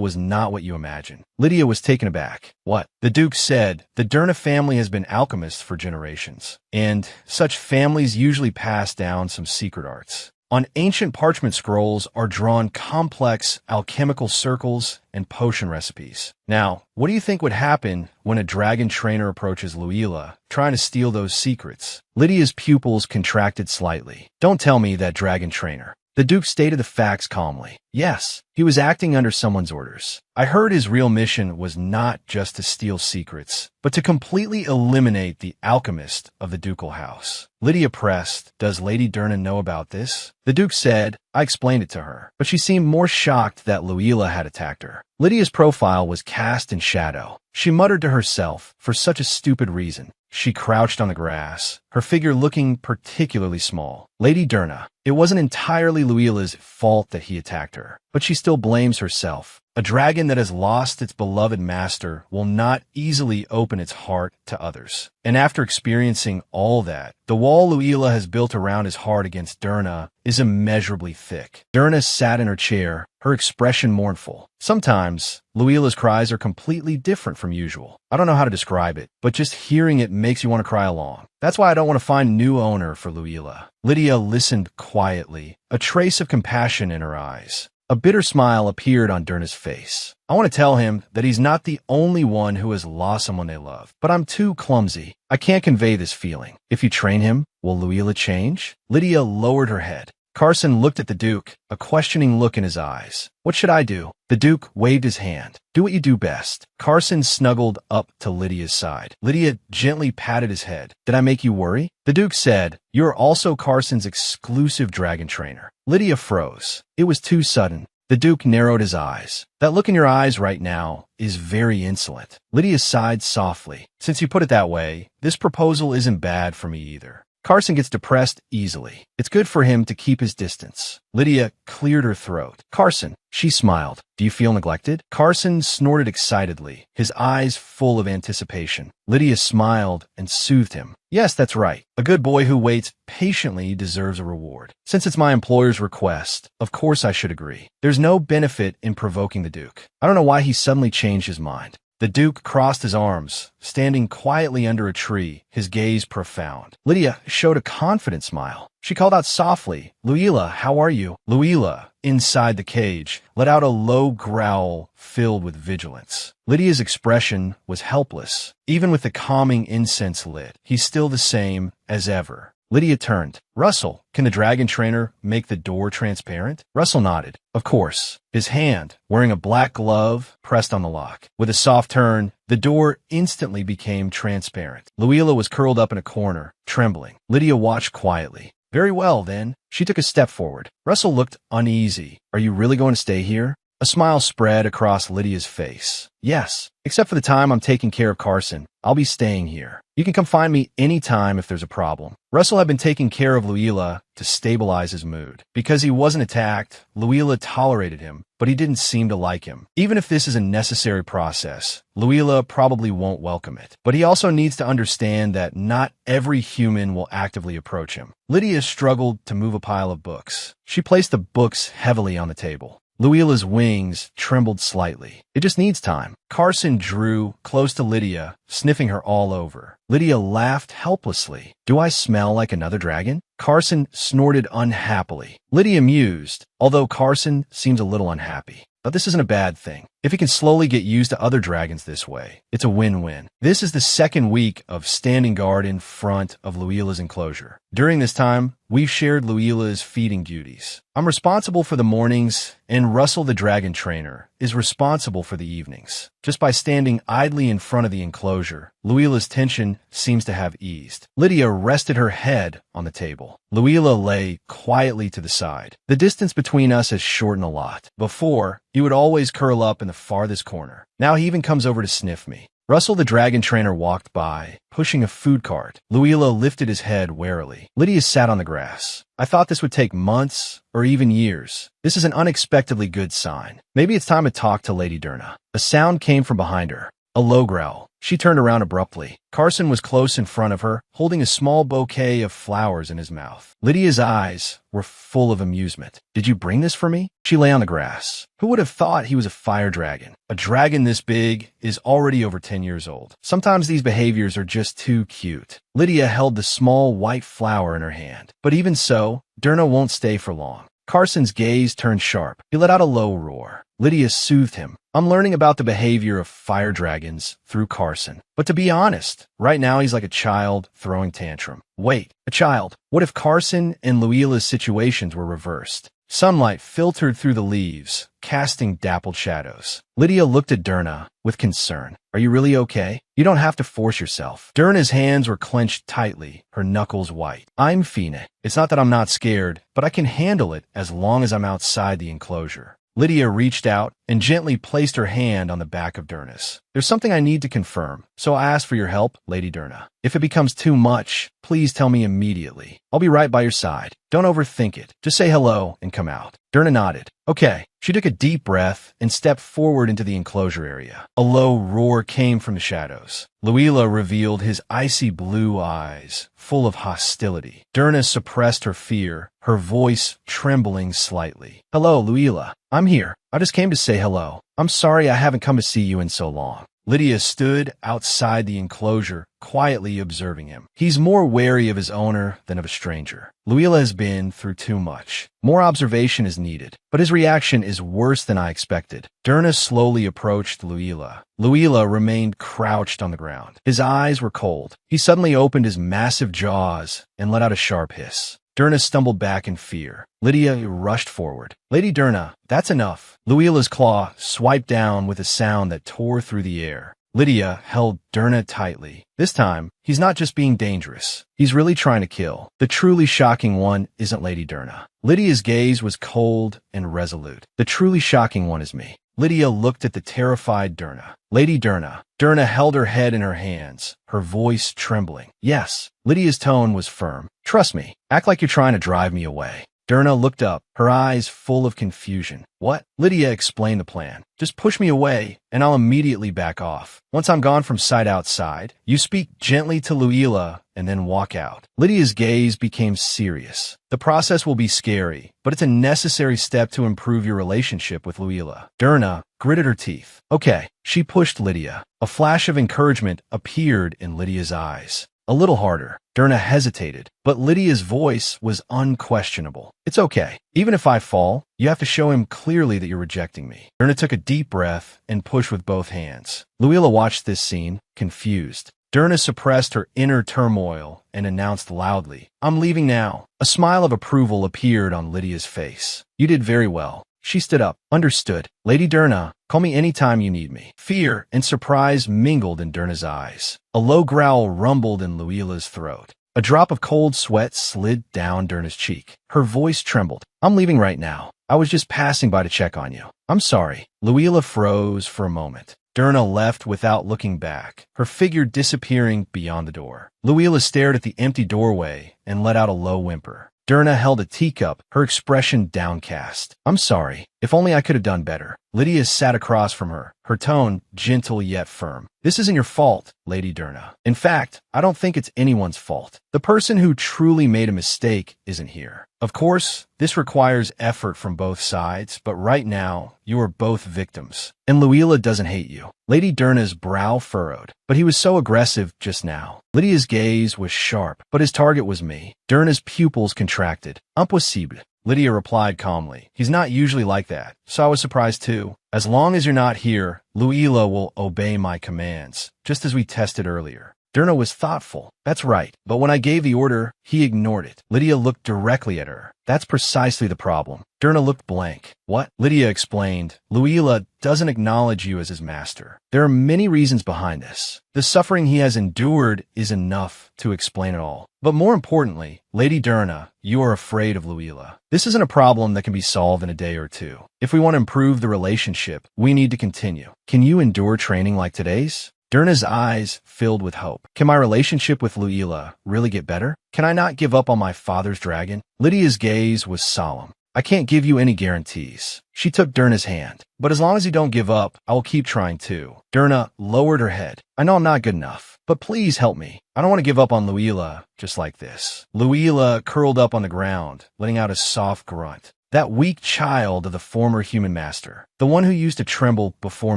was not what you imagine. Lydia was taken aback. What? The Duke said, the Derna family has been alchemists for generations, and such families usually pass down some secret arts. On ancient parchment scrolls are drawn complex alchemical circles and potion recipes. Now, what do you think would happen when a dragon trainer approaches Luila, trying to steal those secrets? Lydia's pupils contracted slightly. Don't tell me that dragon trainer. The Duke stated the facts calmly. Yes, he was acting under someone's orders. I heard his real mission was not just to steal secrets, but to completely eliminate the alchemist of the ducal house. Lydia pressed, "Does Lady Durna know about this?" The Duke said, "I explained it to her," but she seemed more shocked that Luila had attacked her. Lydia's profile was cast in shadow. She muttered to herself, "For such a stupid reason." She crouched on the grass, her figure looking particularly small. Lady Durna. It wasn't entirely Luila's fault that he attacked her, but she still blames herself. A dragon that has lost its beloved master will not easily open its heart to others. And after experiencing all that, the wall Luila has built around his heart against Durna is immeasurably thick. Durna sat in her chair, her expression mournful. Sometimes, Luila's cries are completely different from usual. I don't know how to describe it, but just hearing it makes you want to cry along. That's why I don't want to find a new owner for Luila. Lydia listened quietly, a trace of compassion in her eyes. A bitter smile appeared on Durna's face. I want to tell him that he's not the only one who has lost someone they love, but I'm too clumsy. I can't convey this feeling. If you train him, will Luila change? Lydia lowered her head. Carson looked at the Duke, a questioning look in his eyes. What should I do? The Duke waved his hand. Do what you do best. Carson snuggled up to Lydia's side. Lydia gently patted his head. Did I make you worry? The Duke said, You're also Carson's exclusive dragon trainer. Lydia froze. It was too sudden. The Duke narrowed his eyes. That look in your eyes right now is very insolent. Lydia sighed softly. Since you put it that way, this proposal isn't bad for me either. Carson gets depressed easily. It's good for him to keep his distance. Lydia cleared her throat. Carson, she smiled. Do you feel neglected? Carson snorted excitedly, his eyes full of anticipation. Lydia smiled and soothed him. Yes, that's right. A good boy who waits patiently deserves a reward. Since it's my employer's request, of course I should agree. There's no benefit in provoking the Duke. I don't know why he suddenly changed his mind. The Duke crossed his arms, standing quietly under a tree, his gaze profound. Lydia showed a confident smile. She called out softly, Luila, how are you? Luila, inside the cage, let out a low growl filled with vigilance. Lydia's expression was helpless. Even with the calming incense lit, he's still the same as ever. Lydia turned. Russell, can the dragon trainer make the door transparent? Russell nodded. Of course. His hand, wearing a black glove, pressed on the lock. With a soft turn, the door instantly became transparent. Luila was curled up in a corner, trembling. Lydia watched quietly. Very well, then. She took a step forward. Russell looked uneasy. Are you really going to stay here? A smile spread across Lydia's face. Yes, except for the time I'm taking care of Carson. I'll be staying here. You can come find me anytime if there's a problem. Russell had been taking care of Luila to stabilize his mood. Because he wasn't attacked, Luila tolerated him, but he didn't seem to like him. Even if this is a necessary process, Luila probably won't welcome it. But he also needs to understand that not every human will actively approach him. Lydia struggled to move a pile of books. She placed the books heavily on the table. Luila's wings trembled slightly. It just needs time. Carson drew close to Lydia, sniffing her all over. Lydia laughed helplessly. Do I smell like another dragon? Carson snorted unhappily. Lydia mused, although Carson seems a little unhappy. But this isn't a bad thing. If he can slowly get used to other dragons this way, it's a win-win. This is the second week of standing guard in front of Luila's enclosure. During this time, we've shared Luila's feeding duties. I'm responsible for the mornings, and Russell the dragon trainer is responsible for the evenings. Just by standing idly in front of the enclosure, Luila's tension seems to have eased. Lydia rested her head on the table. Luila lay quietly to the side. The distance between us has shortened a lot. Before, he would always curl up in the farthest corner. Now he even comes over to sniff me. Russell the dragon trainer walked by, pushing a food cart. Luila lifted his head warily. Lydia sat on the grass. I thought this would take months or even years. This is an unexpectedly good sign. Maybe it's time to talk to Lady Durna. A sound came from behind her. A low growl. She turned around abruptly. Carson was close in front of her, holding a small bouquet of flowers in his mouth. Lydia's eyes were full of amusement. Did you bring this for me? She lay on the grass. Who would have thought he was a fire dragon? A dragon this big is already over 10 years old. Sometimes these behaviors are just too cute. Lydia held the small white flower in her hand. But even so, Durna won't stay for long. Carson's gaze turned sharp. He let out a low roar. Lydia soothed him. I'm learning about the behavior of fire dragons through Carson. But to be honest, right now he's like a child throwing tantrum. Wait, a child. What if Carson and Luila's situations were reversed? Sunlight filtered through the leaves, casting dappled shadows. Lydia looked at Derna with concern. Are you really okay? You don't have to force yourself. Derna's hands were clenched tightly, her knuckles white. I'm Fina. It's not that I'm not scared, but I can handle it as long as I'm outside the enclosure. Lydia reached out and gently placed her hand on the back of Derna's. There's something I need to confirm, so I ask for your help, Lady Derna. If it becomes too much, please tell me immediately. I'll be right by your side. Don't overthink it. Just say hello and come out. Derna nodded. Okay. She took a deep breath and stepped forward into the enclosure area. A low roar came from the shadows. Luila revealed his icy blue eyes, full of hostility. Derna suppressed her fear, her voice trembling slightly. Hello, Luila. I'm here. I just came to say hello. I'm sorry I haven't come to see you in so long. Lydia stood outside the enclosure, quietly observing him. He's more wary of his owner than of a stranger. Luila has been through too much. More observation is needed, but his reaction is worse than I expected. Derna slowly approached Luila. Luila remained crouched on the ground. His eyes were cold. He suddenly opened his massive jaws and let out a sharp hiss. Derna stumbled back in fear. Lydia rushed forward. Lady Derna, that's enough. Luila's claw swiped down with a sound that tore through the air. Lydia held Derna tightly. This time, he's not just being dangerous. He's really trying to kill. The truly shocking one isn't Lady Derna. Lydia's gaze was cold and resolute. The truly shocking one is me. Lydia looked at the terrified Derna. Lady Derna. Derna held her head in her hands, her voice trembling. Yes. Lydia's tone was firm. Trust me. Act like you're trying to drive me away. Derna looked up, her eyes full of confusion. What? Lydia explained the plan. Just push me away, and I'll immediately back off. Once I'm gone from sight outside, you speak gently to Luila and then walk out. Lydia's gaze became serious. The process will be scary, but it's a necessary step to improve your relationship with Luila. Derna gritted her teeth. Okay. She pushed Lydia. A flash of encouragement appeared in Lydia's eyes. A little harder. Derna hesitated, but Lydia's voice was unquestionable. It's okay. Even if I fall, you have to show him clearly that you're rejecting me. Derna took a deep breath and pushed with both hands. Luila watched this scene, confused. Derna suppressed her inner turmoil and announced loudly, I'm leaving now. A smile of approval appeared on Lydia's face. You did very well. She stood up. Understood. Lady Derna, call me anytime you need me. Fear and surprise mingled in Derna's eyes. A low growl rumbled in Luila's throat. A drop of cold sweat slid down Derna's cheek. Her voice trembled. I'm leaving right now. I was just passing by to check on you. I'm sorry. Luila froze for a moment. Derna left without looking back, her figure disappearing beyond the door. Luila stared at the empty doorway and let out a low whimper. Derna held a teacup, her expression downcast. I'm sorry. If only I could have done better. Lydia sat across from her, her tone gentle yet firm. This isn't your fault, Lady Derna. In fact, I don't think it's anyone's fault. The person who truly made a mistake isn't here. Of course, this requires effort from both sides, but right now, you are both victims. And Luila doesn't hate you. Lady Derna's brow furrowed, but he was so aggressive just now. Lydia's gaze was sharp, but his target was me. Derna's pupils contracted. Impossible. Lydia replied calmly. He's not usually like that, so I was surprised too. As long as you're not here, Luila will obey my commands, just as we tested earlier. Derna was thoughtful. That's right. But when I gave the order, he ignored it. Lydia looked directly at her. That's precisely the problem. Derna looked blank. What? Lydia explained. Luila doesn't acknowledge you as his master. There are many reasons behind this. The suffering he has endured is enough to explain it all. But more importantly, Lady Derna, you are afraid of Luila. This isn't a problem that can be solved in a day or two. If we want to improve the relationship, we need to continue. Can you endure training like today's? Derna's eyes filled with hope. Can my relationship with Luila really get better? Can I not give up on my father's dragon? Lydia's gaze was solemn. I can't give you any guarantees. She took Derna's hand. But as long as you don't give up, I will keep trying too. Derna lowered her head. I know I'm not good enough, but please help me. I don't want to give up on Luila just like this. Luila curled up on the ground, letting out a soft grunt. That weak child of the former human master. The one who used to tremble before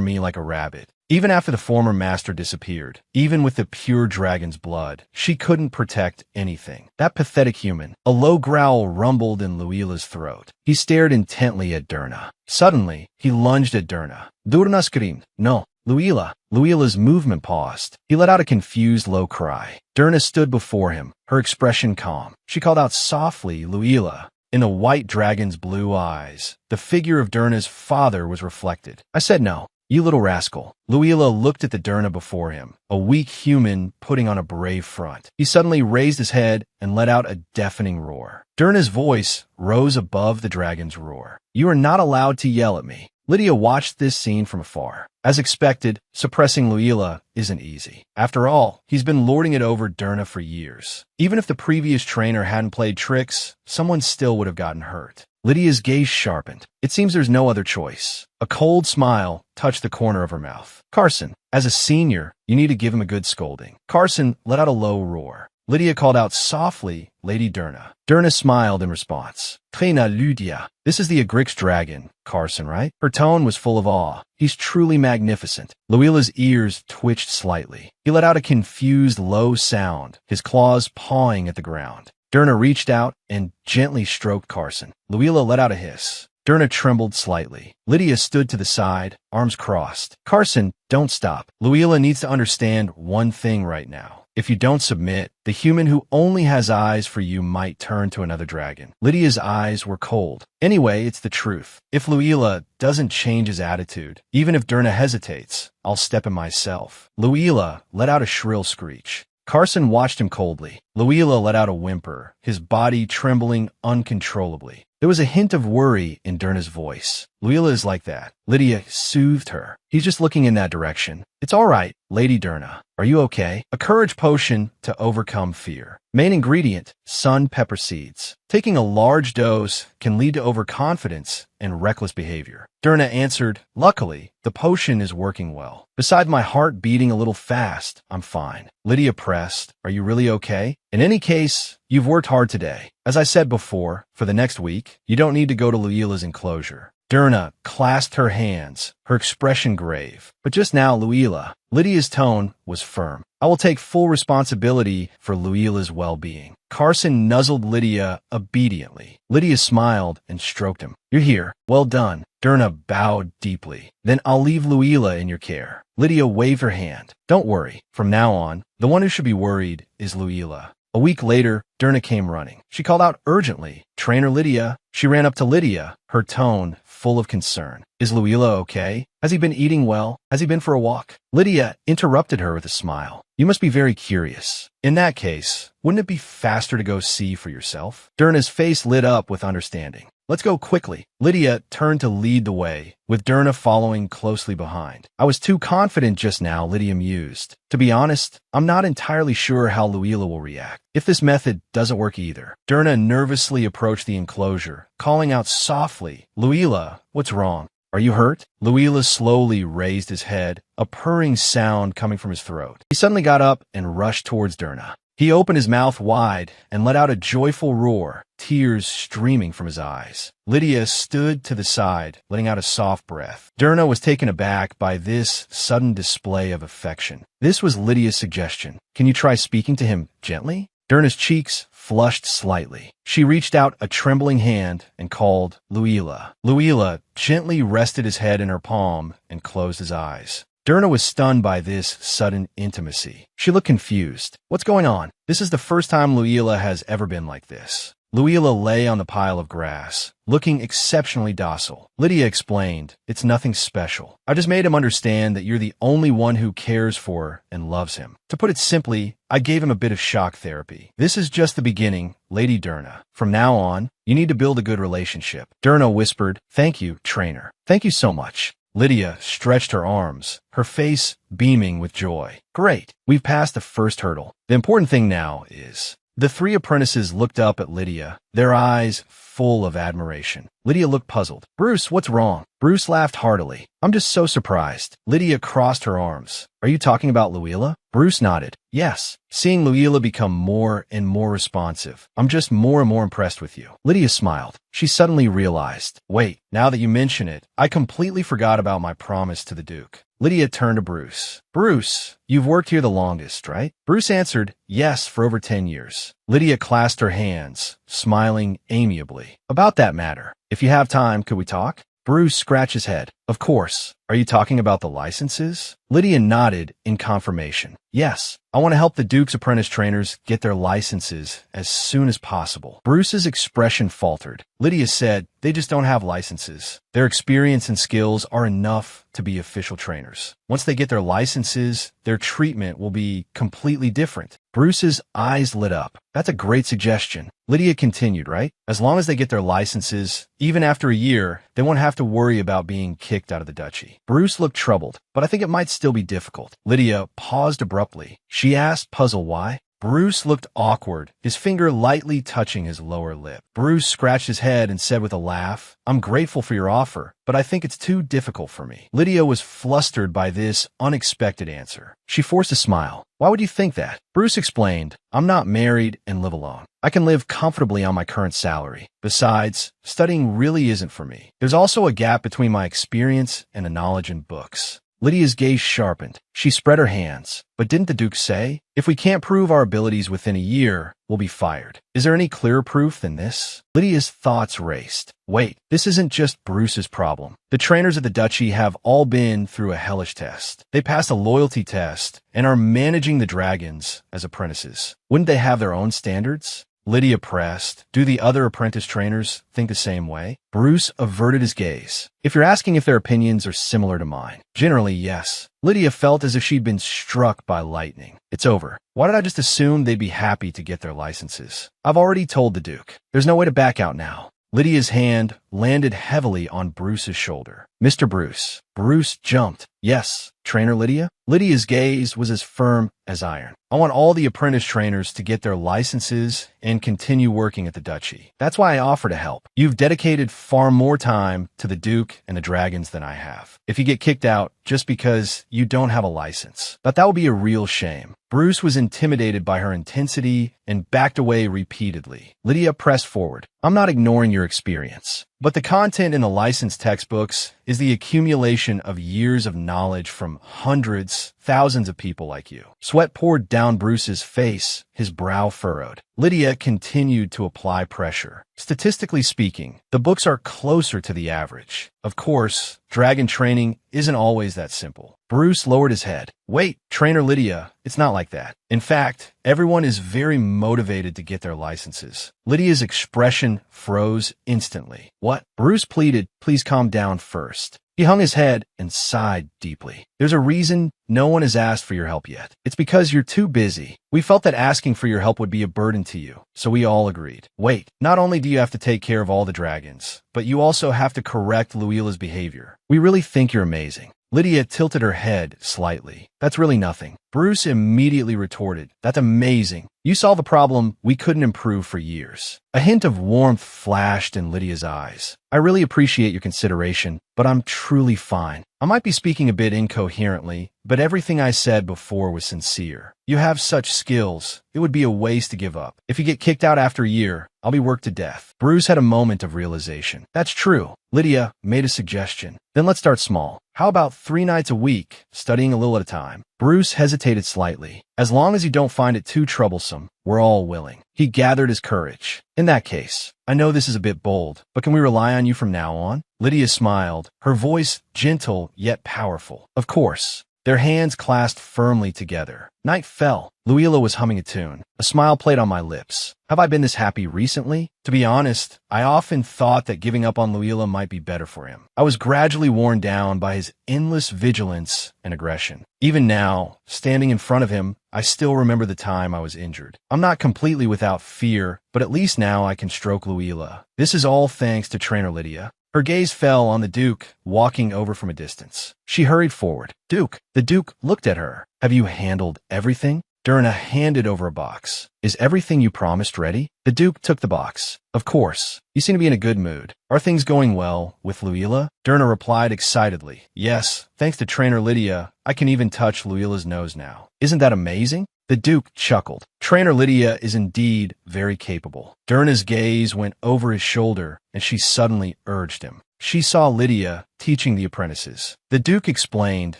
me like a rabbit. Even after the former master disappeared, even with the pure dragon's blood, she couldn't protect anything. That pathetic human. A low growl rumbled in Luila's throat. He stared intently at Derna. Suddenly, he lunged at Derna. Derna screamed. No. Luila. Luila's movement paused. He let out a confused low cry. Derna stood before him, her expression calm. She called out softly, Luila. In the white dragon's blue eyes, the figure of Derna's father was reflected. I said no. You little rascal. Luila looked at the Derna before him, a weak human putting on a brave front. He suddenly raised his head and let out a deafening roar. Derna's voice rose above the dragon's roar. You are not allowed to yell at me. Lydia watched this scene from afar. As expected, suppressing Luila isn't easy. After all, he's been lording it over Derna for years. Even if the previous trainer hadn't played tricks, someone still would have gotten hurt. Lydia's gaze sharpened. It seems there's no other choice. A cold smile touched the corner of her mouth. Carson, as a senior, you need to give him a good scolding. Carson let out a low roar. Lydia called out softly, Lady Derna. Derna smiled in response. Trina Lydia. This is the Agrix dragon, Carson, right? Her tone was full of awe. He's truly magnificent. Luila's ears twitched slightly. He let out a confused, low sound, his claws pawing at the ground. Derna reached out and gently stroked Carson. Luila let out a hiss. Derna trembled slightly. Lydia stood to the side, arms crossed. Carson, don't stop. Luila needs to understand one thing right now. If you don't submit, the human who only has eyes for you might turn to another dragon. Lydia's eyes were cold. Anyway, it's the truth. If Luila doesn't change his attitude, even if Derna hesitates, I'll step in myself. Luila let out a shrill screech. Carson watched him coldly. Luila let out a whimper, his body trembling uncontrollably. There was a hint of worry in Derna's voice. Luila is like that. Lydia soothed her. He's just looking in that direction. It's all right, Lady Derna. Are you okay? A courage potion to overcome fear. Main ingredient, sun pepper seeds. Taking a large dose can lead to overconfidence and reckless behavior. Derna answered, luckily, the potion is working well. Besides my heart beating a little fast, I'm fine. Lydia pressed, are you really okay? In any case, you've worked hard today. As I said before, for the next week, you don't need to go to Luila's enclosure. Derna clasped her hands, her expression grave. But just now, Lydia's tone was firm. I will take full responsibility for Luila's well-being. Carson nuzzled Lydia obediently. Lydia smiled and stroked him. You're here. Well done. Derna bowed deeply. Then I'll leave Luila in your care. Lydia waved her hand. Don't worry. From now on, the one who should be worried is Luila. A week later, Derna came running. She called out urgently, Trainer Lydia. She ran up to Lydia, her tone full of concern. Is Luila okay? Has he been eating well? Has he been for a walk? Lydia interrupted her with a smile. You must be very curious. In that case, wouldn't it be faster to go see for yourself? Derna's face lit up with understanding. Let's go quickly. Lydia turned to lead the way, with Derna following closely behind. I was too confident just now, Lydia mused. To be honest, I'm not entirely sure how Luila will react. If this method doesn't work either. Derna nervously approached the enclosure, calling out softly, Luila, what's wrong? Are you hurt? Luila slowly raised his head, a purring sound coming from his throat. He suddenly got up and rushed towards Derna. He opened his mouth wide and let out a joyful roar, tears streaming from his eyes. Lydia stood to the side, letting out a soft breath. Derna was taken aback by this sudden display of affection. This was Lydia's suggestion. Can you try speaking to him gently? Derna's cheeks flushed slightly. She reached out a trembling hand and called, Luila. Luila gently rested his head in her palm and closed his eyes. Derna was stunned by this sudden intimacy. She looked confused. What's going on? This is the first time Luila has ever been like this. Luila lay on the pile of grass, looking exceptionally docile. Lydia explained, it's nothing special. I just made him understand that you're the only one who cares for and loves him. To put it simply, I gave him a bit of shock therapy. This is just the beginning, Lady Derna. From now on, you need to build a good relationship. Derna whispered, thank you, trainer. Thank you so much. Lydia stretched her arms, her face beaming with joy. Great, we've passed the first hurdle. The important thing now is... The three apprentices looked up at Lydia, their eyes full of admiration. Lydia looked puzzled. Bruce, what's wrong? Bruce laughed heartily. I'm just so surprised. Lydia crossed her arms. Are you talking about Luila? Bruce nodded. Yes. Seeing Luila become more and more responsive. I'm just more and more impressed with you. Lydia smiled. She suddenly realized, wait, now that you mention it, I completely forgot about my promise to the Duke. Lydia turned to Bruce. Bruce, you've worked here the longest, right? Bruce answered, yes, for over 10 years. Lydia clasped her hands, smiling amiably. About that matter. If you have time, could we talk? Bruce scratched his head. Of course. Are you talking about the licenses? Lydia nodded in confirmation. Yes, I want to help the Duke's apprentice trainers get their licenses as soon as possible. Bruce's expression faltered. Lydia said, they just don't have licenses. Their experience and skills are enough to be official trainers. Once they get their licenses, their treatment will be completely different. Bruce's eyes lit up. That's a great suggestion. Lydia continued, right? As long as they get their licenses, even after a year, they won't have to worry about being kicked out of the duchy. Bruce looked troubled, but I think it might still be difficult. Lydia paused abruptly. She asked, puzzled why? Bruce looked awkward, his finger lightly touching his lower lip. Bruce scratched his head and said with a laugh, I'm grateful for your offer, but I think it's too difficult for me. Lydia was flustered by this unexpected answer. She forced a smile. Why would you think that? Bruce explained, I'm not married and live alone. I can live comfortably on my current salary. Besides, studying really isn't for me. There's also a gap between my experience and the knowledge in books. Lydia's gaze sharpened. She spread her hands. But didn't the Duke say, if we can't prove our abilities within a year, we'll be fired? Is there any clearer proof than this? Lydia's thoughts raced. Wait, this isn't just Bruce's problem. The trainers of the duchy have all been through a hellish test. They passed a loyalty test and are managing the dragons as apprentices. Wouldn't they have their own standards? Lydia pressed. Do the other apprentice trainers think the same way? Bruce averted his gaze. If you're asking if their opinions are similar to mine, generally yes. Lydia felt as if she'd been struck by lightning. It's over. Why did I just assume they'd be happy to get their licenses? I've already told the Duke. There's no way to back out now. Lydia's hand landed heavily on Bruce's shoulder. Mr. Bruce. Bruce jumped. Yes, Trainer Lydia? Lydia's gaze was as firm as iron. I want all the apprentice trainers to get their licenses and continue working at the duchy. That's why I offer to help. You've dedicated far more time to the Duke and the dragons than I have. If you get kicked out just because you don't have a license, that would be a real shame. Bruce was intimidated by her intensity and backed away repeatedly. Lydia pressed forward. I'm not ignoring your experience, but the content in the licensed textbooks is the accumulation of years of knowledge from hundreds, thousands of people like you. Sweat poured down Bruce's face, his brow furrowed. Lydia continued to apply pressure. Statistically speaking, the books are closer to the average. Of course, dragon training isn't always that simple. Bruce lowered his head. Wait, Trainer Lydia, it's not like that. In fact, everyone is very motivated to get their licenses. Lydia's expression froze instantly. What? Bruce pleaded, please calm down first. He hung his head and sighed deeply. There's a reason no one has asked for your help yet. It's because you're too busy. We felt that asking for your help would be a burden to you, so we all agreed. Wait, not only do you have to take care of all the dragons, but you also have to correct Luila's behavior. We really think you're amazing. Lydia tilted her head slightly. That's really nothing. Bruce immediately retorted. That's amazing. You solved a problem we couldn't improve for years. A hint of warmth flashed in Lydia's eyes. I really appreciate your consideration, but I'm truly fine. I might be speaking a bit incoherently, but everything I said before was sincere. You have such skills, it would be a waste to give up. If you get kicked out after a year, I'll be worked to death. Bruce had a moment of realization. That's true. Lydia made a suggestion. Then let's start small. How about 3 nights a week, studying a little at a time? Bruce hesitated slightly. As long as you don't find it too troublesome, we're all willing. He gathered his courage. In that case, I know this is a bit bold, but can we rely on you from now on? Lydia smiled, her voice gentle yet powerful. Of course. Their hands clasped firmly together. Night fell. Luila was humming a tune. A smile played on my lips. Have I been this happy recently? To be honest, I often thought that giving up on Luila might be better for him. I was gradually worn down by his endless vigilance and aggression. Even now, standing in front of him, I still remember the time I was injured. I'm not completely without fear, but at least now I can stroke Luila. This is all thanks to Trainer Lydia. Her gaze fell on the Duke, walking over from a distance. She hurried forward. Duke. The Duke looked at her. Have you handled everything? Durna handed over a box. Is everything you promised ready? The Duke took the box. Of course. You seem to be in a good mood. Are things going well with Luila? Durna replied excitedly. Yes, thanks to Trainer Lydia, I can even touch Luila's nose now. Isn't that amazing? The Duke chuckled. Trainer Lydia is indeed very capable. Durna's gaze went over his shoulder, and she suddenly urged him. She saw Lydia teaching the apprentices. The Duke explained,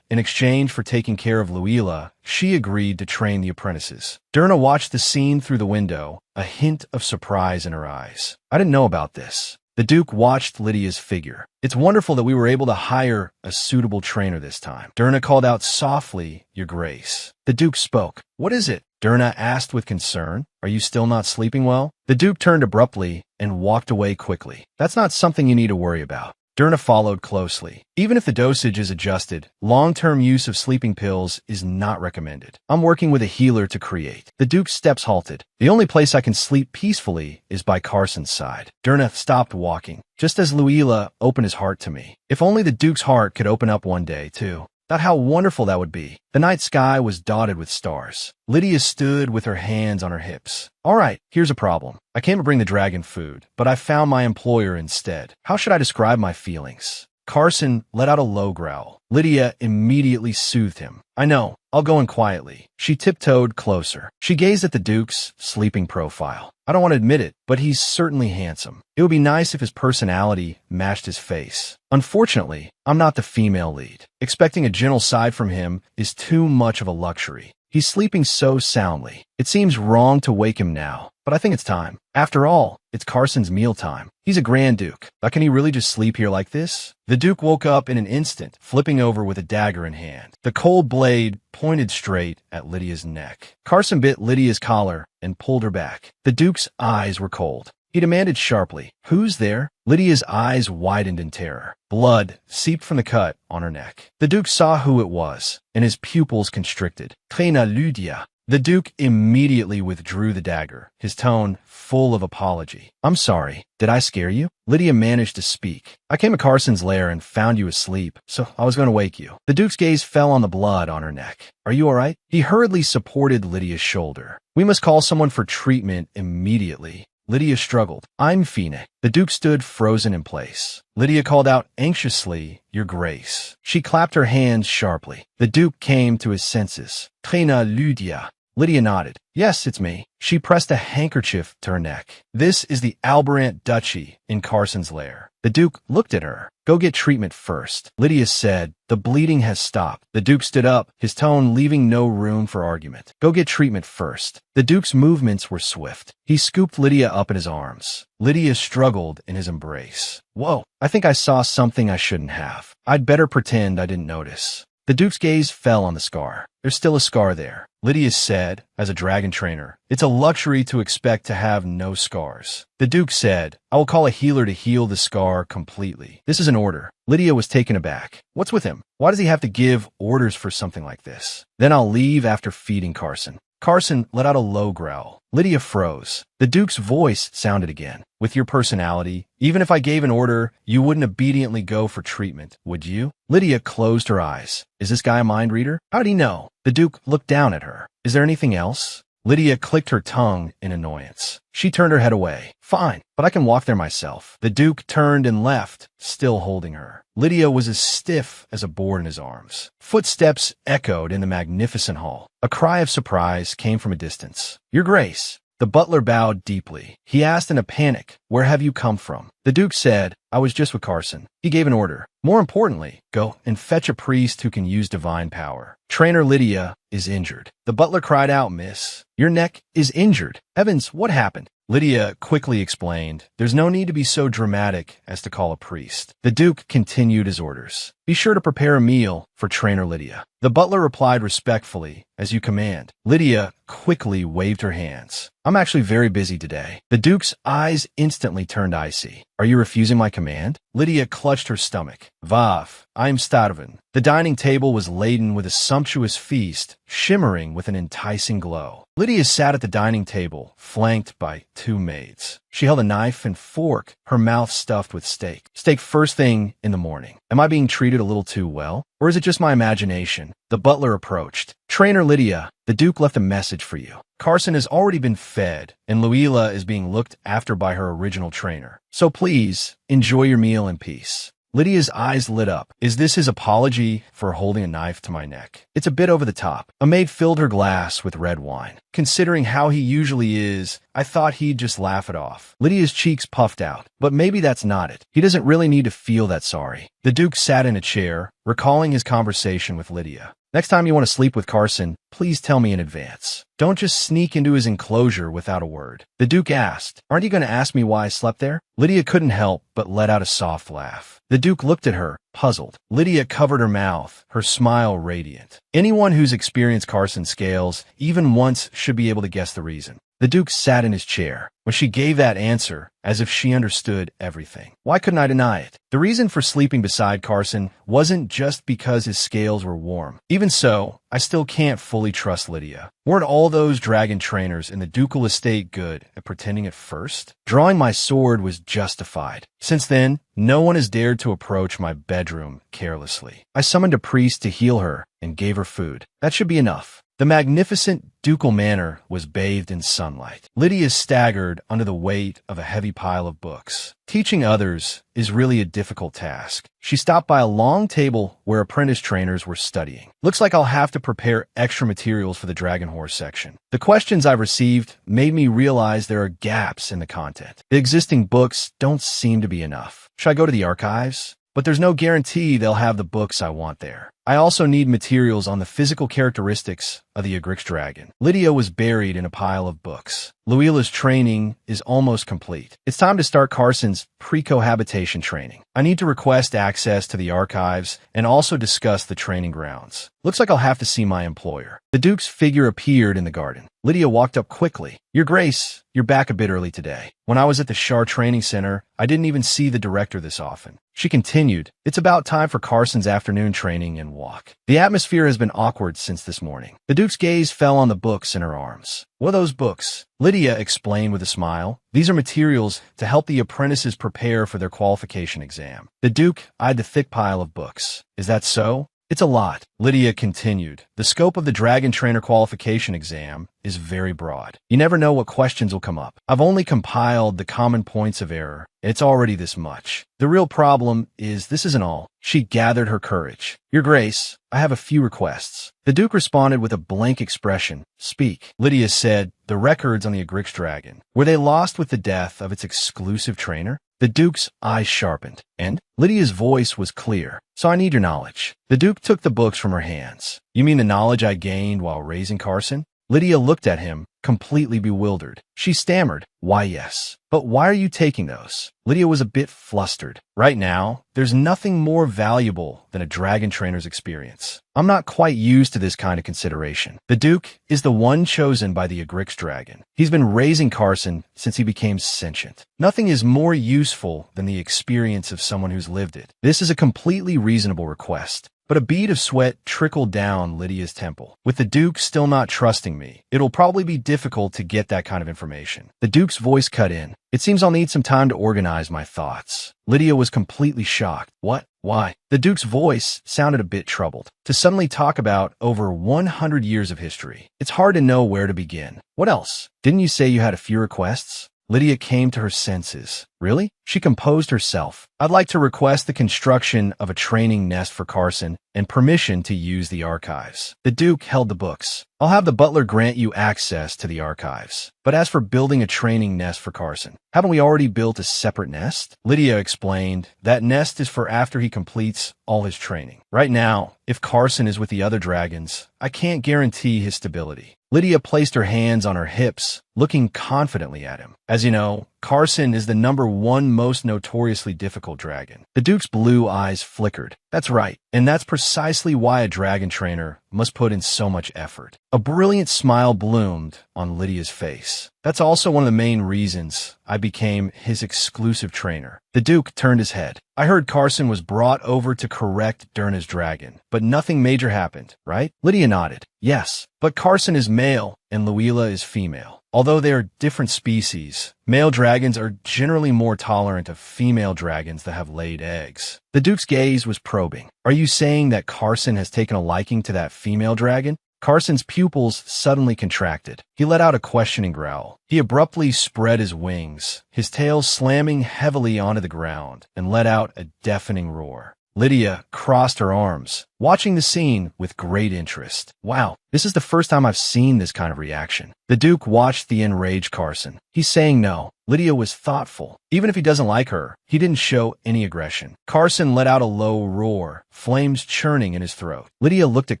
in exchange for taking care of Luila, she agreed to train the apprentices. Durna watched the scene through the window, a hint of surprise in her eyes. I didn't know about this. The Duke watched Lydia's figure. It's wonderful that we were able to hire a suitable trainer this time. Derna called out softly, Your Grace. The Duke spoke. What is it? Derna asked with concern. Are you still not sleeping well? The Duke turned abruptly and walked away quickly. That's not something you need to worry about. Derna followed closely. Even if the dosage is adjusted, long-term use of sleeping pills is not recommended. I'm working with a healer to create. The Duke's steps halted. The only place I can sleep peacefully is by Carson's side. Derna stopped walking, just as Luila opened his heart to me. If only the Duke's heart could open up one day, too. Thought how wonderful that would be. The night sky was dotted with stars. Lydia stood with her hands on her hips. All right, here's a problem. I came to bring the dragon food, but I found my employer instead. How should I describe my feelings? Carson let out a low growl. Lydia immediately soothed him. I know. I'll go in quietly. She tiptoed closer. She gazed at the Duke's sleeping profile. I don't want to admit it, but he's certainly handsome. It would be nice if his personality matched his face. Unfortunately, I'm not the female lead. Expecting a gentle side from him is too much of a luxury. He's sleeping so soundly. It seems wrong to wake him now, but I think it's time. After all, it's Carson's mealtime. He's a Grand Duke. But can he really just sleep here like this? The Duke woke up in an instant, flipping over with a dagger in hand. The cold blade pointed straight at Lydia's neck. Carson bit Lydia's collar and pulled her back. The Duke's eyes were cold. He demanded sharply, Who's there? Lydia's eyes widened in terror. Blood seeped from the cut on her neck. The Duke saw who it was, and his pupils constricted. Traina Lydia. The Duke immediately withdrew the dagger, his tone full of apology. I'm sorry. Did I scare you? Lydia managed to speak. I came to Carson's lair and found you asleep, so I was going to wake you. The Duke's gaze fell on the blood on her neck. Are you all right? He hurriedly supported Lydia's shoulder. We must call someone for treatment immediately. Lydia struggled. I'm Fina. The Duke stood frozen in place. Lydia called out anxiously, Your Grace. She clapped her hands sharply. The Duke came to his senses. Traina Lydia. Lydia nodded. Yes, it's me. She pressed a handkerchief to her neck. This is the Albarant Duchy in Carson's lair. The Duke looked at her. Go get treatment first. Lydia said, The bleeding has stopped. The Duke stood up, his tone leaving no room for argument. Go get treatment first. The Duke's movements were swift. He scooped Lydia up in his arms. Lydia struggled in his embrace. Whoa, I think I saw something I shouldn't have. I'd better pretend I didn't notice. The Duke's gaze fell on the scar. There's still a scar there. Lydia said, as a dragon trainer, it's a luxury to expect to have no scars. The Duke said, I will call a healer to heal the scar completely. This is an order. Lydia was taken aback. What's with him? Why does he have to give orders for something like this? Then I'll leave after feeding Carson. Carson let out a low growl. Lydia froze. The Duke's voice sounded again. With your personality, even if I gave an order, you wouldn't obediently go for treatment, would you? Lydia closed her eyes. Is this guy a mind reader? How'd he know? The Duke looked down at her. Is there anything else? Lydia clicked her tongue in annoyance. She turned her head away. Fine, but I can walk there myself. The Duke turned and left, still holding her. Lydia was as stiff as a board in his arms. Footsteps echoed in the magnificent hall. A cry of surprise came from a distance. Your Grace. The butler bowed deeply. He asked in a panic, Where have you come from? The Duke said, I was just with Carson. He gave an order. More importantly, go and fetch a priest who can use divine power. Trainer Lydia is injured. The butler cried out, Miss. Your neck is injured. Heavens, what happened? Lydia quickly explained, There's no need to be so dramatic as to call a priest. The Duke continued his orders. Be sure to prepare a meal for Trainer Lydia. The butler replied respectfully, As you command. Lydia quickly waved her hands. I'm actually very busy today. The Duke's eyes instantly turned icy. Are you refusing my command? Lydia clutched her stomach. Vav, I'm starving. The dining table was laden with a sumptuous feast, shimmering with an enticing glow. Lydia sat at the dining table, flanked by two maids. She held a knife and fork, her mouth stuffed with steak. Steak first thing in the morning. Am I being treated a little too well? Or is it just my imagination? The butler approached. Trainer Lydia, the Duke left a message for you. Carson has already been fed, and Luila is being looked after by her original trainer. So please, enjoy your meal in peace. Lydia's eyes lit up. Is this his apology for holding a knife to my neck? It's a bit over the top. A maid filled her glass with red wine. Considering how he usually is, I thought he'd just laugh it off. Lydia's cheeks puffed out. But maybe that's not it. He doesn't really need to feel that sorry. The Duke sat in a chair, recalling his conversation with Lydia. Next time you want to sleep with Carson, please tell me in advance. Don't just sneak into his enclosure without a word. The Duke asked, aren't you going to ask me why I slept there? Lydia couldn't help but let out a soft laugh. The Duke looked at her, puzzled. Lydia covered her mouth, her smile radiant. Anyone who's experienced Carson's scales, even once, should be able to guess the reason. The Duke sat in his chair. When she gave that answer, as if she understood everything. Why couldn't I deny it? The reason for sleeping beside Carson wasn't just because his scales were warm. Even so, I still can't fully trust Lydia. Weren't all those dragon trainers in the ducal estate good at pretending at first? Drawing my sword was justified. Since then, no one has dared to approach my bedroom carelessly. I summoned a priest to heal her and gave her food. That should be enough. The magnificent ducal manor was bathed in sunlight. Lydia staggered under the weight of a heavy pile of books. Teaching others is really a difficult task. She stopped by a long table where apprentice trainers were studying. Looks like I'll have to prepare extra materials for the Dragon Horse section. The questions I've received made me realize there are gaps in the content. The existing books don't seem to be enough. Should I go to the archives? But there's no guarantee they'll have the books I want there. I also need materials on the physical characteristics of the Agrix dragon. Lydia was buried in a pile of books. Luila's training is almost complete. It's time to start Carson's pre-cohabitation training. I need to request access to the archives and also discuss the training grounds. Looks like I'll have to see my employer. The Duke's figure appeared in the garden. Lydia walked up quickly. Your Grace, you're back a bit early today. When I was at the Shar Training Center, I didn't even see the director this often. She continued, it's about time for Carson's afternoon training and walk. The atmosphere has been awkward since this morning. The Duke's gaze fell on the books in her arms. What are those books? Lydia explained with a smile. These are materials to help the apprentices prepare for their qualification exam. The Duke eyed the thick pile of books. Is that so? It's a lot. Lydia continued. The scope of the Dragon Trainer qualification exam is very broad. You never know what questions will come up. I've only compiled the common points of error. It's already this much. The real problem is this isn't all. She gathered her courage. Your Grace, I have a few requests. The Duke responded with a blank expression. Speak. Lydia said, the records on the Agrix dragon. Were they lost with the death of its exclusive trainer? The Duke's eyes sharpened, and Lydia's voice was clear. So I need your knowledge. The Duke took the books from her hands. You mean the knowledge I gained while raising Carson? Lydia looked at him, completely bewildered. She stammered, why yes. But why are you taking those? Lydia was a bit flustered. Right now, there's nothing more valuable than a dragon trainer's experience. I'm not quite used to this kind of consideration. The Duke is the one chosen by the Agrix dragon. He's been raising Carson since he became sentient. Nothing is more useful than the experience of someone who's lived it. This is a completely reasonable request. But a bead of sweat trickled down Lydia's temple. With the Duke still not trusting me, it'll probably be difficult to get that kind of information. The Duke's voice cut in. It seems I'll need some time to organize my thoughts. Lydia was completely shocked. What? Why? The Duke's voice sounded a bit troubled. To suddenly talk about over 100 years of history, it's hard to know where to begin. What else? Didn't you say you had a few requests? Lydia came to her senses. Really? She composed herself. I'd like to request the construction of a training nest for Carson and permission to use the archives. The Duke held the books. I'll have the butler grant you access to the archives. But as for building a training nest for Carson, haven't we already built a separate nest? Lydia explained, that nest is for after he completes all his training. Right now, if Carson is with the other dragons, I can't guarantee his stability. Lydia placed her hands on her hips, looking confidently at him. As you know, Carson is the #1 most notoriously difficult dragon. The Duke's blue eyes flickered. That's right, and that's precisely why a dragon trainer must put in so much effort. A brilliant smile bloomed on Lydia's face. That's also one of the main reasons I became his exclusive trainer. The Duke turned his head. I heard Carson was brought over to correct Durna's dragon, but nothing major happened, right? Lydia nodded. Yes, but Carson is male and Luila is female. Although they are different species, male dragons are generally more tolerant of female dragons that have laid eggs. The Duke's gaze was probing. Are you saying that Carson has taken a liking to that female dragon? Carson's pupils suddenly contracted. He let out a questioning growl. He abruptly spread his wings, his tail slamming heavily onto the ground, and let out a deafening roar. Lydia crossed her arms, watching the scene with great interest. Wow, this is the first time I've seen this kind of reaction. The Duke watched the enraged Carson. He's saying no. Lydia was thoughtful. Even if he doesn't like her, he didn't show any aggression. Carson let out a low roar, flames churning in his throat. Lydia looked at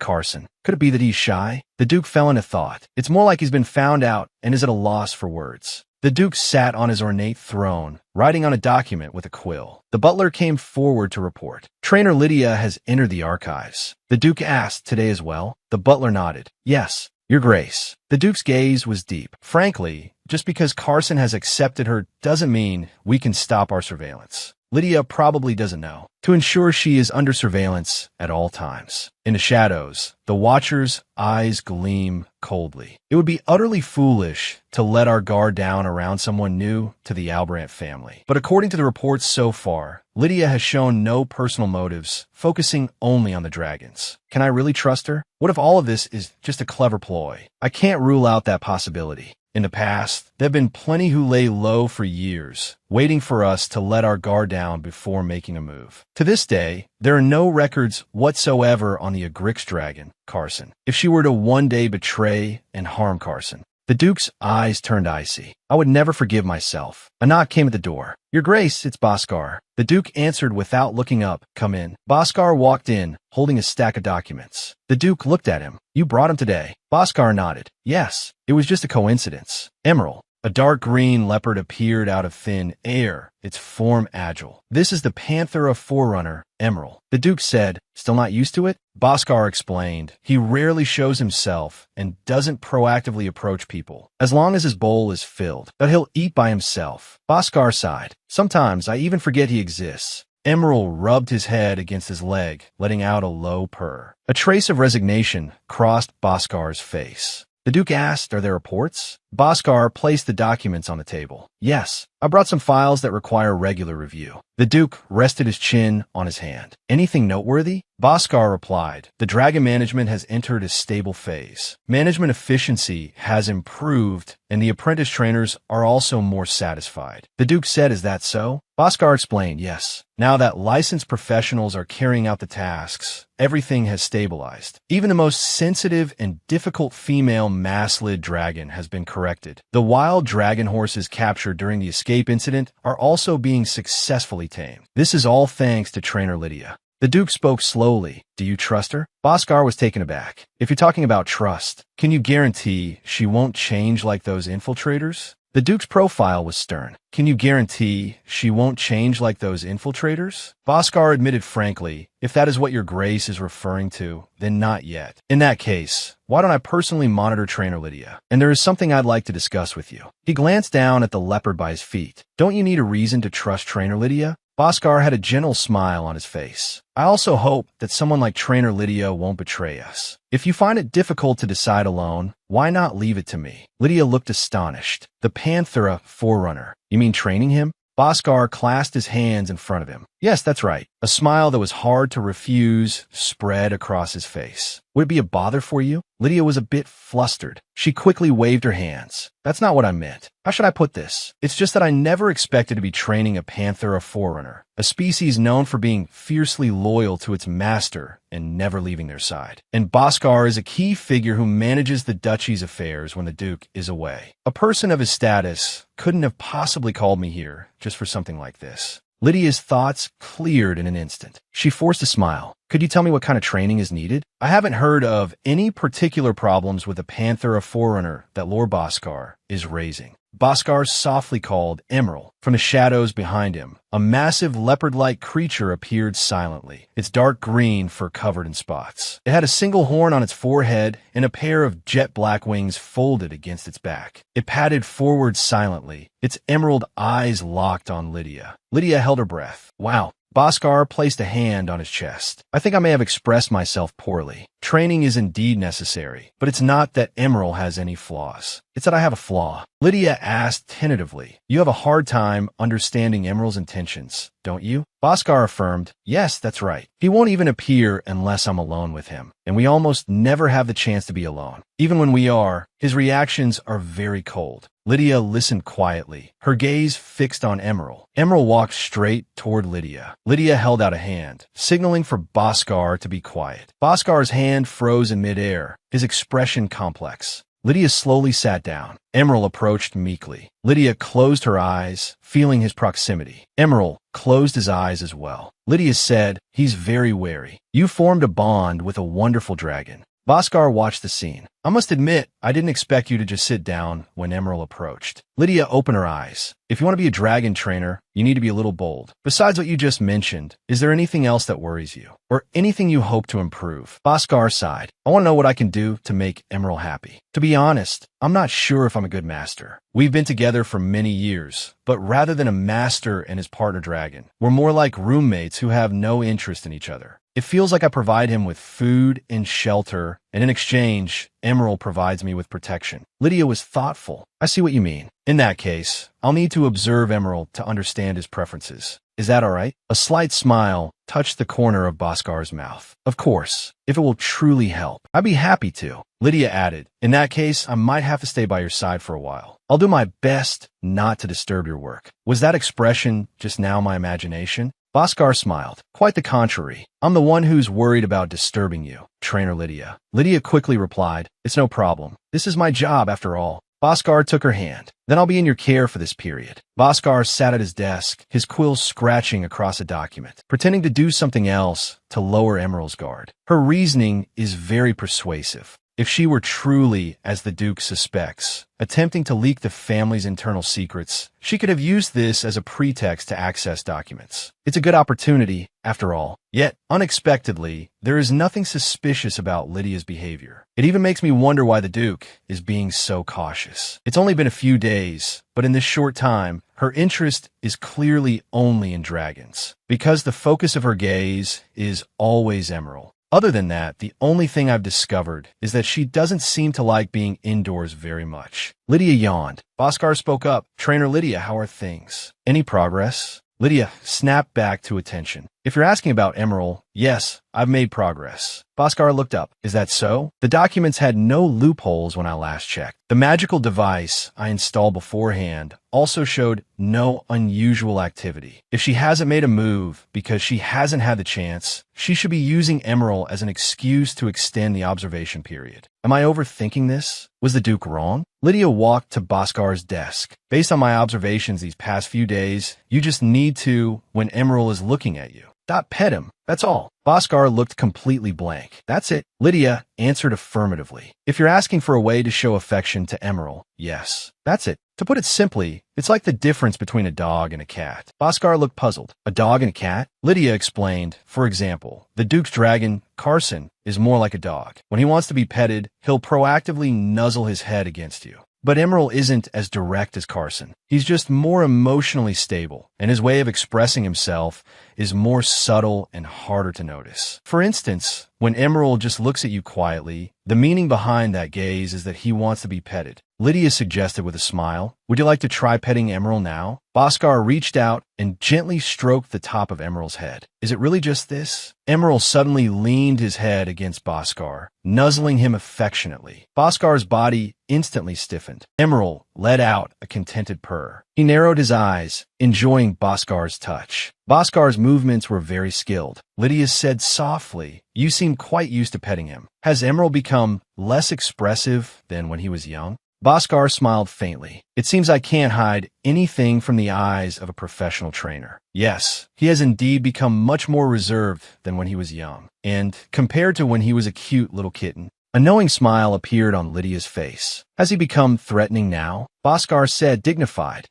Carson. Could it be that he's shy? The Duke fell into thought. It's more like he's been found out and is at a loss for words. The Duke sat on his ornate throne, writing on a document with a quill. The butler came forward to report. Trainer Lydia has entered the archives. The Duke asked, today as well? The butler nodded. Yes, Your Grace. The Duke's gaze was deep. Frankly, just because Carson has accepted her doesn't mean we can stop our surveillance. Lydia probably doesn't know. To ensure she is under surveillance at all times. In the shadows, the Watcher's eyes gleam coldly. It would be utterly foolish to let our guard down around someone new to the Albrandt family. But according to the reports so far, Lydia has shown no personal motives, focusing only on the dragons. Can I really trust her? What if all of this is just a clever ploy? I can't rule out that possibility. In the past, there have been plenty who lay low for years, waiting for us to let our guard down before making a move. To this day, there are no records whatsoever on the Agrix dragon, Carson. If she were to one day betray and harm Carson, the Duke's eyes turned icy. I would never forgive myself. A knock came at the door. Your Grace, it's Bhaskar. The Duke answered without looking up. Come in. Bhaskar walked in, holding a stack of documents. The Duke looked at him. You brought him today. Bhaskar nodded. Yes, it was just a coincidence. Emerald. A dark green leopard appeared out of thin air, its form agile. This is the Panthera forerunner, Emerald. The Duke said, still not used to it? Bhaskar explained, he rarely shows himself and doesn't proactively approach people, as long as his bowl is filled, but he'll eat by himself. Bhaskar sighed. Sometimes I even forget he exists. Emerald rubbed his head against his leg, letting out a low purr. A trace of resignation crossed Bhaskar's face. The Duke asked, are there reports? Bhaskar placed the documents on the table. Yes, I brought some files that require regular review. The Duke rested his chin on his hand. Anything noteworthy? Bhaskar replied, the dragon management has entered a stable phase. Management efficiency has improved, and the apprentice trainers are also more satisfied. The Duke said, is that so? Bhaskar explained, yes. Now that licensed professionals are carrying out the tasks, everything has stabilized. Even the most sensitive and difficult female masslid dragon has been corrected. The wild dragon horses captured during the escape incident are also being successfully tamed. This is all thanks to Trainer Lydia. The Duke spoke slowly. Do you trust her? Bhaskar was taken aback. If you're talking about trust, can you guarantee she won't change like those infiltrators? The Duke's profile was stern. Can you guarantee she won't change like those infiltrators? Bhaskar admitted frankly, if that is what your Grace is referring to, then not yet. In that case, why don't I personally monitor Trainer Lydia? And there is something I'd like to discuss with you. He glanced down at the leopard by his feet. Don't you need a reason to trust Trainer Lydia? Bhaskar had a gentle smile on his face. I also hope that someone like Trainer Lydia won't betray us. If you find it difficult to decide alone, why not leave it to me? Lydia looked astonished. The Panthera forerunner. You mean training him? Bhaskar clasped his hands in front of him. Yes, that's right. A smile that was hard to refuse spread across his face. Would it be a bother for you? Lydia was a bit flustered. She quickly waved her hands. That's not what I meant. How should I put this? It's just that I never expected to be training a Panthera forerunner, a species known for being fiercely loyal to its master and never leaving their side. And Bhaskar is a key figure who manages the duchy's affairs when the Duke is away. A person of his status couldn't have possibly called me here just for something like this. Lydia's thoughts cleared in an instant. She forced a smile. Could you tell me what kind of training is needed? I haven't heard of any particular problems with the Panthera forerunner that Lord Bhaskar is raising. Bhaskar softly called Emerald. From the shadows behind him, a massive leopard-like creature appeared silently, its dark green fur covered in spots. It had a single horn on its forehead and a pair of jet-black wings folded against its back. It padded forward silently, its emerald eyes locked on Lydia. Lydia held her breath. Wow. Bhaskar placed a hand on his chest. I think I may have expressed myself poorly. Training is indeed necessary, but it's not that Emerald has any flaws. It's that I have a flaw. Lydia asked tentatively, you have a hard time understanding Emerald's intentions, don't you? Bhaskar affirmed, yes, that's right. He won't even appear unless I'm alone with him, and we almost never have the chance to be alone. Even when we are, his reactions are very cold. Lydia listened quietly, her gaze fixed on Emerald. Emerald walked straight toward Lydia. Lydia held out a hand, signaling for Bhaskar to be quiet. Bhaskar's hand froze in midair, his expression complex. Lydia slowly sat down. Emerald approached meekly. Lydia closed her eyes, feeling his proximity. Emerald closed his eyes as well. Lydia said, "He's very wary. You formed a bond with a wonderful dragon." Bhaskar watched the scene. "I must admit, I didn't expect you to just sit down when Emerald approached." Lydia opened her eyes. "If you want to be a dragon trainer, you need to be a little bold. Besides what you just mentioned, is there anything else that worries you? Or anything you hope to improve?" Bhaskar sighed. "I want to know what I can do to make Emerald happy. To be honest, I'm not sure if I'm a good master. We've been together for many years, but rather than a master and his partner dragon, we're more like roommates who have no interest in each other. It feels like I provide him with food and shelter, and in exchange, Emerald provides me with protection." Lydia was thoughtful. "I see what you mean. In that case, I'll need to observe Emerald to understand his preferences. Is that all right?" A slight smile touched the corner of Bhaskar's mouth. "Of course, if it will truly help. I'd be happy to." Lydia added, "In that case, I might have to stay by your side for a while. I'll do my best not to disturb your work." Was that expression just now my imagination? Bhaskar smiled. "Quite the contrary. I'm the one who's worried about disturbing you, Trainer Lydia." Lydia quickly replied, "It's no problem. This is my job after all." Bhaskar took her hand. "Then I'll be in your care for this period." Bhaskar sat at his desk, his quill scratching across a document, pretending to do something else to lower Emerald's guard. Her reasoning is very persuasive. If she were truly, as the Duke suspects, attempting to leak the family's internal secrets, she could have used this as a pretext to access documents. It's a good opportunity, after all. Yet, unexpectedly, there is nothing suspicious about Lydia's behavior. It even makes me wonder why the Duke is being so cautious. It's only been a few days, but in this short time, her interest is clearly only in dragons, because the focus of her gaze is always Emerald. Other than that, the only thing I've discovered is that she doesn't seem to like being indoors very much. Lydia yawned. Bhaskar spoke up. "Trainer Lydia, how are things? Any progress?" Lydia snapped back to attention. "If you're asking about Emerald, yes, I've made progress." Bhaskar looked up. "Is that so?" The documents had no loopholes when I last checked. The magical device I installed beforehand also showed no unusual activity. If she hasn't made a move because she hasn't had the chance, she should be using Emerald as an excuse to extend the observation period. Am I overthinking this? Was the Duke wrong? Lydia walked to Bhaskar's desk. "Based on my observations these past few days, you just need to, when Emerald is looking at you, pet him. That's all." Bhaskar looked completely blank. "That's it." Lydia answered affirmatively. "If you're asking for a way to show affection to Emerald, yes. That's it. To put it simply, it's like the difference between a dog and a cat." Bhaskar looked puzzled. "A dog and a cat?" Lydia explained. "For example, the Duke's dragon, Carson, is more like a dog. When he wants to be petted, he'll proactively nuzzle his head against you. But Emerald isn't as direct as Carson. He's just more emotionally stable, and his way of expressing himself is more subtle and harder to notice. For instance, when Emerald just looks at you quietly, the meaning behind that gaze is that he wants to be petted." Lydia suggested with a smile, "Would you like to try petting Emerald now?" Bhaskar reached out and gently stroked the top of Emerald's head. "Is it really just this?" Emerald suddenly leaned his head against Bhaskar, nuzzling him affectionately. Bhaskar's body instantly stiffened. Emerald let out a contented purr. He narrowed his eyes, enjoying Bhaskar's touch. Bhaskar's movements were very skilled. Lydia said softly, "You seem quite used to petting him. Has Emerald become less expressive than when he was young?" Bhaskar smiled faintly. "It seems I can't hide anything from the eyes of a professional trainer. Yes, he has indeed become much more reserved than when he was young. And compared to when he was a cute little kitten." A knowing smile appeared on Lydia's face. "Has he become threatening now?" Bhaskar said, dignified,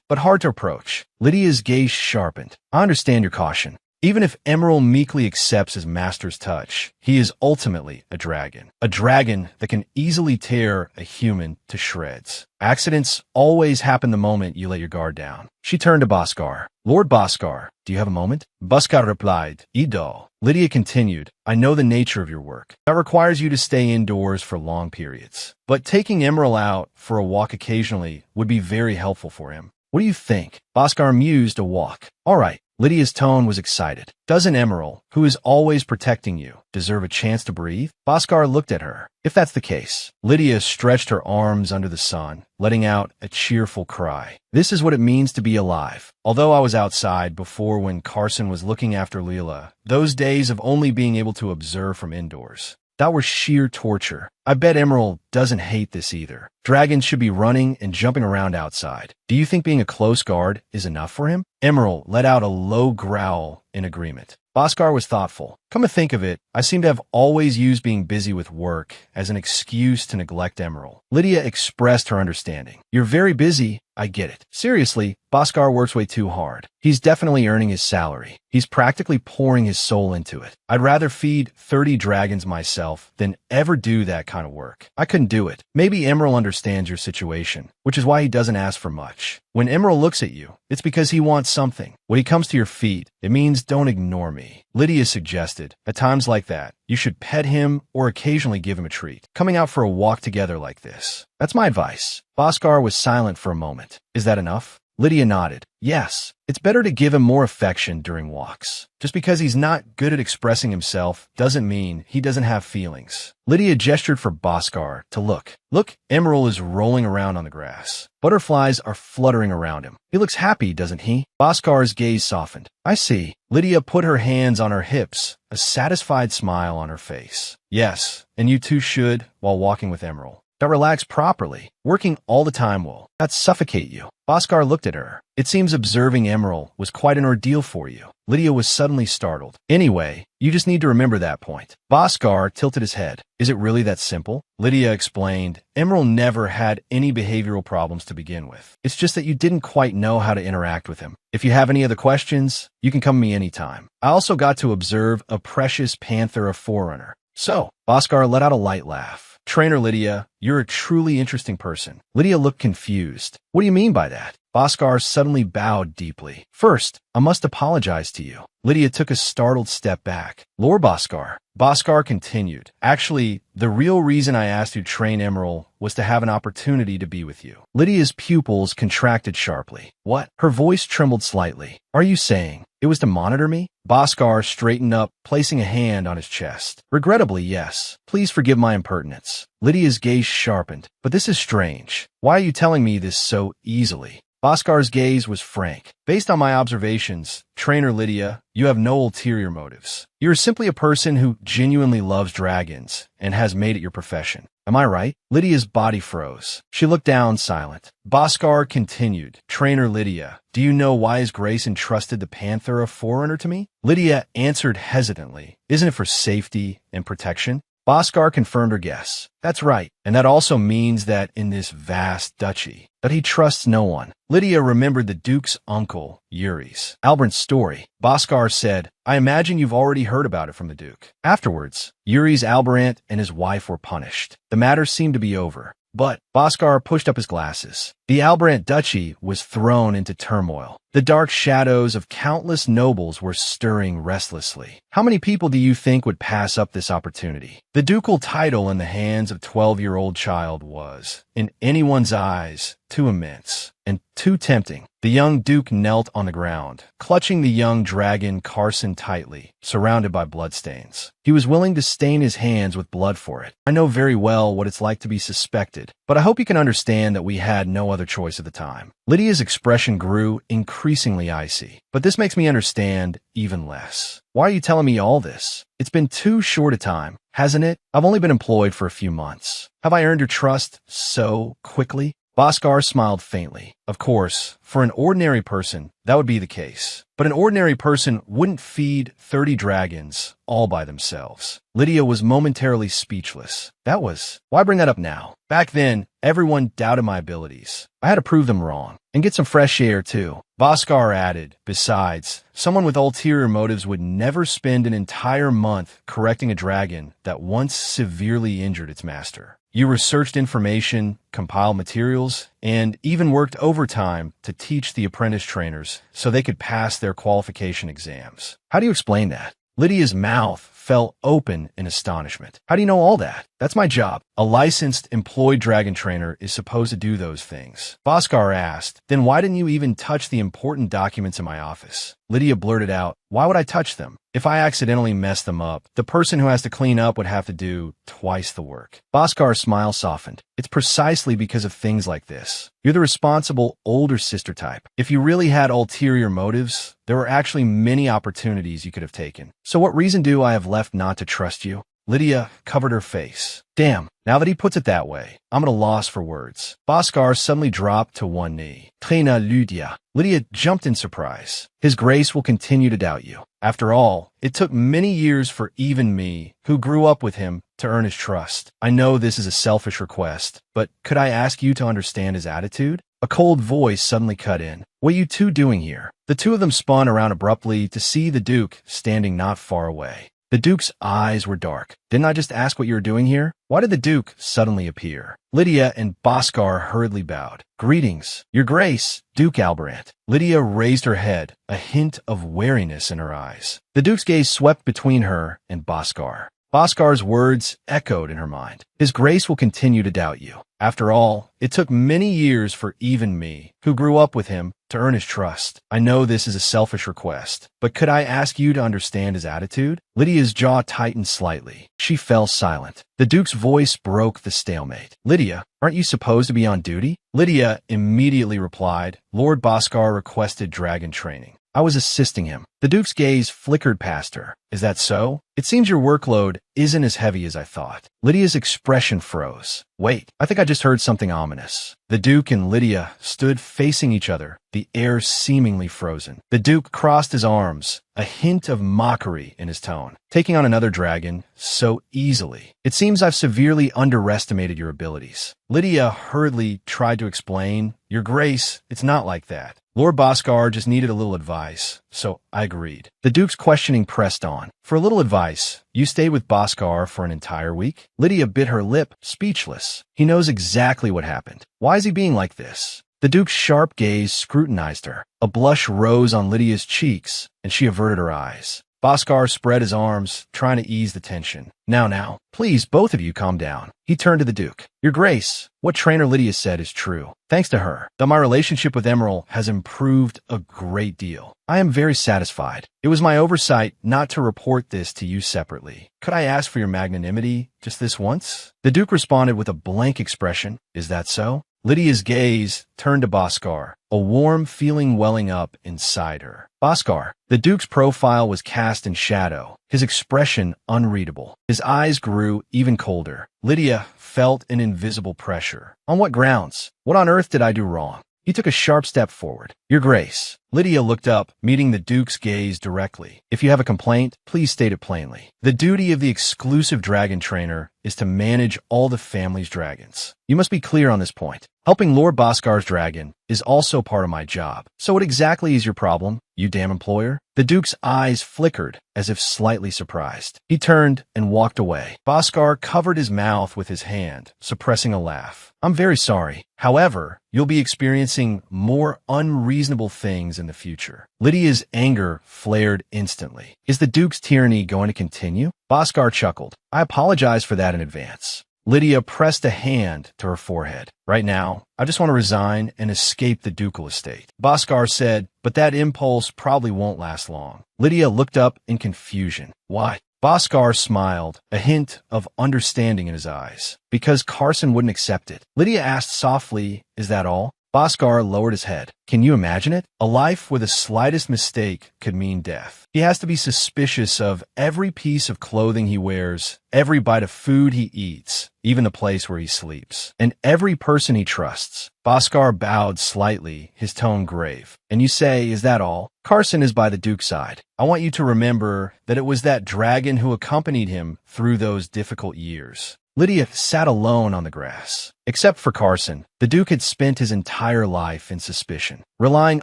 but hard to approach. Lydia's gaze sharpened. "I understand your caution. Even if Emerald meekly accepts his master's touch, he is ultimately a dragon that can easily tear a human to shreds. Accidents always happen the moment you let your guard down." She turned to Bhaskar. "Lord Bhaskar, do you have a moment?" Bhaskar replied, "Ido." Lydia continued, "I know the nature of your work. That requires you to stay indoors for long periods. But taking Emerald out for a walk occasionally would be very helpful for him. What do you think?" Bhaskar mused a walk. "All right, Lydia's tone was excited. Doesn't Emerald, who is always protecting you, deserve a chance to breathe? Bhaskar looked at her. If that's the case, Lydia stretched her arms under the sun, letting out a cheerful cry. This is what it means to be alive. Although I was outside before when Carson was looking after Leela, those days of only being able to observe from indoors, that were sheer torture. I bet Emerald doesn't hate this either. Dragons should be running and jumping around outside. Do you think being a close guard is enough for him? Emerald let out a low growl in agreement. Bhaskar was thoughtful. Come to think of it, I seem to have always used being busy with work as an excuse to neglect Emerald. Lydia expressed her understanding. You're very busy. I get it. Seriously, Bhaskar works way too hard. He's definitely earning his salary. He's practically pouring his soul into it. I'd rather feed 30 dragons myself than ever do that kind of work. I couldn't do it. Maybe Emerald understands your situation, which is why he doesn't ask for much. When Emerald looks at you, it's because he wants something. When he comes to your feet, it means don't ignore me. Lydia suggested, at times like that, you should pet him or occasionally give him a treat. Coming out for a walk together like this. That's my advice. Bhaskar was silent for a moment. Is that enough? Lydia nodded. Yes, it's better to give him more affection during walks. Just because he's not good at expressing himself doesn't mean he doesn't have feelings. Lydia gestured for Bhaskar to look. Look, Emerald is rolling around on the grass. Butterflies are fluttering around him. He looks happy, doesn't he? Bhaskar's gaze softened. I see. Lydia put her hands on her hips, a satisfied smile on her face. Yes, and you too should while walking with Emerald. But relax properly. Working all the time will not suffocate you. Bhaskar looked at her. It seems observing Emerald was quite an ordeal for you. Lydia was suddenly startled. Anyway, you just need to remember that point. Bhaskar tilted his head. Is it really that simple? Lydia explained. Emerald never had any behavioral problems to begin with. It's just that you didn't quite know how to interact with him. If you have any other questions, you can come to me anytime. I also got to observe a precious Panthera forerunner. So, Bhaskar let out a light laugh. Trainer Lydia, you're a truly interesting person. Lydia looked confused. What do you mean by that? Bhaskar suddenly bowed deeply. First, I must apologize to you. Lydia took a startled step back. Lord Bhaskar. Bhaskar continued. Actually, the real reason I asked you to train Emerald was to have an opportunity to be with you. Lydia's pupils contracted sharply. What? Her voice trembled slightly. Are you saying it was to monitor me? Bhaskar straightened up, placing a hand on his chest. Regrettably, yes. Please forgive my impertinence. Lydia's gaze sharpened. But this is strange. Why are you telling me this so easily? Bhaskar's gaze was frank. Based on my observations, Trainer Lydia, you have no ulterior motives. You're simply a person who genuinely loves dragons and has made it your profession. Am I right? Lydia's body froze. She looked down, silent. Bhaskar continued. Trainer Lydia, do you know why His Grace entrusted the Panthera forerunner to me? Lydia answered hesitantly. Isn't it for safety and protection? Bhaskar confirmed her guess. That's right, and that also means that in this vast duchy, that he trusts no one. Lydia remembered the Duke's uncle, Yuri's Albrandt's story. Bhaskar said, I imagine you've already heard about it from the Duke. Afterwards, Yuri's Albrandt and his wife were punished. The matter seemed to be over. But Bhaskar pushed up his glasses. The Albrandt duchy was thrown into turmoil. The dark shadows of countless nobles were stirring restlessly. How many people do you think would pass up this opportunity? The ducal title in the hands of a 12-year-old child was, in anyone's eyes, too immense and too tempting. The young Duke knelt on the ground, clutching the young dragon Carson tightly, surrounded by bloodstains. He was willing to stain his hands with blood for it. I know very well what it's like to be suspected, but I hope you can understand that we had no other choice at the time. Lydia's expression grew increasingly icy, but this makes me understand even less. Why are you telling me all this? It's been too short a time, hasn't it? I've only been employed for a few months. Have I earned your trust so quickly? Bhaskar smiled faintly. Of course, for an ordinary person, that would be the case. But an ordinary person wouldn't feed 30 dragons all by themselves. Lydia was momentarily speechless. Why bring that up now? Back then, everyone doubted my abilities. I had to prove them wrong. And get some fresh air, too. Bhaskar added, besides, someone with ulterior motives would never spend an entire month correcting a dragon that once severely injured its master. You researched information, compiled materials, and even worked overtime to teach the apprentice trainers so they could pass their qualification exams. How do you explain that? Lydia's mouth fell open in astonishment. How do you know all that? That's my job. A licensed, employed dragon trainer is supposed to do those things. Bhaskar asked, then why didn't you even touch the important documents in my office? Lydia blurted out, why would I touch them? If I accidentally mess them up, the person who has to clean up would have to do twice the work. Bhaskar's smile softened. It's precisely because of things like this. You're the responsible older sister type. If you really had ulterior motives, there were actually many opportunities you could have taken. So what reason do I have left not to trust you? Lydia covered her face. Damn, now that he puts it that way, I'm at a loss for words. Bhaskar suddenly dropped to one knee. Trina Lydia. Lydia jumped in surprise. His Grace will continue to doubt you. After all, it took many years for even me, who grew up with him, to earn his trust. I know this is a selfish request, but could I ask you to understand his attitude? A cold voice suddenly cut in. What are you two doing here? The two of them spun around abruptly to see the Duke standing not far away. The Duke's eyes were dark. Didn't I just ask what you were doing here? Why did the Duke suddenly appear? Lydia and Bhaskar hurriedly bowed. Greetings, Your Grace, Duke Alberant. Lydia raised her head, a hint of wariness in her eyes. The Duke's gaze swept between her and Bhaskar. Bhaskar's words echoed in her mind. His Grace will continue to doubt you. After all, it took many years for even me, who grew up with him, to earn his trust. I know this is a selfish request, but could I ask you to understand his attitude? Lydia's jaw tightened slightly. She fell silent. The Duke's voice broke the stalemate. Lydia, aren't you supposed to be on duty? Lydia immediately replied, Lord Bhaskar requested dragon training. I was assisting him. The Duke's gaze flickered past her. Is that so? It seems your workload isn't as heavy as I thought. Lydia's expression froze. Wait, I think I just heard something ominous. The Duke and Lydia stood facing each other, the air seemingly frozen. The Duke crossed his arms, a hint of mockery in his tone. Taking on another dragon so easily. It seems I've severely underestimated your abilities. Lydia hurriedly tried to explain, Your Grace, it's not like that. Lord Bhaskar just needed a little advice, so I agreed. The Duke's questioning pressed on. For a little advice, you stayed with Bhaskar for an entire week? Lydia bit her lip, speechless. He knows exactly what happened. Why is he being like this? The Duke's sharp gaze scrutinized her. A blush rose on Lydia's cheeks, and she averted her eyes. Bhaskar spread his arms, trying to ease the tension. Now, please, both of you calm down. He turned to the Duke. Your Grace, what Trainer Lydia said is true. Thanks to her, though my relationship with Emerald has improved a great deal. I am very satisfied. It was my oversight not to report this to you separately. Could I ask for your magnanimity just this once? The Duke responded with a blank expression. Is that so? Lydia's gaze turned to Bhaskar, a warm feeling welling up inside her. Bhaskar, the Duke's profile was cast in shadow, his expression unreadable. His eyes grew even colder. Lydia felt an invisible pressure. On what grounds? What on earth did I do wrong? He took a sharp step forward. Your Grace. Lydia looked up, meeting the Duke's gaze directly. If you have a complaint, please state it plainly. The duty of the exclusive dragon trainer is to manage all the family's dragons. You must be clear on this point. Helping Lord Bhaskar's dragon is also part of my job. So what exactly is your problem, you damn employer? The Duke's eyes flickered, as if slightly surprised. He turned and walked away. Bhaskar covered his mouth with his hand, suppressing a laugh. I'm very sorry. However, you'll be experiencing more unreasonable things in the future. Lydia's anger flared instantly. Is the Duke's tyranny going to continue? Bhaskar chuckled. I apologize for that in advance. Lydia pressed a hand to her forehead. Right now, I just want to resign and escape the ducal estate. Bhaskar said, but that impulse probably won't last long. Lydia looked up in confusion. Why? Bhaskar smiled, a hint of understanding in his eyes. Because Carson wouldn't accept it. Lydia asked softly, is that all? Bhaskar lowered his head. Can you imagine it? A life where the slightest mistake could mean death. He has to be suspicious of every piece of clothing he wears, every bite of food he eats, even the place where he sleeps, and every person he trusts. Bhaskar bowed slightly, his tone grave. And you say, is that all? Carson is by the Duke's side. I want you to remember that it was that dragon who accompanied him through those difficult years. Lydia sat alone on the grass. Except for Carson, the Duke had spent his entire life in suspicion, relying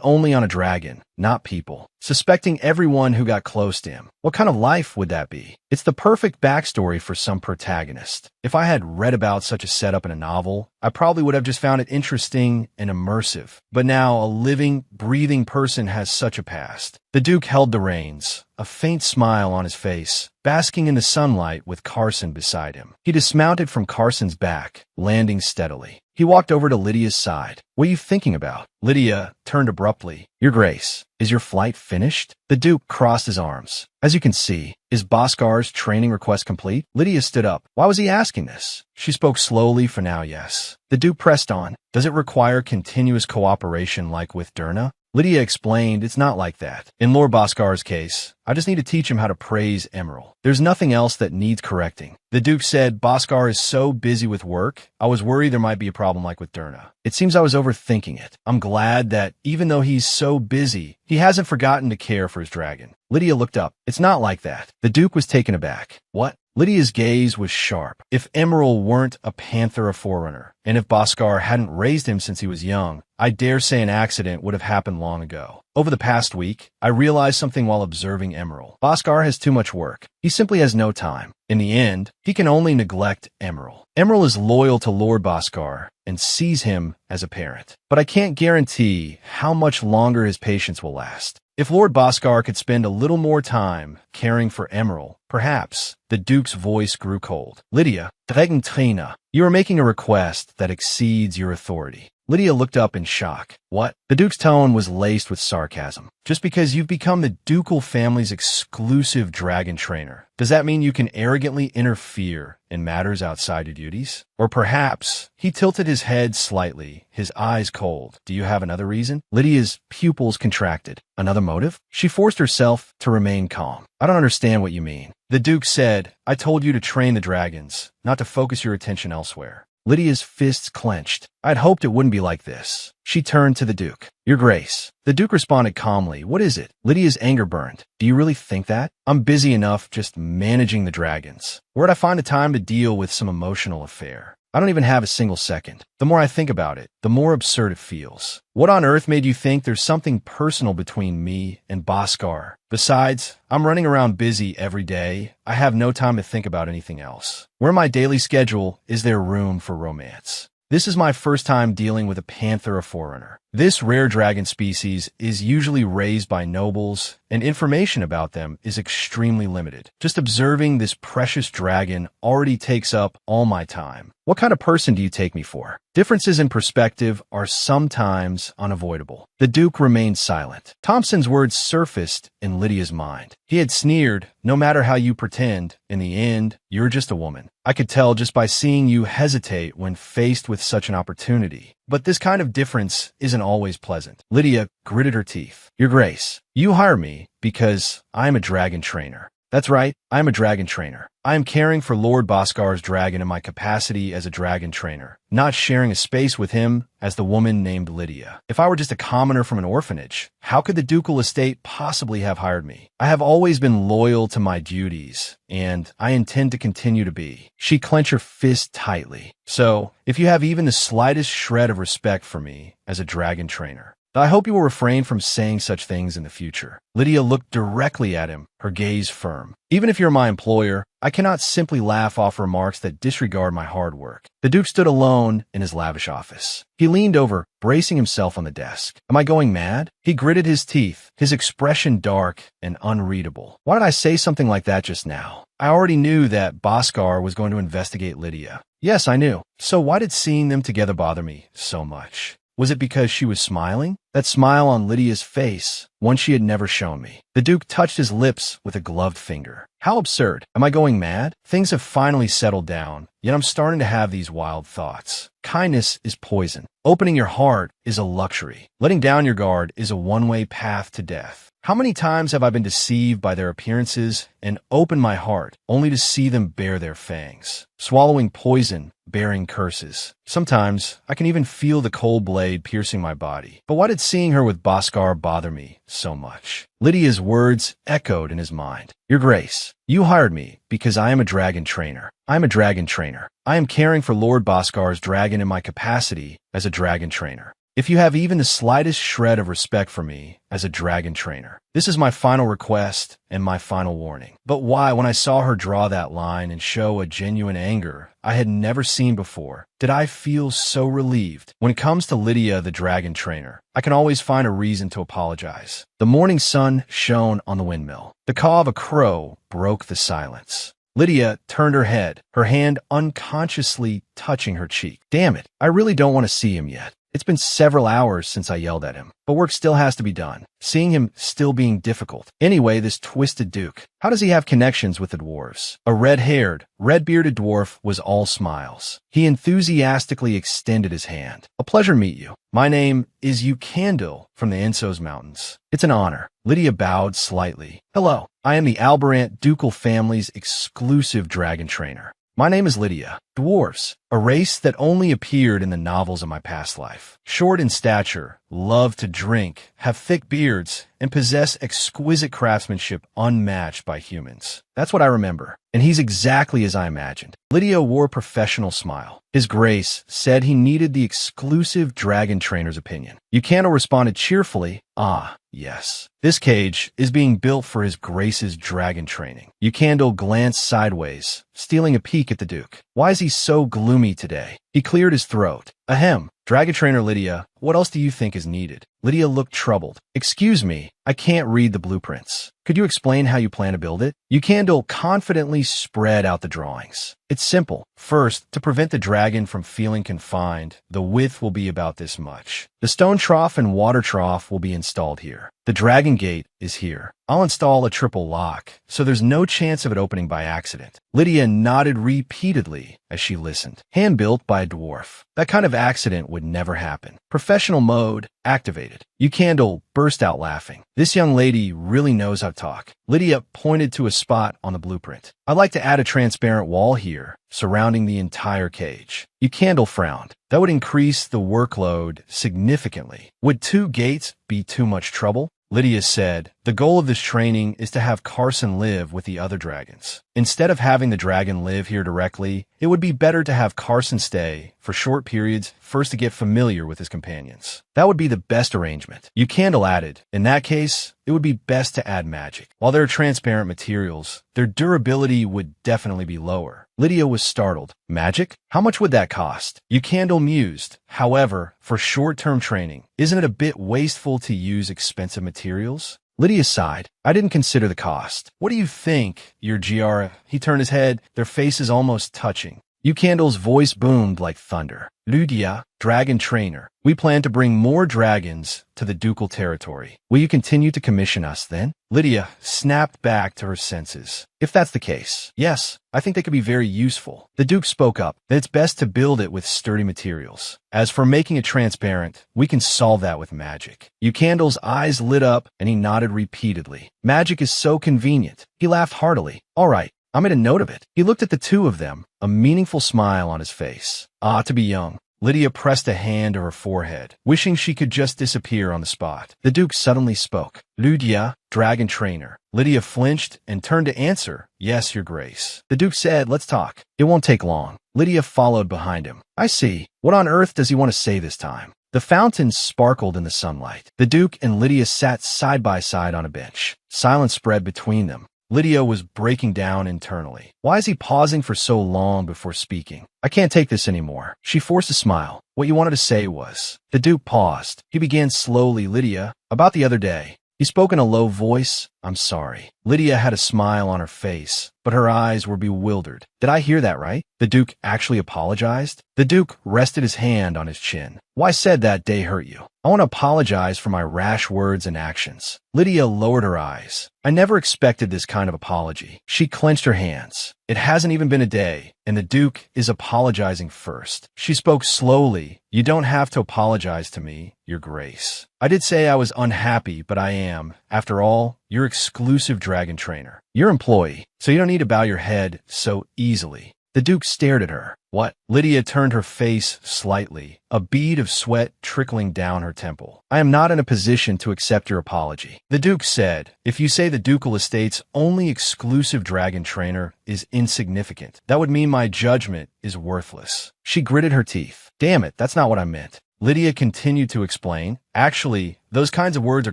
only on a dragon, not people, suspecting everyone who got close to him. What kind of life would that be? It's the perfect backstory for some protagonist. If I had read about such a setup in a novel, I probably would have just found it interesting and immersive. But now a living, breathing person has such a past. The Duke held the reins, a faint smile on his face, basking in the sunlight with Carson beside him. He dismounted from Carson's back, landing steadily. He walked over to Lydia's side. "What are you thinking about?" Lydia turned abruptly. "Your Grace, is your flight finished?" The Duke crossed his arms. "As you can see, is Boscar's training request complete?" Lydia stood up. Why was he asking this? She spoke slowly for now, yes. The Duke pressed on. "Does it require continuous cooperation like with Derna?" Lydia explained, "It's not like that. In Lord Boscar's case, I just need to teach him how to praise Emerald. There's nothing else that needs correcting." The Duke said, "Boscar is so busy with work, I was worried there might be a problem like with Derna. It seems I was overthinking it. I'm glad that even though he's so busy, he hasn't forgotten to care for his dragon." Lydia looked up. "It's not like that." The Duke was taken aback. "What?" Lydia's gaze was sharp. If Emerald weren't a panther or forerunner, and if Boscar hadn't raised him since he was young, I dare say an accident would have happened long ago. Over the past week, I realized something while observing Emerald. Boscar has too much work. He simply has no time. In the end, he can only neglect Emerald. Emerald is loyal to Lord Boscar and sees him as a parent. But I can't guarantee how much longer his patience will last. If Lord Boscar could spend a little more time caring for Emerald, perhaps. The Duke's voice grew cold. "Lydia, Dregentrina, you are making a request that exceeds your authority." Lydia looked up in shock. "What?" The Duke's tone was laced with sarcasm. "Just because you've become the ducal family's exclusive dragon trainer, does that mean you can arrogantly interfere in matters outside your duties? Or perhaps," he tilted his head slightly, his eyes cold. "Do you have another reason?" Lydia's pupils contracted. "Another motive?" She forced herself to remain calm. "I don't understand what you mean." The Duke said, "I told you to train the dragons, not to focus your attention elsewhere." Lydia's fists clenched. "I'd hoped it wouldn't be like this." She turned to the Duke. "Your Grace." The Duke responded calmly. "What is it?" Lydia's anger burned. "Do you really think that? I'm busy enough just managing the dragons. Where'd I find the time to deal with some emotional affair? I don't even have a single second. The more I think about it, the more absurd it feels. What on earth made you think there's something personal between me and Boscar? Besides, I'm running around busy every day. I have no time to think about anything else. Where in my daily schedule is there room for romance? This is my first time dealing with a panther or forerunner. This rare dragon species is usually raised by nobles, and information about them is extremely limited. Just observing this precious dragon already takes up all my time. What kind of person do you take me for?" Differences in perspective are sometimes unavoidable. The Duke remained silent. Thompson's words surfaced in Lydia's mind. He had sneered, "No matter how you pretend, in the end, you're just a woman. I could tell just by seeing you hesitate when faced with such an opportunity. But this kind of difference isn't always pleasant." Lydia gritted her teeth. "Your Grace, you hire me because I am a dragon trainer." "That's right, I am a dragon trainer. I am caring for Lord Boscar's dragon in my capacity as a dragon trainer, not sharing a space with him as the woman named Lydia. If I were just a commoner from an orphanage, how could the ducal estate possibly have hired me? I have always been loyal to my duties, and I intend to continue to be." She clenched her fist tightly. "So, if you have even the slightest shred of respect for me as a dragon trainer, I hope you will refrain from saying such things in the future." Lydia looked directly at him, her gaze firm. "Even if you're my employer, I cannot simply laugh off remarks that disregard my hard work." The Duke stood alone in his lavish office. He leaned over, bracing himself on the desk. "Am I going mad?" He gritted his teeth, his expression dark and unreadable. "Why did I say something like that just now? I already knew that Boscar was going to investigate Lydia. Yes, I knew. So why did seeing them together bother me so much? Was it because she was smiling? That smile on Lydia's face, one she had never shown me." The Duke touched his lips with a gloved finger. "How absurd. Am I going mad? Things have finally settled down, yet I'm starting to have these wild thoughts. Kindness is poison. Opening your heart is a luxury. Letting down your guard is a one-way path to death. How many times have I been deceived by their appearances and opened my heart only to see them bare their fangs? Swallowing poison bearing curses. Sometimes, I can even feel the cold blade piercing my body. But why did seeing her with Bhaskar bother me so much? Lydia's words echoed in his mind. Your Grace, you hired me because I am a dragon trainer. I am a dragon trainer. I am caring for Lord Bhaskar's dragon in my capacity as a dragon trainer. If you have even the slightest shred of respect for me as a dragon trainer, this is my final request and my final warning. But why, when I saw her draw that line and show a genuine anger I had never seen before, did I feel so relieved? When it comes to Lydia the dragon trainer, I can always find a reason to apologize. The morning sun shone on the windmill. The caw of a crow broke the silence. Lydia turned her head, her hand unconsciously touching her cheek. Damn it, I really don't want to see him yet. It's been several hours since I yelled at him, but work still has to be done. Seeing him still being difficult. Anyway, this twisted duke, how does he have connections with the dwarves? A red-haired, red-bearded dwarf was all smiles. He enthusiastically extended his hand. A pleasure to meet you. My name is Eukandil from the Ensos Mountains. It's an honor. Lydia bowed slightly. Hello, I am the Albarant ducal family's exclusive dragon trainer. My name is Lydia. Dwarves, a race that only appeared in the novels of my past life. Short in stature, love to drink, have thick beards, and possess exquisite craftsmanship unmatched by humans. That's what I remember, and he's exactly as I imagined. Lydia wore a professional smile. His Grace said he needed the exclusive dragon trainer's opinion. Eukandil responded cheerfully, Ah, yes. This cage is being built for His Grace's dragon training. Eukandil glanced sideways, stealing a peek at the Duke. Why is he so gloomy today? He cleared his throat. Ahem. Dragon trainer Lydia, what else do you think is needed? Lydia looked troubled. Excuse me, I can't read the blueprints. Could you explain how you plan to build it? Eukandil confidently spread out the drawings. It's simple. First, to prevent the dragon from feeling confined, the width will be about this much. The stone trough and water trough will be installed here. The dragon gate is here. I'll install a triple lock, so there's no chance of it opening by accident. Lydia nodded repeatedly as she listened. Hand-built by a dwarf. That kind of accident would never happen. Professional mode activated. Eukandil burst out laughing. This young lady really knows how to talk. Lydia pointed to a spot on the blueprint. I'd like to add a transparent wall here, surrounding the entire cage. Eukandil frowned. That would increase the workload significantly. Would 2 gates be too much trouble? Lydia said, the goal of this training is to have Carson live with the other dragons. Instead of having the dragon live here directly, it would be better to have Carson stay for short periods first to get familiar with his companions. That would be the best arrangement. Eukandil added, in that case, it would be best to add magic. While they're transparent materials, their durability would definitely be lower. Lydia was startled. Magic? How much would that cost? Eukandil mused. However, for short-term training, isn't it a bit wasteful to use expensive materials? Lydia sighed. I didn't consider the cost. What do you think, your Giara? He turned his head, their faces almost touching. Eukandil's voice boomed like thunder. Lydia, dragon trainer, we plan to bring more dragons to the ducal territory. Will you continue to commission us then? Lydia snapped back to her senses. If that's the case, yes, I think they could be very useful. The Duke spoke up that it's best to build it with sturdy materials. As for making it transparent, we can solve that with magic. Eukandil's eyes lit up and he nodded repeatedly. Magic is so convenient. He laughed heartily. All right. I made a note of it. He looked at the two of them, a meaningful smile on his face. Ah, to be young. Lydia pressed a hand to her forehead, wishing she could just disappear on the spot. The Duke suddenly spoke. Lydia, dragon trainer. Lydia flinched and turned to answer. Yes, your Grace. The Duke said, let's talk. It won't take long. Lydia followed behind him. I see. What on earth does he want to say this time? The fountain sparkled in the sunlight. The Duke and Lydia sat side by side on a bench. Silence spread between them. Lydia was breaking down internally. Why is he pausing for so long before speaking? I can't take this anymore. She forced a smile. What you wanted to say was. The Duke paused. He began slowly. Lydia, about the other day. He spoke in a low voice. I'm sorry. Lydia had a smile on her face, but her eyes were bewildered. Did I hear that right? The Duke actually apologized? The Duke rested his hand on his chin. Why said that day hurt you? I want to apologize for my rash words and actions. Lydia lowered her eyes. I never expected this kind of apology. She clenched her hands. It hasn't even been a day, and the Duke is apologizing first. She spoke slowly. You don't have to apologize to me, your Grace. I did say I was unhappy, but I am, after all, your exclusive dragon trainer. Your employee, so you don't need to bow your head so easily. The Duke stared at her. What? Lydia turned her face slightly, a bead of sweat trickling down her temple. I am not in a position to accept your apology. The Duke said, if you say the ducal estate's only exclusive dragon trainer is insignificant, that would mean my judgment is worthless. She gritted her teeth. Damn it, that's not what I meant. Lydia continued to explain, actually, those kinds of words are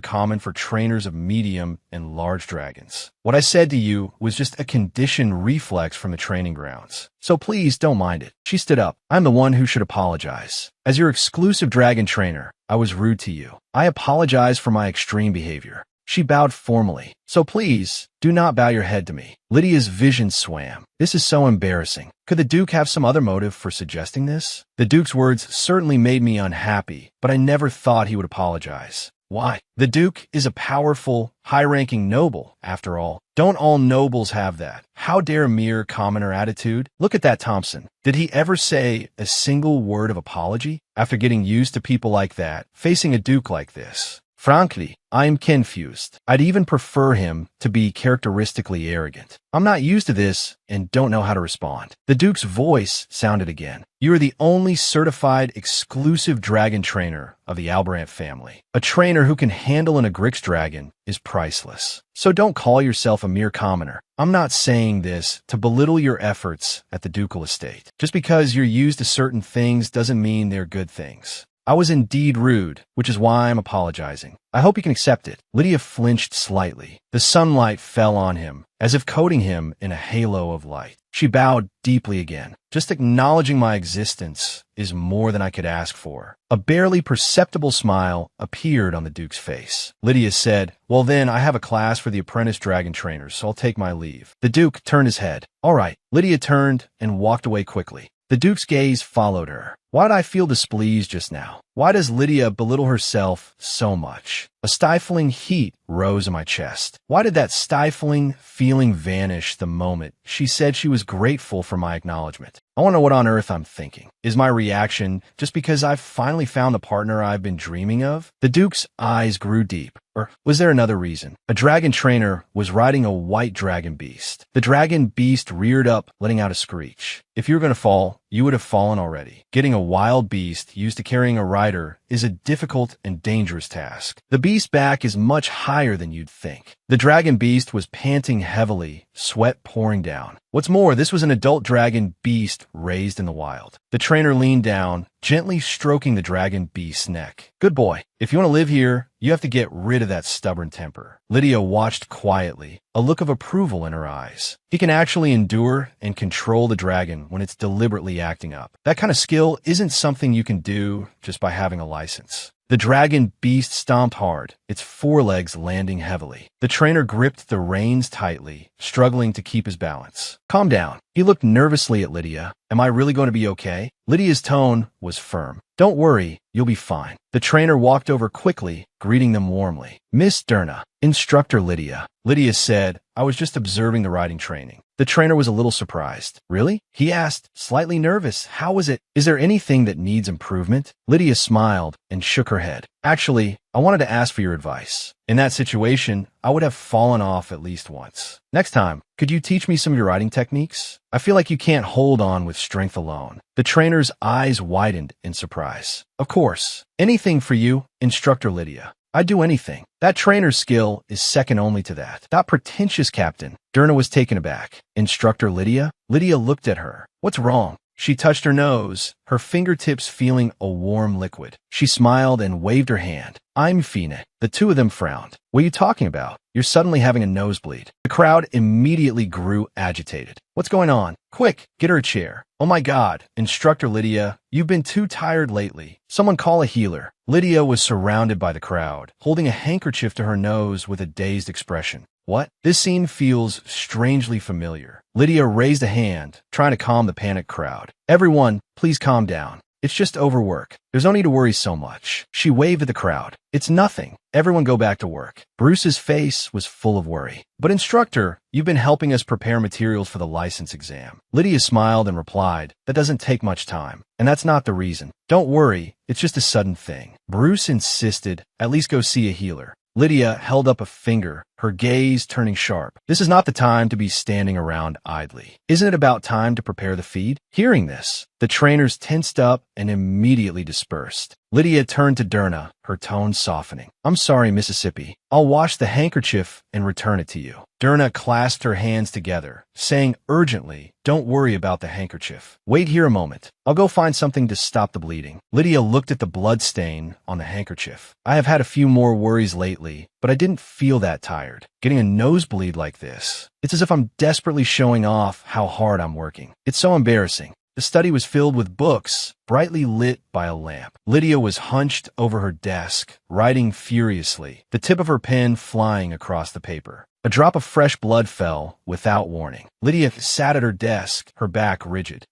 common for trainers of medium and large dragons. What I said to you was just a conditioned reflex from the training grounds. So please don't mind it. She stood up. I'm the one who should apologize. As your exclusive dragon trainer, I was rude to you. I apologize for my extreme behavior. She bowed formally. So please, do not bow your head to me. Lydia's vision swam. This is so embarrassing. Could the Duke have some other motive for suggesting this? The Duke's words certainly made me unhappy, but I never thought he would apologize. Why? The Duke is a powerful, high-ranking noble, after all. Don't all nobles have that? How dare a mere commoner attitude? Look at that Thompson. Did he ever say a single word of apology? After getting used to people like that, facing a Duke like this. Frankly, I am confused. I'd even prefer him to be characteristically arrogant. I'm not used to this and don't know how to respond. The Duke's voice sounded again. You are the only certified exclusive dragon trainer of the Albrant family. A trainer who can handle an Agrix dragon is priceless. So don't call yourself a mere commoner. I'm not saying this to belittle your efforts at the ducal estate. Just because you're used to certain things doesn't mean they're good things. I was indeed rude, which is why I'm apologizing. I hope you can accept it. Lydia flinched slightly. The sunlight fell on him, as if coating him in a halo of light. She bowed deeply again. Just acknowledging my existence is more than I could ask for. A barely perceptible smile appeared on the Duke's face. Lydia said, well then, I have a class for the apprentice dragon trainers, so I'll take my leave. The Duke turned his head. All right. Lydia turned and walked away quickly. The Duke's gaze followed her. Why did I feel displeased just now? Why does Lydia belittle herself so much? A stifling heat rose in my chest. Why did that stifling feeling vanish the moment she said she was grateful for my acknowledgement? I want to know what on earth I'm thinking. Is my reaction just because I've finally found the partner I've been dreaming of? The Duke's eyes grew deep. Or was there another reason? A dragon trainer was riding a white dragon beast. The dragon beast reared up, letting out a screech. If you were going to fall, you would have fallen already. Getting a wild beast used to carrying a rider is a difficult and dangerous task. The beast's back is much higher than you'd think. The dragon beast was panting heavily, sweat pouring down. What's more, this was an adult dragon beast raised in the wild. The trainer leaned down, gently stroking the dragon beast's neck. Good boy. If you want to live here, you have to get rid of that stubborn temper. Lydia watched quietly, a look of approval in her eyes. He can actually endure and control the dragon when it's deliberately acting up. That kind of skill isn't something you can do just by having a license. The dragon beast stomped hard, its forelegs landing heavily. The trainer gripped the reins tightly, struggling to keep his balance. Calm down. He looked nervously at Lydia. Am I really going to be okay? Lydia's tone was firm. Don't worry, you'll be fine. The trainer walked over quickly, greeting them warmly. Miss Derna, Instructor Lydia. Lydia said, I was just observing the riding training. The trainer was a little surprised. Really? He asked, slightly nervous. How was it? Is there anything that needs improvement? Lydia smiled and shook her head. Actually, I wanted to ask for your advice. In that situation, I would have fallen off at least once. Next time, could you teach me some of your riding techniques? I feel like you can't hold on with strength alone. The trainer's eyes widened in surprise. Of course. Anything for you, Instructor Lydia. I'd do anything. That trainer's skill is second only to that. That pretentious captain. Derna was taken aback. Instructor Lydia? Lydia looked at her. What's wrong? She touched her nose, her fingertips feeling a warm liquid. She smiled and waved her hand. I'm Fina. The two of them frowned. What are you talking about? You're suddenly having a nosebleed. The crowd immediately grew agitated. What's going on? Quick, get her a chair. Oh my God, Instructor Lydia, you've been too tired lately. Someone call a healer. Lydia was surrounded by the crowd, holding a handkerchief to her nose with a dazed expression. What? This scene feels strangely familiar. Lydia raised a hand, trying to calm the panicked crowd. Everyone, please calm down. It's just overwork. There's no need to worry so much. She waved at the crowd. It's nothing. Everyone go back to work. Bruce's face was full of worry. But Instructor, you've been helping us prepare materials for the license exam. Lydia smiled and replied, that doesn't take much time. And that's not the reason. Don't worry. It's just a sudden thing. Bruce insisted, at least go see a healer. Lydia held up a finger, her gaze turning sharp. This is not the time to be standing around idly. Isn't it about time to prepare the feed? Hearing this, the trainers tensed up and immediately dispersed. Lydia turned to Derna, her tone softening. I'm sorry, Mississippi. I'll wash the handkerchief and return it to you. Derna clasped her hands together, saying urgently, don't worry about the handkerchief. Wait here a moment. I'll go find something to stop the bleeding. Lydia looked at the blood stain on the handkerchief. I have had a few more worries lately, but I didn't feel that tired. Getting a nosebleed like this, it's as if I'm desperately showing off how hard I'm working. It's so embarrassing. The study was filled with books, brightly lit by a lamp. Lydia was hunched over her desk, writing furiously, the tip of her pen flying across the paper. A drop of fresh blood fell without warning. Lydia sat at her desk, her back rigid.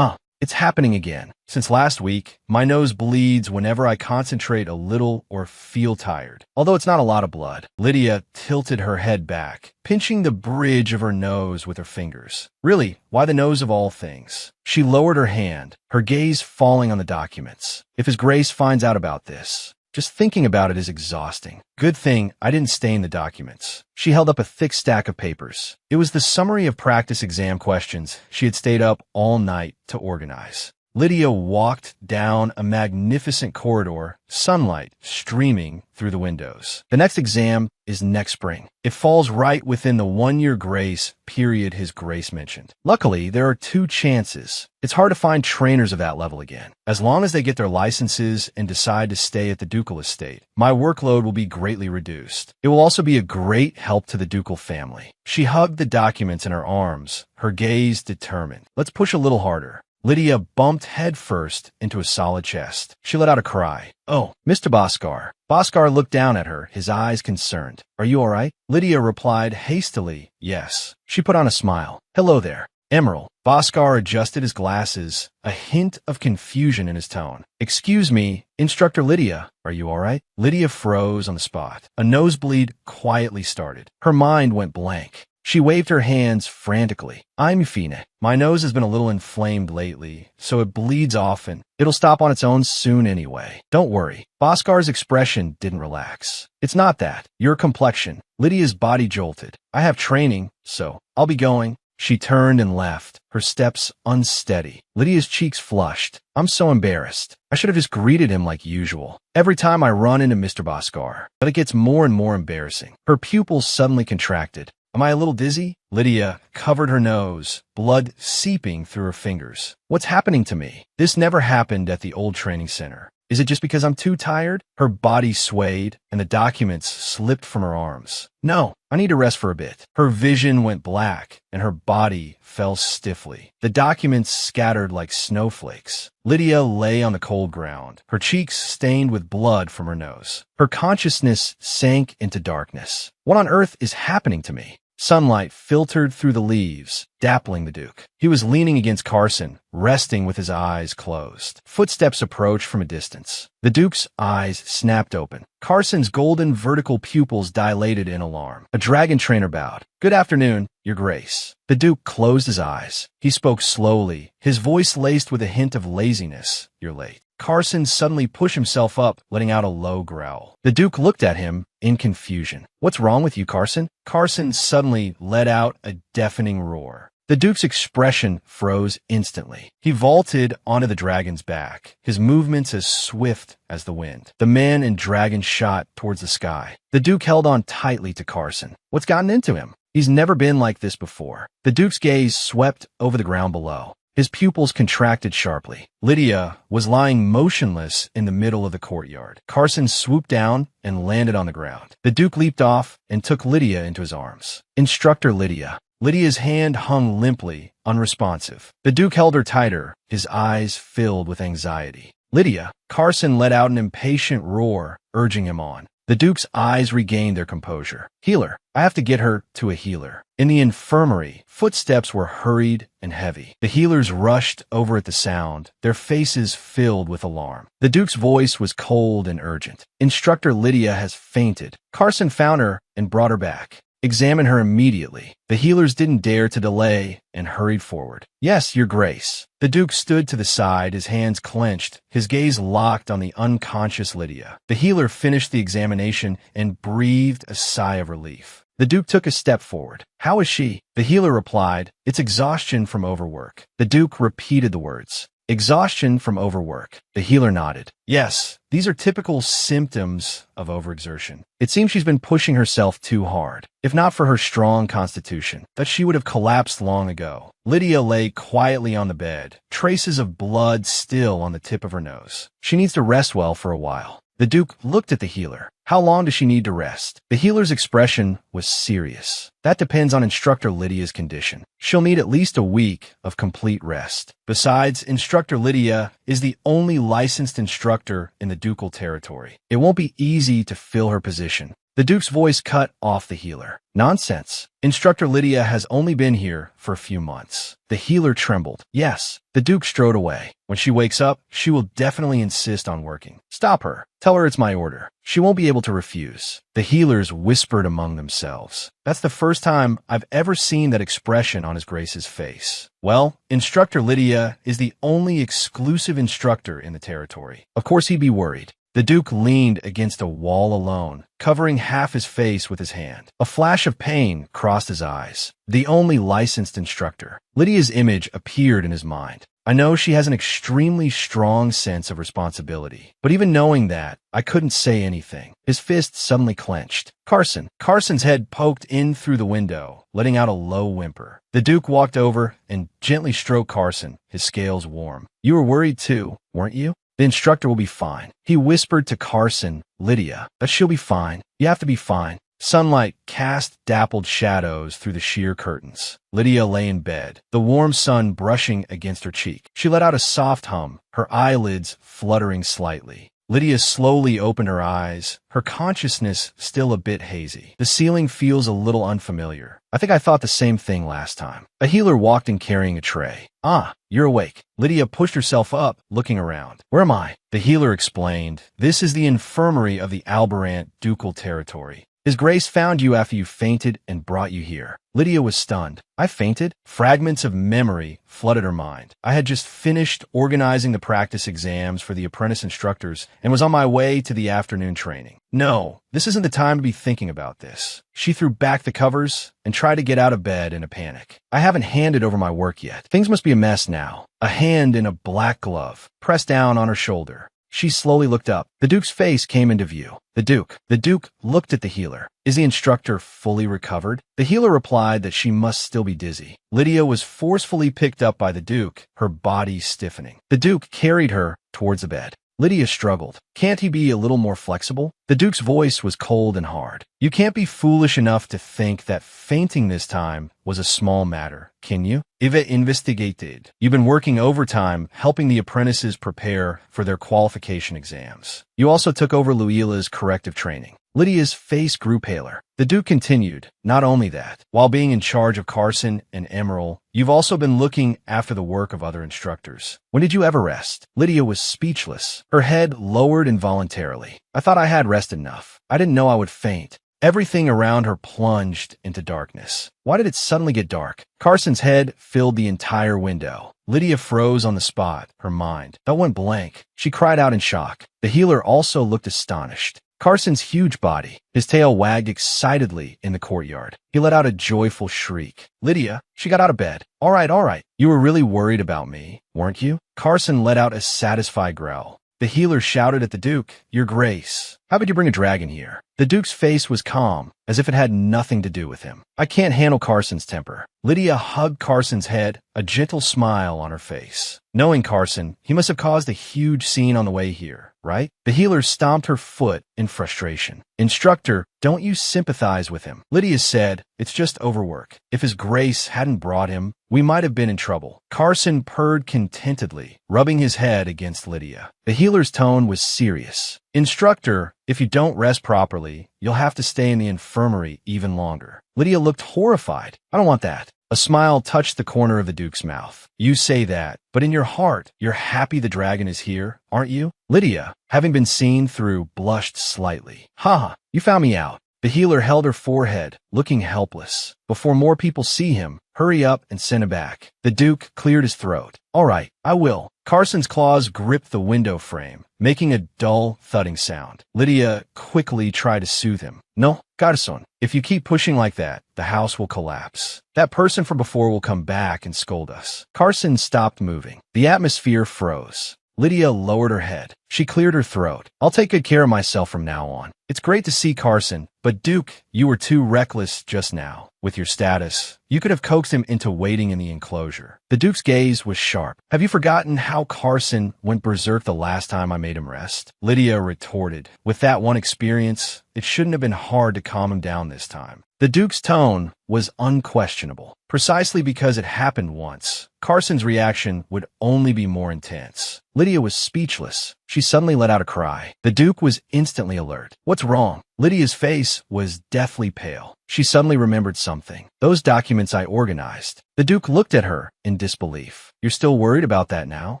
It's happening again. Since last week, my nose bleeds whenever I concentrate a little or feel tired. Although it's not a lot of blood. Lydia tilted her head back, pinching the bridge of her nose with her fingers. Really, why the nose of all things? She lowered her hand, her gaze falling on the documents. If His Grace finds out about this, just thinking about it is exhausting. Good thing I didn't stain the documents. She held up a thick stack of papers. It was the summary of practice exam questions she had stayed up all night to organize. Lydia walked down a magnificent corridor, sunlight streaming through the windows. The next exam is next spring. It falls right within the 1-year grace period His Grace mentioned. Luckily, there are 2 chances. It's hard to find trainers of that level again. As long as they get their licenses and decide to stay at the ducal estate, my workload will be greatly reduced. It will also be a great help to the ducal family. She hugged the documents in her arms, her gaze determined. Let's push a little harder. Lydia bumped headfirst into a solid chest. She let out a cry. Oh, Mr. Bhaskar. Bhaskar looked down at her, his eyes concerned. Are you all right? Lydia replied hastily, yes. She put on a smile. Hello there, Emerald. Bhaskar adjusted his glasses, a hint of confusion in his tone. Excuse me, Instructor Lydia. Are you all right? Lydia froze on the spot. A nosebleed quietly started. Her mind went blank. She waved her hands frantically. I'm Fina. My nose has been a little inflamed lately, so it bleeds often. It'll stop on its own soon anyway. Don't worry. Bhaskar's expression didn't relax. It's not that. Your complexion. Lydia's body jolted. I have training, so I'll be going. She turned and left, her steps unsteady. Lydia's cheeks flushed. I'm so embarrassed. I should have just greeted him like usual. Every time I run into Mr. Bhaskar, but it gets more and more embarrassing. Her pupils suddenly contracted. Am I a little dizzy? Lydia covered her nose, blood seeping through her fingers. What's happening to me? This never happened at the old training center. Is it just because I'm too tired? Her body swayed, and the documents slipped from her arms. No, I need to rest for a bit. Her vision went black, and her body fell stiffly. The documents scattered like snowflakes. Lydia lay on the cold ground, her cheeks stained with blood from her nose. Her consciousness sank into darkness. What on earth is happening to me? Sunlight filtered through the leaves, dappling the Duke. He was leaning against Carson, resting with his eyes closed. Footsteps approached from a distance. The Duke's eyes snapped open. Carson's golden vertical pupils dilated in alarm. A dragon trainer bowed. Good afternoon, Your Grace. The Duke closed his eyes. He spoke slowly, his voice laced with a hint of laziness. You're late. Carson suddenly pushed himself up, letting out a low growl. The Duke looked at him in confusion. What's wrong with you, Carson? Carson suddenly let out a deafening roar. The Duke's expression froze instantly. He vaulted onto the dragon's back, his movements as swift as the wind. The man and dragon shot towards the sky. The Duke held on tightly to Carson. What's gotten into him? He's never been like this before. The Duke's gaze swept over the ground below. His pupils contracted sharply. Lydia was lying motionless in the middle of the courtyard. Carson swooped down and landed on the ground. The Duke leaped off and took Lydia into his arms. Instructor Lydia. Lydia's hand hung limply, unresponsive. The Duke held her tighter, his eyes filled with anxiety. Lydia. Carson let out an impatient roar, urging him on. The Duke's eyes regained their composure. Healer. I have to get her to a healer. In the infirmary, footsteps were hurried and heavy. The healers rushed over at the sound, their faces filled with alarm. The Duke's voice was cold and urgent. Instructor Lydia has fainted. Carson found her and brought her back. Examine her immediately. The healers didn't dare to delay and hurried forward. Yes, Your Grace. The Duke stood to the side, his hands clenched, his gaze locked on the unconscious Lydia. The healer finished the examination and breathed a sigh of relief. The Duke took a step forward. How is she? The healer replied, it's exhaustion from overwork. The Duke repeated the words. Exhaustion from overwork. The healer nodded. Yes, these are typical symptoms of overexertion. It seems she's been pushing herself too hard. If not for her strong constitution, that she would have collapsed long ago. Lydia lay quietly on the bed, traces of blood still on the tip of her nose. She needs to rest well for a while. The Duke looked at the healer. How long does she need to rest? The healer's expression was serious. That depends on instructor Lydia's condition. She'll need at least a week of complete rest. Besides, instructor Lydia is the only licensed instructor in the ducal territory. It won't be easy to fill her position. The Duke's voice cut off the healer. Nonsense. Instructor Lydia has only been here for a few months. The healer trembled. Yes. The Duke strode away. When she wakes up, she will definitely insist on working. Stop her. Tell her it's my order. She won't be able to refuse. The healers whispered among themselves. That's the first time I've ever seen that expression on His Grace's face. Well, Instructor Lydia is the only exclusive instructor in the territory. Of course he'd be worried. The Duke leaned against a wall alone, covering half his face with his hand. A flash of pain crossed his eyes. The only licensed instructor. Lydia's image appeared in his mind. I know she has an extremely strong sense of responsibility, but even knowing that, I couldn't say anything. His fist suddenly clenched. Carson. Carson's head poked in through the window, letting out a low whimper. The Duke walked over and gently stroked Carson, his scales warm. You were worried too, weren't you? The instructor will be fine. He whispered to Carson, Lydia, that she'll be fine. You have to be fine. Sunlight cast dappled shadows through the sheer curtains. Lydia lay in bed, the warm sun brushing against her cheek. She let out a soft hum, her eyelids fluttering slightly. Lydia slowly opened her eyes, her consciousness still a bit hazy. The ceiling feels a little unfamiliar. I think I thought the same thing last time. A healer walked in carrying a tray. Ah, you're awake. Lydia pushed herself up, looking around. Where am I? The healer explained. This is the infirmary of the Albarant ducal territory. His Grace found you after you fainted and brought you here. Lydia was stunned. I fainted? Fragments of memory flooded her mind. I had just finished organizing the practice exams for the apprentice instructors and was on my way to the afternoon training. No, this isn't the time to be thinking about this. She threw back the covers and tried to get out of bed in a panic. I haven't handed over my work yet. Things must be a mess now. A hand in a black glove pressed down on her shoulder. She slowly looked up. The Duke's face came into view. The Duke looked at the healer. Is the instructor fully recovered? The healer replied that she must still be dizzy. Lydia was forcefully picked up by the Duke, her body stiffening. The Duke carried her towards the bed. Lydia struggled. Can't he be a little more flexible? The Duke's voice was cold and hard. You can't be foolish enough to think that fainting this time was a small matter, can you? Ive investigated. You've been working overtime, helping the apprentices prepare for their qualification exams. You also took over Luila's corrective training. Lydia's face grew paler. The Duke continued, not only that, while being in charge of Carson and Emerald, you've also been looking after the work of other instructors. When did you ever rest? Lydia was speechless, her head lowered involuntarily. I thought I had rest enough. I didn't know I would faint. Everything around her plunged into darkness. Why did it suddenly get dark? Carson's head filled the entire window. Lydia froze on the spot, her mind. That went blank. She cried out in shock. The healer also looked astonished. Carson's huge body, his tail wagged excitedly in the courtyard. He let out a joyful shriek. Lydia, she got out of bed. All right. You were really worried about me, weren't you? Carson let out a satisfied growl. The healer shouted at the Duke, Your Grace, how could you bring a dragon here? The Duke's face was calm, as if it had nothing to do with him. I can't handle Carson's temper. Lydia hugged Carson's head, a gentle smile on her face. Knowing Carson, he must have caused a huge scene on the way here, right? The healer stomped her foot in frustration. Instructor, don't you sympathize with him? Lydia said, it's just overwork. If His Grace hadn't brought him, we might have been in trouble. Carson purred contentedly, rubbing his head against Lydia. The healer's tone was serious. Instructor, if you don't rest properly, you'll have to stay in the infirmary even longer. Lydia looked horrified. I don't want that. A smile touched the corner of the Duke's mouth. You say that, but in your heart, you're happy the dragon is here, aren't you? Lydia, having been seen through, blushed slightly. Ha, you found me out. The healer held her forehead, looking helpless. Before more people see him, hurry up and send him back. The Duke cleared his throat. All right, I will. Carson's claws gripped the window frame, making a dull, thudding sound. Lydia quickly tried to soothe him. No, Carson, if you keep pushing like that, the house will collapse. That person from before will come back and scold us. Carson stopped moving. The atmosphere froze. Lydia lowered her head. She cleared her throat. I'll take good care of myself from now on. It's great to see Carson, but Duke, you were too reckless just now. With your status, you could have coaxed him into waiting in the enclosure. The Duke's gaze was sharp. Have you forgotten how Carson went berserk the last time I made him rest? Lydia retorted. With that one experience, it shouldn't have been hard to calm him down this time. The Duke's tone was unquestionable. Precisely because it happened once, Carson's reaction would only be more intense. Lydia was speechless. She suddenly let out a cry. The Duke was instantly alert. What's wrong? Lydia's face was deathly pale. She suddenly remembered something. Those documents I organized. The Duke looked at her in disbelief. You're still worried about that now?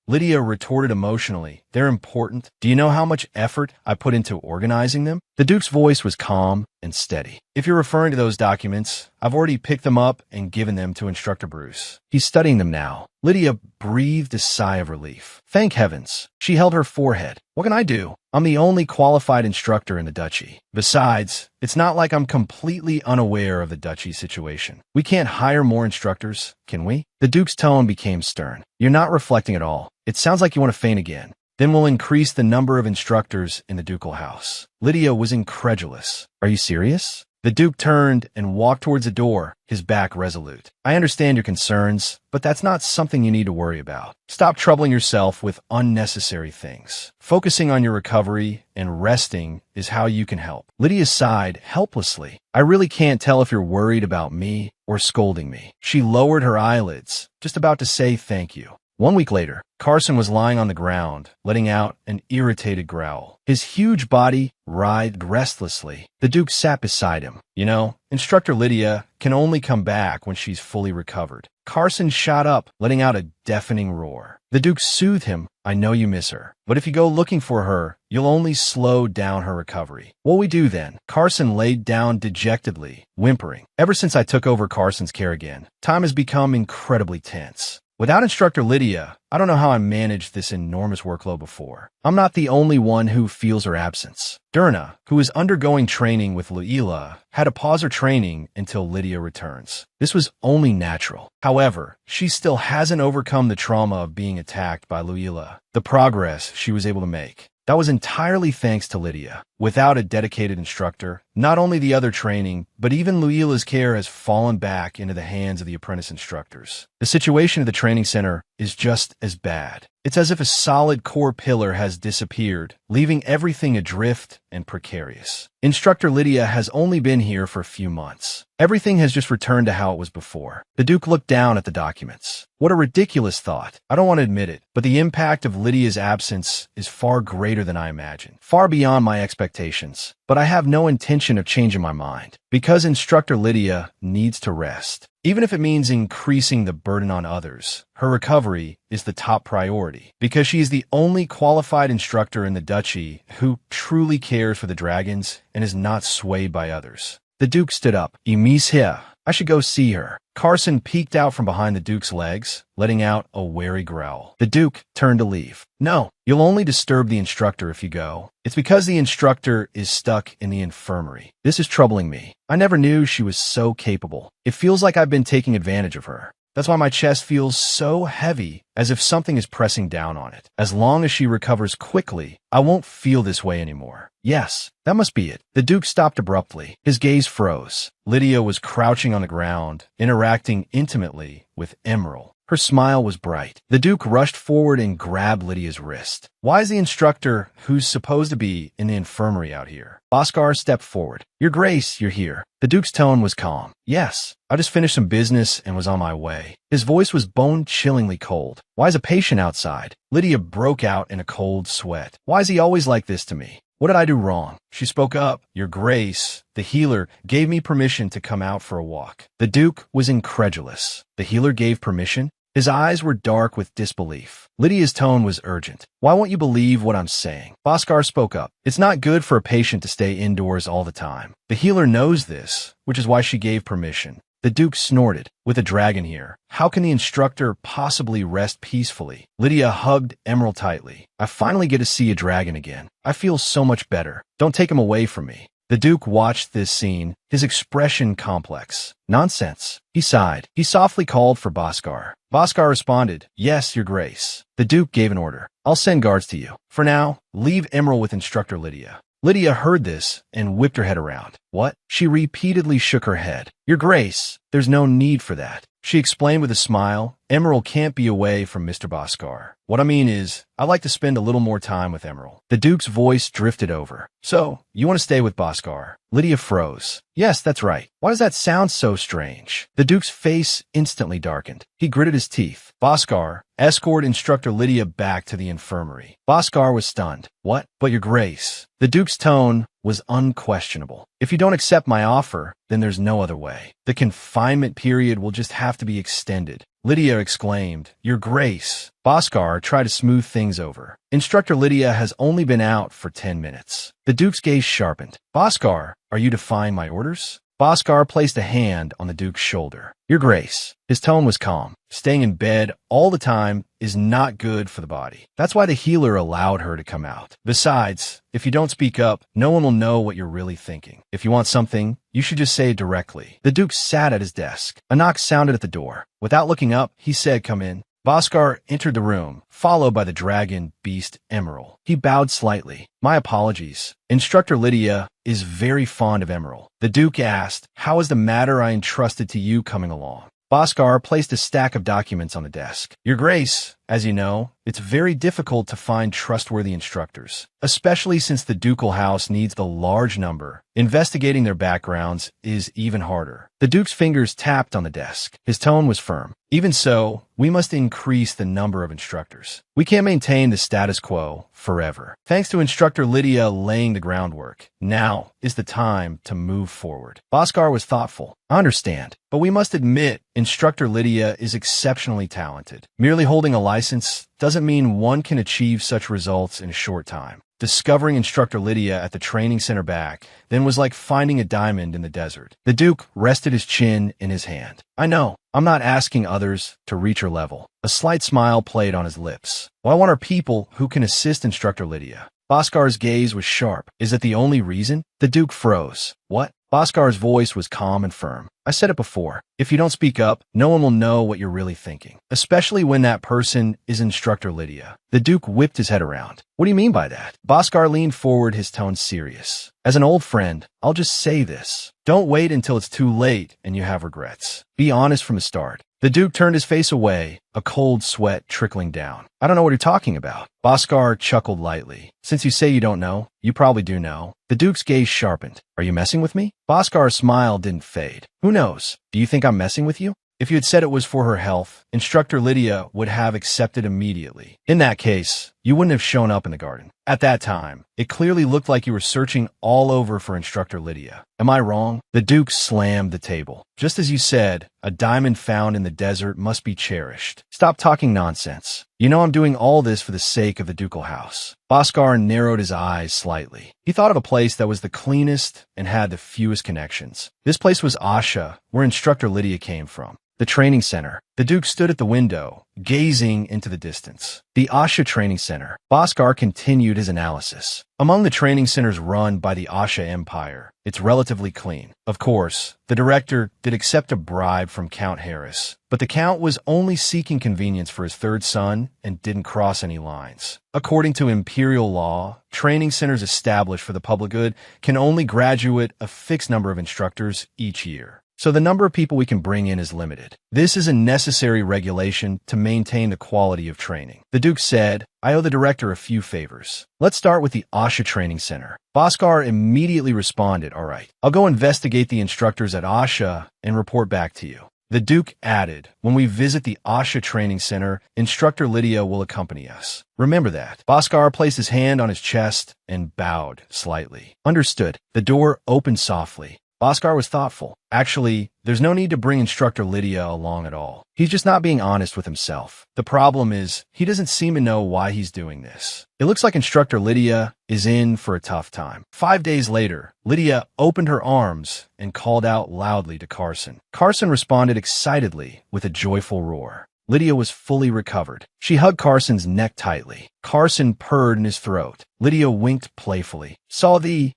Lydia retorted emotionally. They're important. Do you know how much effort I put into organizing them? The Duke's voice was calm and steady. If you're referring to those documents, I've already picked them up and given them to Instructor Bruce. He's studying them now. Lydia breathed a sigh of relief. Thank heavens. She held her forehead. What can I do? I'm the only qualified instructor in the duchy. Besides, it's not like I'm completely unaware of the duchy situation. We can't hire more instructors, can we? The Duke's tone became stern. You're not reflecting at all. It sounds like you want to faint again. Then we'll increase the number of instructors in the ducal house. Lydia was incredulous. Are you serious? The Duke turned and walked towards the door, his back resolute. I understand your concerns, but that's not something you need to worry about. Stop troubling yourself with unnecessary things. Focusing on your recovery and resting is how you can help. Lydia sighed helplessly. I really can't tell if you're worried about me or scolding me. She lowered her eyelids, just about to say thank you. 1 week later, Carson was lying on the ground, letting out an irritated growl. His huge body writhed restlessly. The Duke sat beside him. You know, Instructor Lydia can only come back when she's fully recovered. Carson shot up, letting out a deafening roar. The Duke soothed him. I know you miss her, but if you go looking for her, you'll only slow down her recovery. What'll we do then? Carson laid down dejectedly, whimpering. Ever since I took over Carson's care again, time has become incredibly tense. Without Instructor Lydia, I don't know how I managed this enormous workload before. I'm not the only one who feels her absence. Durna, who is undergoing training with Luila, had to pause her training until Lydia returns. This was only natural. However, she still hasn't overcome the trauma of being attacked by Luila. The progress she was able to make. That was entirely thanks to Lydia. Without a dedicated instructor, not only the other training, but even Luila's care has fallen back into the hands of the apprentice instructors. The situation at the training center is just as bad. It's as if a solid core pillar has disappeared, leaving everything adrift and precarious. Instructor Lydia has only been here for a few months. Everything has just returned to how it was before. The Duke looked down at the documents. What a ridiculous thought. I don't want to admit it, but the impact of Lydia's absence is far greater than I imagined, far beyond my expectations. But I have no intention of changing my mind, because Instructor Lydia needs to rest. Even if it means increasing the burden on others, her recovery is the top priority, because she is the only qualified instructor in the duchy who truly cares for the dragons and is not swayed by others. The Duke stood up. Emise here. I should go see her. Carson peeked out from behind the Duke's legs, letting out a wary growl. The Duke turned to leave. No, you'll only disturb the instructor if you go. It's because the instructor is stuck in the infirmary. This is troubling me. I never knew she was so capable. It feels like I've been taking advantage of her. That's why my chest feels so heavy, as if something is pressing down on it. As long as she recovers quickly, I won't feel this way anymore. Yes, that must be it. The Duke stopped abruptly. His gaze froze. Lydia was crouching on the ground, interacting intimately with Emerald. Her smile was bright. The Duke rushed forward and grabbed Lydia's wrist. Why is the instructor, who's supposed to be in the infirmary, out here? Bhaskar stepped forward. Your Grace, you're here. The Duke's tone was calm. Yes, I just finished some business and was on my way. His voice was bone-chillingly cold. Why is a patient outside? Lydia broke out in a cold sweat. Why is he always like this to me? What did I do wrong? She spoke up. Your Grace, the healer, gave me permission to come out for a walk. The Duke was incredulous. The healer gave permission? His eyes were dark with disbelief. Lydia's tone was urgent. Why won't you believe what I'm saying? Bhaskar spoke up. It's not good for a patient to stay indoors all the time. The healer knows this, which is why she gave permission. The Duke snorted. With a dragon here, how can the instructor possibly rest peacefully? Lydia hugged Emerald tightly. I finally get to see a dragon again. I feel so much better. Don't take him away from me. The Duke watched this scene, his expression complex. Nonsense. He sighed. He softly called for Bhaskar. Bhaskar responded, "Yes, Your Grace." The Duke gave an order. "I'll send guards to you. For now, leave Emerald with Instructor Lydia." Lydia heard this and whipped her head around. "What?" She repeatedly shook her head. "Your Grace, there's no need for that." She explained with a smile, "Emerald can't be away from Mr. Bhaskar. What I mean is, I'd like to spend a little more time with Emerald." The Duke's voice drifted over. "So, you want to stay with Bhaskar?" Lydia froze. "Yes, that's right. Why does that sound so strange?" The Duke's face instantly darkened. He gritted his teeth. "Bhaskar, escort Instructor Lydia back to the infirmary." Bhaskar was stunned. "What? But Your Grace." The Duke's tone was unquestionable. "If you don't accept my offer, then there's no other way. The confinement period will just have to be extended." Lydia exclaimed, "Your Grace." Bhaskar tried to smooth things over. "Instructor Lydia has only been out for 10 minutes. The Duke's gaze sharpened. "Bhaskar, are you defying my orders?" Bhaskar placed a hand on the Duke's shoulder. "Your Grace." His tone was calm. "Staying in bed all the time is not good for the body. That's why the healer allowed her to come out. Besides, if you don't speak up, no one will know what you're really thinking. If you want something, you should just say it directly." The Duke sat at his desk. A knock sounded at the door. Without looking up, he said, "Come in." Bhaskar entered the room, followed by the dragon beast Emerald. He bowed slightly. "My apologies. Instructor Lydia is very fond of Emerald." The Duke asked, "How is the matter I entrusted to you coming along?" Bhaskar placed a stack of documents on the desk. "Your Grace, as you know, it's very difficult to find trustworthy instructors, especially since the ducal house needs the large number. Investigating their backgrounds is even harder." The Duke's fingers tapped on the desk. His tone was firm. "Even so, we must increase the number of instructors. We can't maintain the status quo forever. Thanks to Instructor Lydia laying the groundwork, now is the time to move forward." Bhaskar was thoughtful. "I understand, but we must admit Instructor Lydia is exceptionally talented. Merely holding a license doesn't mean one can achieve such results in a short time. Discovering Instructor Lydia at the training center back then was like finding a diamond in the desert." The Duke rested his chin in his hand. "I know. I'm not asking others to reach her level." A slight smile played on his lips. "What I want are people who can assist Instructor Lydia." Bhaskar's gaze was sharp. "Is that the only reason?" The Duke froze. "What?" Bhaskar's voice was calm and firm. "I said it before. If you don't speak up, no one will know what you're really thinking, especially when that person is Instructor Lydia." The Duke whipped his head around. "What do you mean by that?" Bhaskar leaned forward, his tone serious. "As an old friend, I'll just say this. Don't wait until it's too late and you have regrets. Be honest from the start." The Duke turned his face away, a cold sweat trickling down. "I don't know what you're talking about." Bhaskar chuckled lightly. "Since you say you don't know, you probably do know." The Duke's gaze sharpened. "Are you messing with me?" Bhaskar's smile didn't fade. "Who knows? Do you think I'm messing with you? If you had said it was for her health, Instructor Lydia would have accepted immediately. In that case, you wouldn't have shown up in the garden. At that time, it clearly looked like you were searching all over for Instructor Lydia. Am I wrong?" The Duke slammed the table. "Just as you said, a diamond found in the desert must be cherished. Stop talking nonsense. You know I'm doing all this for the sake of the ducal house." Bhaskar narrowed his eyes slightly. He thought of a place that was the cleanest and had the fewest connections. This place was Asha, where Instructor Lydia came from. The training center. The Duke stood at the window, gazing into the distance. The Asha Training Center. Bhaskar continued his analysis. Among the training centers run by the Asha Empire, it's relatively clean. Of course, the director did accept a bribe from Count Harris, but the Count was only seeking convenience for his third son and didn't cross any lines. According to imperial law, training centers established for the public good can only graduate a fixed number of instructors each year. So the number of people we can bring in is limited. This is a necessary regulation to maintain the quality of training. The Duke said, "I owe the director a few favors. Let's start with the Asha Training Center." Bhaskar immediately responded, "All right, I'll go investigate the instructors at Asha and report back to you." The Duke added, "When we visit the Asha Training Center, Instructor Lydia will accompany us. Remember that." Bhaskar placed his hand on his chest and bowed slightly. "Understood." The door opened softly. Bhaskar was thoughtful. Actually, there's no need to bring instructor Lydia along at all. He's just not being honest with himself. The problem is, he doesn't seem to know why he's doing this. It looks like instructor Lydia is in for a tough time. 5 days later, Lydia opened her arms and called out loudly to Carson. Carson responded excitedly with a joyful roar. Lydia was fully recovered. She hugged Carson's neck tightly. Carson purred in his throat. Lydia winked playfully. Saw thee.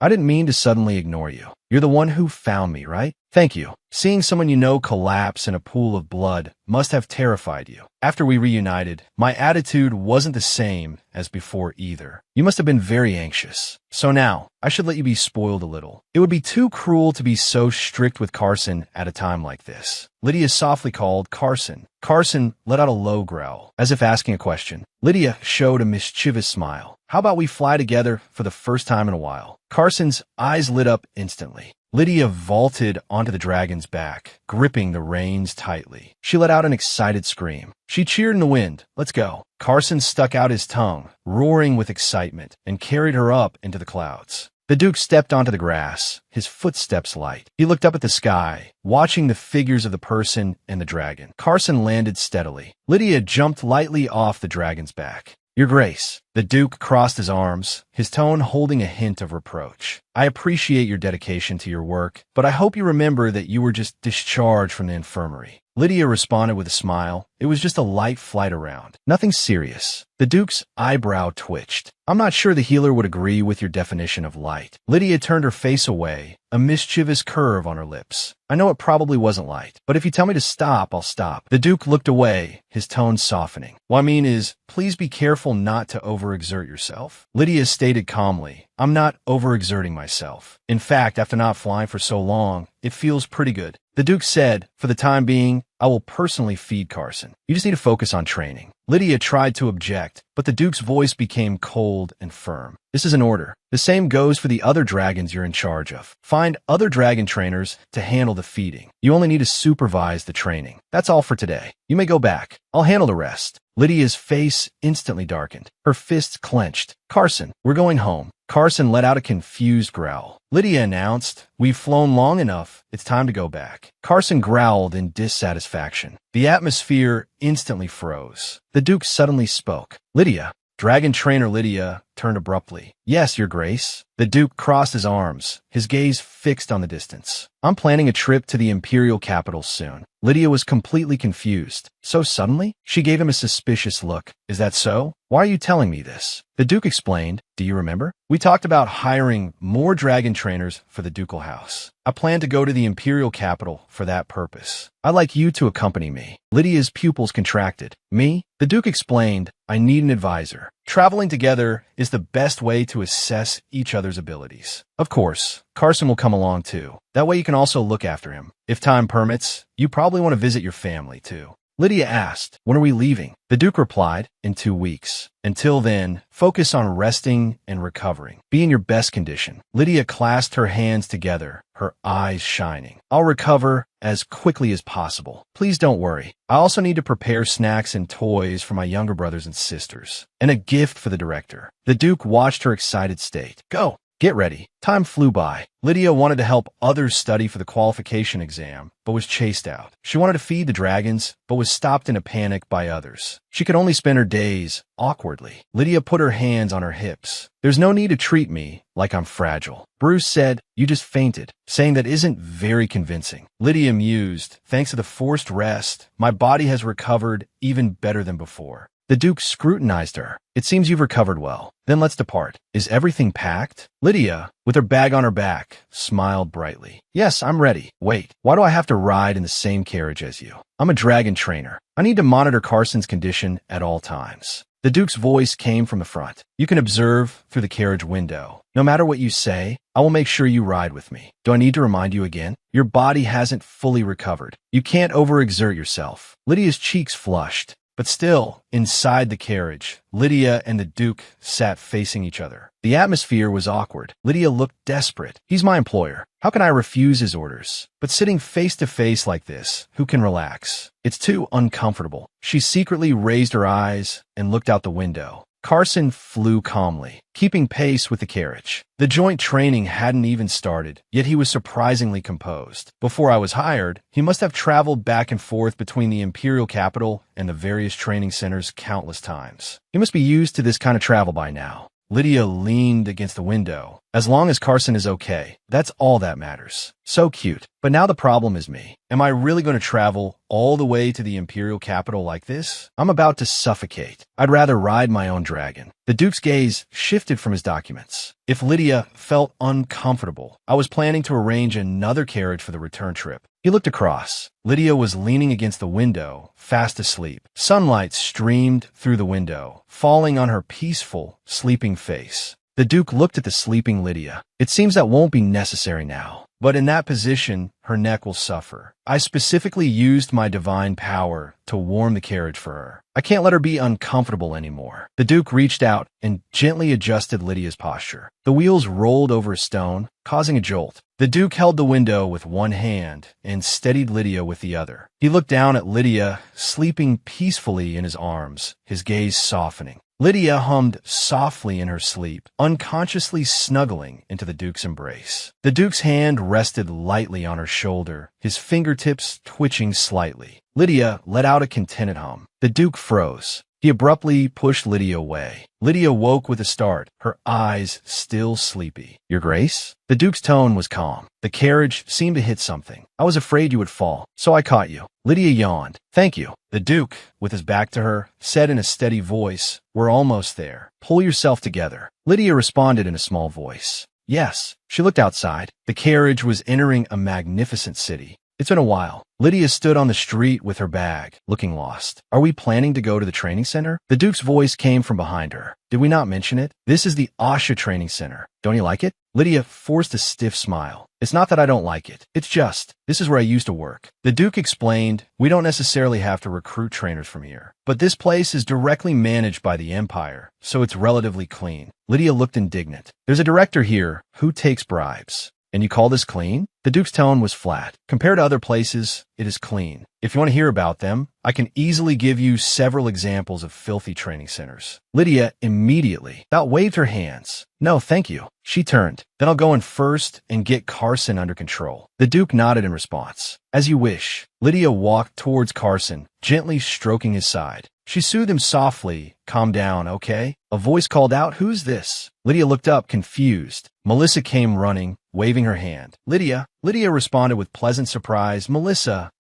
I didn't mean to suddenly ignore you. You're the one who found me, right? Thank you. Seeing someone you know collapse in a pool of blood must have terrified you. After we reunited, my attitude wasn't the same as before either. You must have been very anxious. So now, I should let you be spoiled a little. It would be too cruel to be so strict with Carson at a time like this. Lydia softly called Carson. Carson let out a low growl, as if asking a question. Lydia showed a mischievous smile. How about we fly together for the first time in a while? Carson's eyes lit up instantly. Lydia vaulted onto the dragon's back, gripping the reins tightly. She let out an excited scream. She cheered in the wind. Let's go. Carson stuck out his tongue, roaring with excitement, and carried her up into the clouds. The Duke stepped onto the grass, his footsteps light. He looked up at the sky, watching the figures of the person and the dragon. Carson landed steadily. Lydia jumped lightly off the dragon's back. Your Grace. The Duke crossed his arms, his tone holding a hint of reproach. I appreciate your dedication to your work, but I hope you remember that you were just discharged from the infirmary. Lydia responded with a smile. It was just a light flight around. Nothing serious. The Duke's eyebrow twitched. I'm not sure the healer would agree with your definition of light. Lydia turned her face away, a mischievous curve on her lips. I know it probably wasn't light, but if you tell me to stop, I'll stop. The Duke looked away, his tone softening. What I mean is, please be careful not to overexert yourself. Lydia stated calmly, I'm not overexerting myself. In fact, after not flying for so long, it feels pretty good. The Duke said, for the time being, I will personally feed Carson. You just need to focus on training. Lydia tried to object, but the Duke's voice became cold and firm. This is an order. The same goes for the other dragons you're in charge of. Find other dragon trainers to handle the feeding. You only need to supervise the training. That's all for today. You may go back. I'll handle the rest. Lydia's face instantly darkened. Her fists clenched. Carson, we're going home. Carson let out a confused growl. Lydia announced, we've flown long enough. It's time to go back. Carson growled in dissatisfaction. The atmosphere instantly froze. The Duke suddenly spoke. Lydia. Dragon trainer Lydia turned abruptly. Yes, Your Grace. The Duke crossed his arms, his gaze fixed on the distance. I'm planning a trip to the Imperial capital soon. Lydia was completely confused. So suddenly? She gave him a suspicious look. Is that so? Why are you telling me this? The Duke explained. Do you remember? We talked about hiring more dragon trainers for the ducal house. I plan to go to the Imperial capital for that purpose. I'd like you to accompany me. Lydia's pupils contracted. Me? The Duke explained. I need an advisor. Traveling together is the best way to assess each other's abilities. Of course, Carson will come along too. That way you can also look after him. If time permits, you probably want to visit your family too. Lydia asked, when are we leaving? The Duke replied, in 2 weeks. Until then, focus on resting and recovering. Be in your best condition. Lydia clasped her hands together, her eyes shining. I'll recover as quickly as possible. Please don't worry. I also need to prepare snacks and toys for my younger brothers and sisters. And a gift for the director. The Duke watched her excited state. Go. Get ready. Time flew by. Lydia wanted to help others study for the qualification exam, but was chased out. She wanted to feed the dragons, but was stopped in a panic by others. She could only spend her days awkwardly. Lydia put her hands on her hips. There's no need to treat me like I'm fragile. Bruce said, you just fainted, saying that isn't very convincing. Lydia mused, thanks to the forced rest, my body has recovered even better than before. The Duke scrutinized her. It seems you've recovered well. Then let's depart. Is everything packed? Lydia, with her bag on her back, smiled brightly. Yes, I'm ready. Wait, why do I have to ride in the same carriage as you? I'm a dragon trainer. I need to monitor Carson's condition at all times. The Duke's voice came from the front. You can observe through the carriage window. No matter what you say, I will make sure you ride with me. Do I need to remind you again? Your body hasn't fully recovered. You can't overexert yourself. Lydia's cheeks flushed. But still, inside the carriage, Lydia and the Duke sat facing each other. The atmosphere was awkward. Lydia looked desperate. He's my employer. How can I refuse his orders? But sitting face to face like this, who can relax? It's too uncomfortable. She secretly raised her eyes and looked out the window. Carson flew calmly, keeping pace with the carriage. The joint training hadn't even started, yet he was surprisingly composed. Before I was hired, he must have traveled back and forth between the imperial capital and the various training centers countless times. He must be used to this kind of travel by now. Lydia leaned against the window. As long as Carson is okay, that's all that matters. So cute. But now the problem is me. Am I really going to travel all the way to the imperial capital like this? I'm about to suffocate. I'd rather ride my own dragon. The Duke's gaze shifted from his documents. If Lydia felt uncomfortable, I was planning to arrange another carriage for the return trip. He looked across. Lydia was leaning against the window, fast asleep. Sunlight streamed through the window, falling on her peaceful, sleeping face. The Duke looked at the sleeping Lydia. It seems that won't be necessary now. But in that position, her neck will suffer. I specifically used my divine power to warm the carriage for her. I can't let her be uncomfortable anymore. The Duke reached out and gently adjusted Lydia's posture. The wheels rolled over a stone, causing a jolt. The Duke held the window with one hand and steadied Lydia with the other. He looked down at Lydia, sleeping peacefully in his arms, his gaze softening. Lydia hummed softly in her sleep, unconsciously snuggling into the Duke's embrace. The Duke's hand rested lightly on her shoulder, his fingertips twitching slightly. Lydia let out a contented hum. The Duke froze. He abruptly pushed Lydia away. Lydia woke with a start, her eyes still sleepy. Your Grace? The Duke's tone was calm. The carriage seemed to hit something. I was afraid you would fall, so I caught you. Lydia yawned. Thank you. The Duke, with his back to her, said in a steady voice, We're almost there. Pull yourself together. Lydia responded in a small voice. Yes. She looked outside. The carriage was entering a magnificent city. It's been a while. Lydia stood on the street with her bag, looking lost. Are we planning to go to the training center? The Duke's voice came from behind her. Did we not mention it? This is the Asha training center. Don't you like it? Lydia forced a stiff smile. It's not that I don't like it. It's just, this is where I used to work. The Duke explained, we don't necessarily have to recruit trainers from here. But this place is directly managed by the Empire, so it's relatively clean. Lydia looked indignant. There's a director here who takes bribes. And you call this clean? The Duke's tone was flat. Compared to other places, it is clean. If you want to hear about them, I can easily give you several examples of filthy training centers. Lydia immediately waved her hands. No, thank you. She turned. Then I'll go in first and get Carson under control. The Duke nodded in response. As you wish. Lydia walked towards Carson, gently stroking his side. She soothed him softly. Calm down, okay? A voice called out, Who's this? Lydia looked up, confused. Melissa came running, waving her hand. Lydia responded with pleasant surprise. Melissa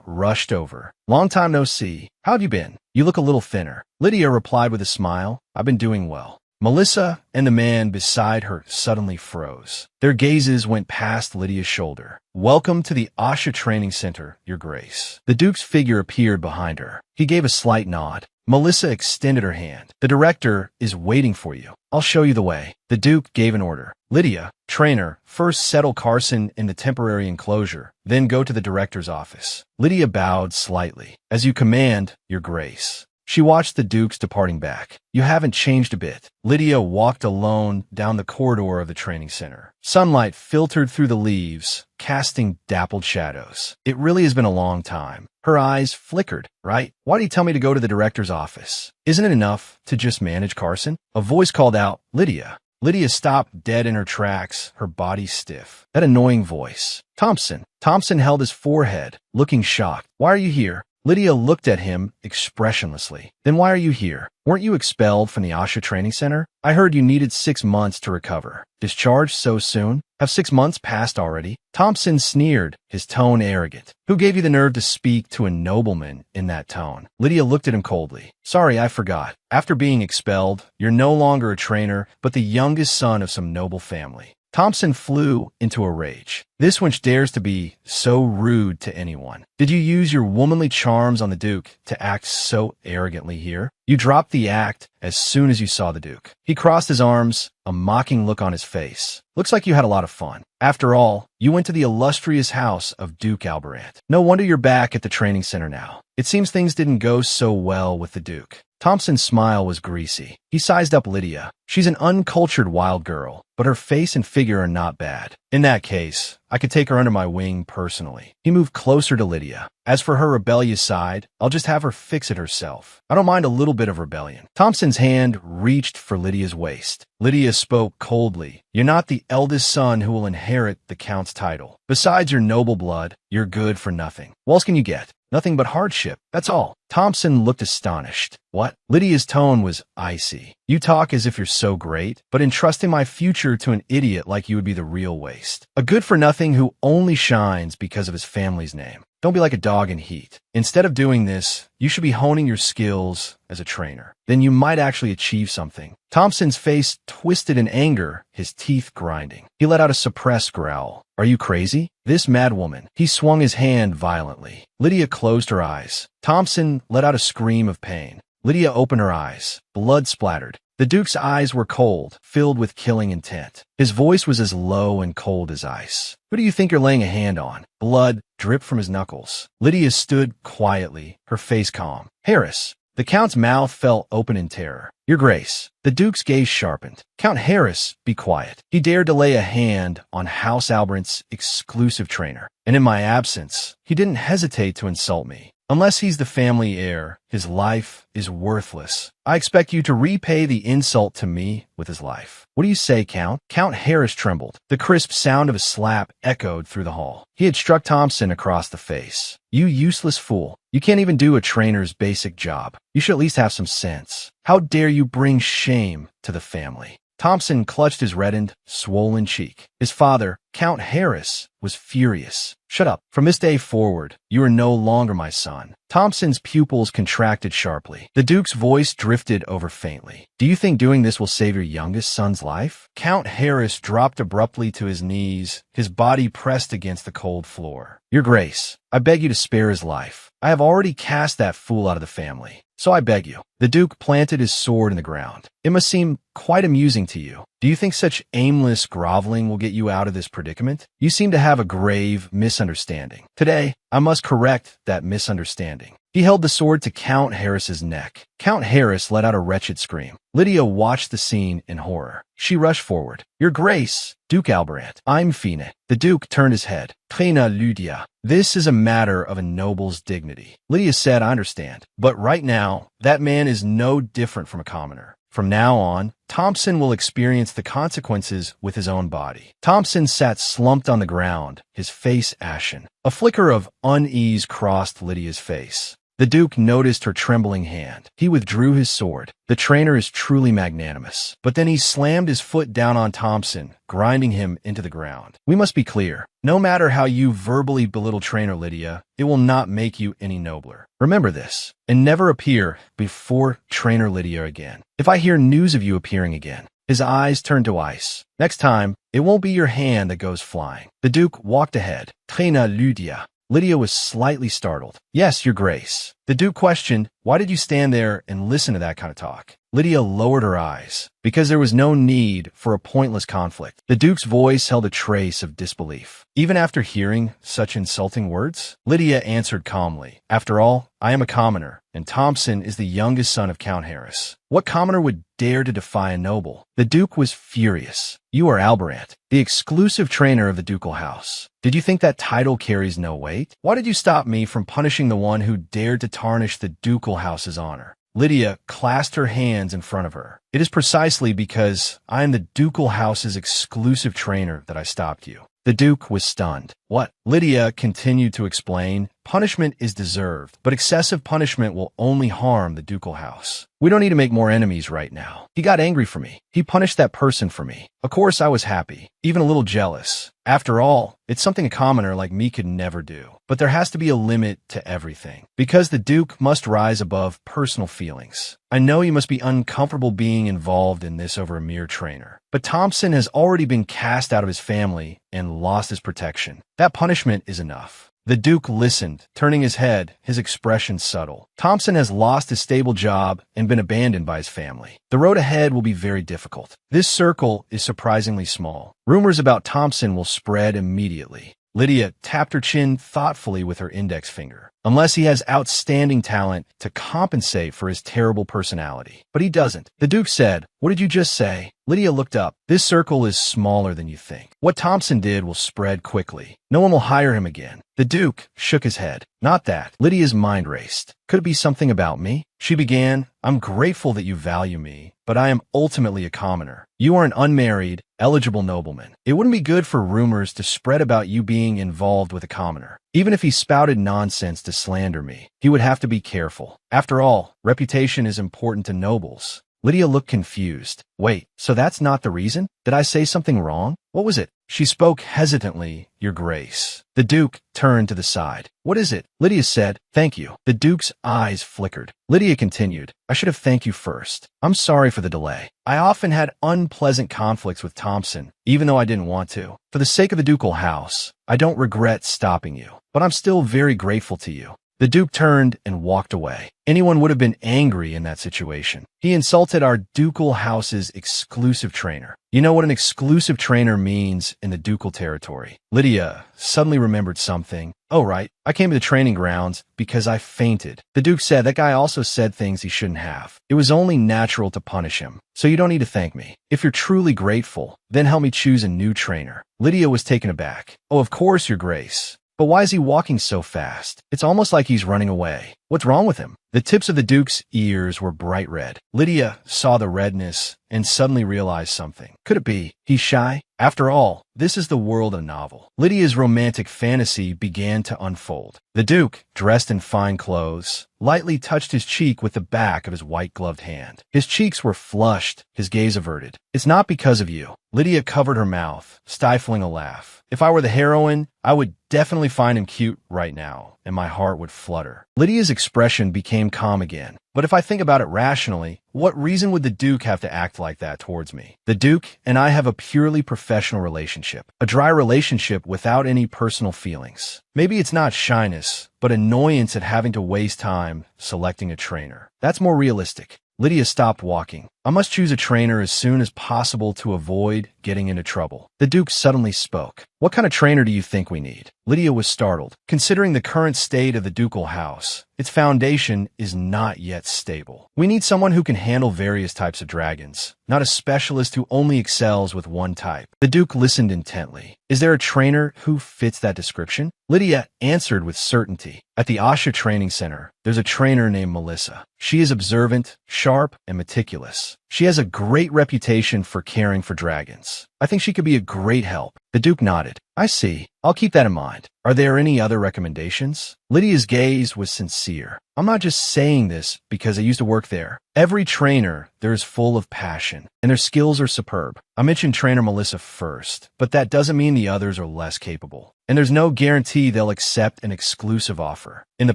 rushed over. Long time no see. How've you been? You look a little thinner. Lydia replied with a smile. I've been doing well. Melissa and the man beside her suddenly froze. Their gazes went past Lydia's shoulder. Welcome to the Asha Training Center, Your Grace. The Duke's figure appeared behind her. He gave a slight nod. Melissa extended her hand. The director is waiting for you. I'll show you the way. The Duke gave an order. Lydia, trainer, first settle Carson in the temporary enclosure, then go to the director's office. Lydia bowed slightly. As you command, Your Grace. She watched the Duke's departing back. You haven't changed a bit. Lydia walked alone down the corridor of the training center. Sunlight filtered through the leaves, casting dappled shadows. It really has been a long time. Her eyes flickered. Right? Why do you tell me to go to the director's office? Isn't it enough to just manage Carson? A voice called out, Lydia. Lydia stopped dead in her tracks, her body stiff. That annoying voice. Thompson. Thompson held his forehead, looking shocked. Why are you here? Lydia looked at him expressionlessly. Then why are you here? Weren't you expelled from the Asha Training Center? I heard you needed 6 months to recover. Discharged so soon? Have 6 months passed already? Thompson sneered, his tone arrogant. Who gave you the nerve to speak to a nobleman in that tone? Lydia looked at him coldly. Sorry, I forgot. After being expelled, you're no longer a trainer, but the youngest son of some noble family. Thompson flew into a rage. This wench dares to be so rude to anyone. Did you use your womanly charms on the Duke to act so arrogantly here? You dropped the act as soon as you saw the Duke. He crossed his arms, a mocking look on his face. Looks like you had a lot of fun. After all, you went to the illustrious house of Duke Albarant. No wonder you're back at the training center now. It seems things didn't go so well with the Duke. Thompson's smile was greasy. He sized up Lydia. She's an uncultured wild girl, but her face and figure are not bad. In that case, I could take her under my wing personally. He moved closer to Lydia. As for her rebellious side, I'll just have her fix it herself. I don't mind a little bit of rebellion. Thompson's hand reached for Lydia's waist. Lydia spoke coldly. You're not the eldest son who will inherit the Count's title. Besides your noble blood, you're good for nothing. What else can you get? Nothing but hardship. That's all. Thompson looked astonished. What? Lydia's tone was icy. You talk as if you're so great, but entrusting my future to an idiot like you would be the real waste. A good-for-nothing who only shines because of his family's name. Don't be like a dog in heat. Instead of doing this, you should be honing your skills as a trainer. Then you might actually achieve something. Thompson's face twisted in anger, his teeth grinding. He let out a suppressed growl. Are you crazy? This madwoman. He swung his hand violently. Lydia closed her eyes. Thompson let out a scream of pain. Lydia opened her eyes. Blood splattered. The Duke's eyes were cold, filled with killing intent. His voice was as low and cold as ice. Who do you think you're laying a hand on? Blood dripped from his knuckles. Lydia stood quietly, her face calm. Harris. The Count's mouth fell open in terror. Your Grace. The Duke's gaze sharpened. Count Harris, be quiet. He dared to lay a hand on House Alberant's exclusive trainer. And in my absence, he didn't hesitate to insult me. Unless he's the family heir, his life is worthless. I expect you to repay the insult to me with his life. What do you say, Count? Count Harris trembled. The crisp sound of a slap echoed through the hall. He had struck Thompson across the face. You useless fool. You can't even do a trainer's basic job. You should at least have some sense. How dare you bring shame to the family? Thompson clutched his reddened, swollen cheek. His father, Count Harris, was furious. Shut up. From this day forward, you are no longer my son. Thompson's pupils contracted sharply. The Duke's voice drifted over faintly. Do you think doing this will save your youngest son's life? Count Harris dropped abruptly to his knees, his body pressed against the cold floor. Your Grace, I beg you to spare his life. I have already cast that fool out of the family. So I beg you. The Duke planted his sword in the ground. It must seem quite amusing to you. Do you think such aimless groveling will get you out of this predicament? You seem to have a grave misunderstanding. Today, I must correct that misunderstanding. He held the sword to Count Harris's neck. Count Harris let out a wretched scream. Lydia watched the scene in horror. She rushed forward. Your Grace, Duke Alberant, I'm Fine. The Duke turned his head. Trina Lydia. This is a matter of a noble's dignity. Lydia said, I understand. But right now, that man is no different from a commoner. From now on, Thompson will experience the consequences with his own body. Thompson sat slumped on the ground, his face ashen. A flicker of unease crossed Lydia's face. The Duke noticed her trembling hand. He withdrew his sword. The trainer is truly magnanimous. But then he slammed his foot down on Thompson, grinding him into the ground. We must be clear. No matter how you verbally belittle Trainer Lydia, it will not make you any nobler. Remember this, and never appear before Trainer Lydia again. If I hear news of you appearing again, his eyes turned to ice. Next time, it won't be your hand that goes flying. The Duke walked ahead. Trainer Lydia. Lydia was slightly startled. Yes, Your Grace. The Duke questioned, why did you stand there and listen to that kind of talk? Lydia lowered her eyes. Because there was no need for a pointless conflict. The Duke's voice held a trace of disbelief. Even after hearing such insulting words, Lydia answered calmly. After all, I am a commoner, and Thompson is the youngest son of Count Harris. What commoner would dare to defy a noble? The Duke was furious. You are Alberant, the exclusive trainer of the ducal house. Did you think that title carries no weight? Why did you stop me from punishing the one who dared to tarnish the ducal house's honor? Lydia clasped her hands in front of her. It is precisely because I am the ducal house's exclusive trainer that I stopped you. The Duke was stunned. What? Lydia continued to explain. Punishment is deserved, but excessive punishment will only harm the ducal house. We don't need to make more enemies right now. He got angry for me. He punished that person for me. Of course I was happy, even a little jealous. After all, it's something a commoner like me could never do. But there has to be a limit to everything, because the Duke must rise above personal feelings. I know you must be uncomfortable being involved in this over a mere trainer, but Thompson has already been cast out of his family and lost his protection. That punishment is enough. The Duke listened, turning his head, his expression subtle. Thompson has lost his stable job and been abandoned by his family. The road ahead will be very difficult. This circle is surprisingly small. Rumors about Thompson will spread immediately. Lydia tapped her chin thoughtfully with her index finger. Unless he has outstanding talent to compensate for his terrible personality. But he doesn't. The Duke said, "What did you just say?" Lydia looked up. "This circle is smaller than you think. What Thompson did will spread quickly. No one will hire him again." The Duke shook his head. "Not that." Lydia's mind raced. "Could it be something about me?" She began, "I'm grateful that you value me, but I am ultimately a commoner. You are an unmarried, eligible nobleman. It wouldn't be good for rumors to spread about you being involved with a commoner. Even if he spouted nonsense to slander me, he would have to be careful. After all, reputation is important to nobles." Lydia looked confused. "Wait, so that's not the reason? Did I say something wrong? What was it?" She spoke hesitantly, "Your Grace." The Duke turned to the side. "What is it?" Lydia said, "Thank you." The Duke's eyes flickered. Lydia continued, "I should have thanked you first. I'm sorry for the delay. I often had unpleasant conflicts with Thompson, even though I didn't want to. For the sake of the ducal house, I don't regret stopping you, but I'm still very grateful to you." The Duke turned and walked away. Anyone would have been angry in that situation. He insulted our ducal house's exclusive trainer. You know what an exclusive trainer means in the ducal territory. Lydia suddenly remembered something. "Oh, right. I came to the training grounds because I fainted." The Duke said, "That guy also said things he shouldn't have. It was only natural to punish him. So you don't need to thank me. If you're truly grateful, then help me choose a new trainer." Lydia was taken aback. "Oh, of course, Your Grace. But why is he walking so fast? It's almost like he's running away. What's wrong with him?" The tips of the Duke's ears were bright red. Lydia saw the redness and suddenly realized something. Could it be he's shy? After all, this is the world of novel. Lydia's romantic fantasy began to unfold. The Duke, dressed in fine clothes, lightly touched his cheek with the back of his white-gloved hand. His cheeks were flushed, his gaze averted. "It's not because of you." Lydia covered her mouth, stifling a laugh. "If I were the heroine, I would definitely find him cute right now, and my heart would flutter." Lydia's expression became calm again. "But if I think about it rationally, what reason would the Duke have to act like that towards me? The Duke and I have a purely professional relationship, a dry relationship without any personal feelings. Maybe it's not shyness, but annoyance at having to waste time selecting a trainer. That's more realistic." Lydia stopped walking. "I must choose a trainer as soon as possible to avoid getting into trouble." The Duke suddenly spoke. "What kind of trainer do you think we need?" Lydia was startled. Considering the current state of the ducal house, its foundation is not yet stable. "We need someone who can handle various types of dragons, not a specialist who only excels with one type." The Duke listened intently. "Is there a trainer who fits that description?" Lydia answered with certainty. "At the Asha Training Center, there's a trainer named Melissa. She is observant, sharp, and meticulous. She has a great reputation for caring for dragons. I think she could be a great help." The Duke nodded. "I see. I'll keep that in mind. Are there any other recommendations?" Lydia's gaze was sincere. "I'm not just saying this because I used to work there. Every trainer there is full of passion, and their skills are superb. I mentioned trainer Melissa first, but that doesn't mean the others are less capable. And there's no guarantee they'll accept an exclusive offer. In the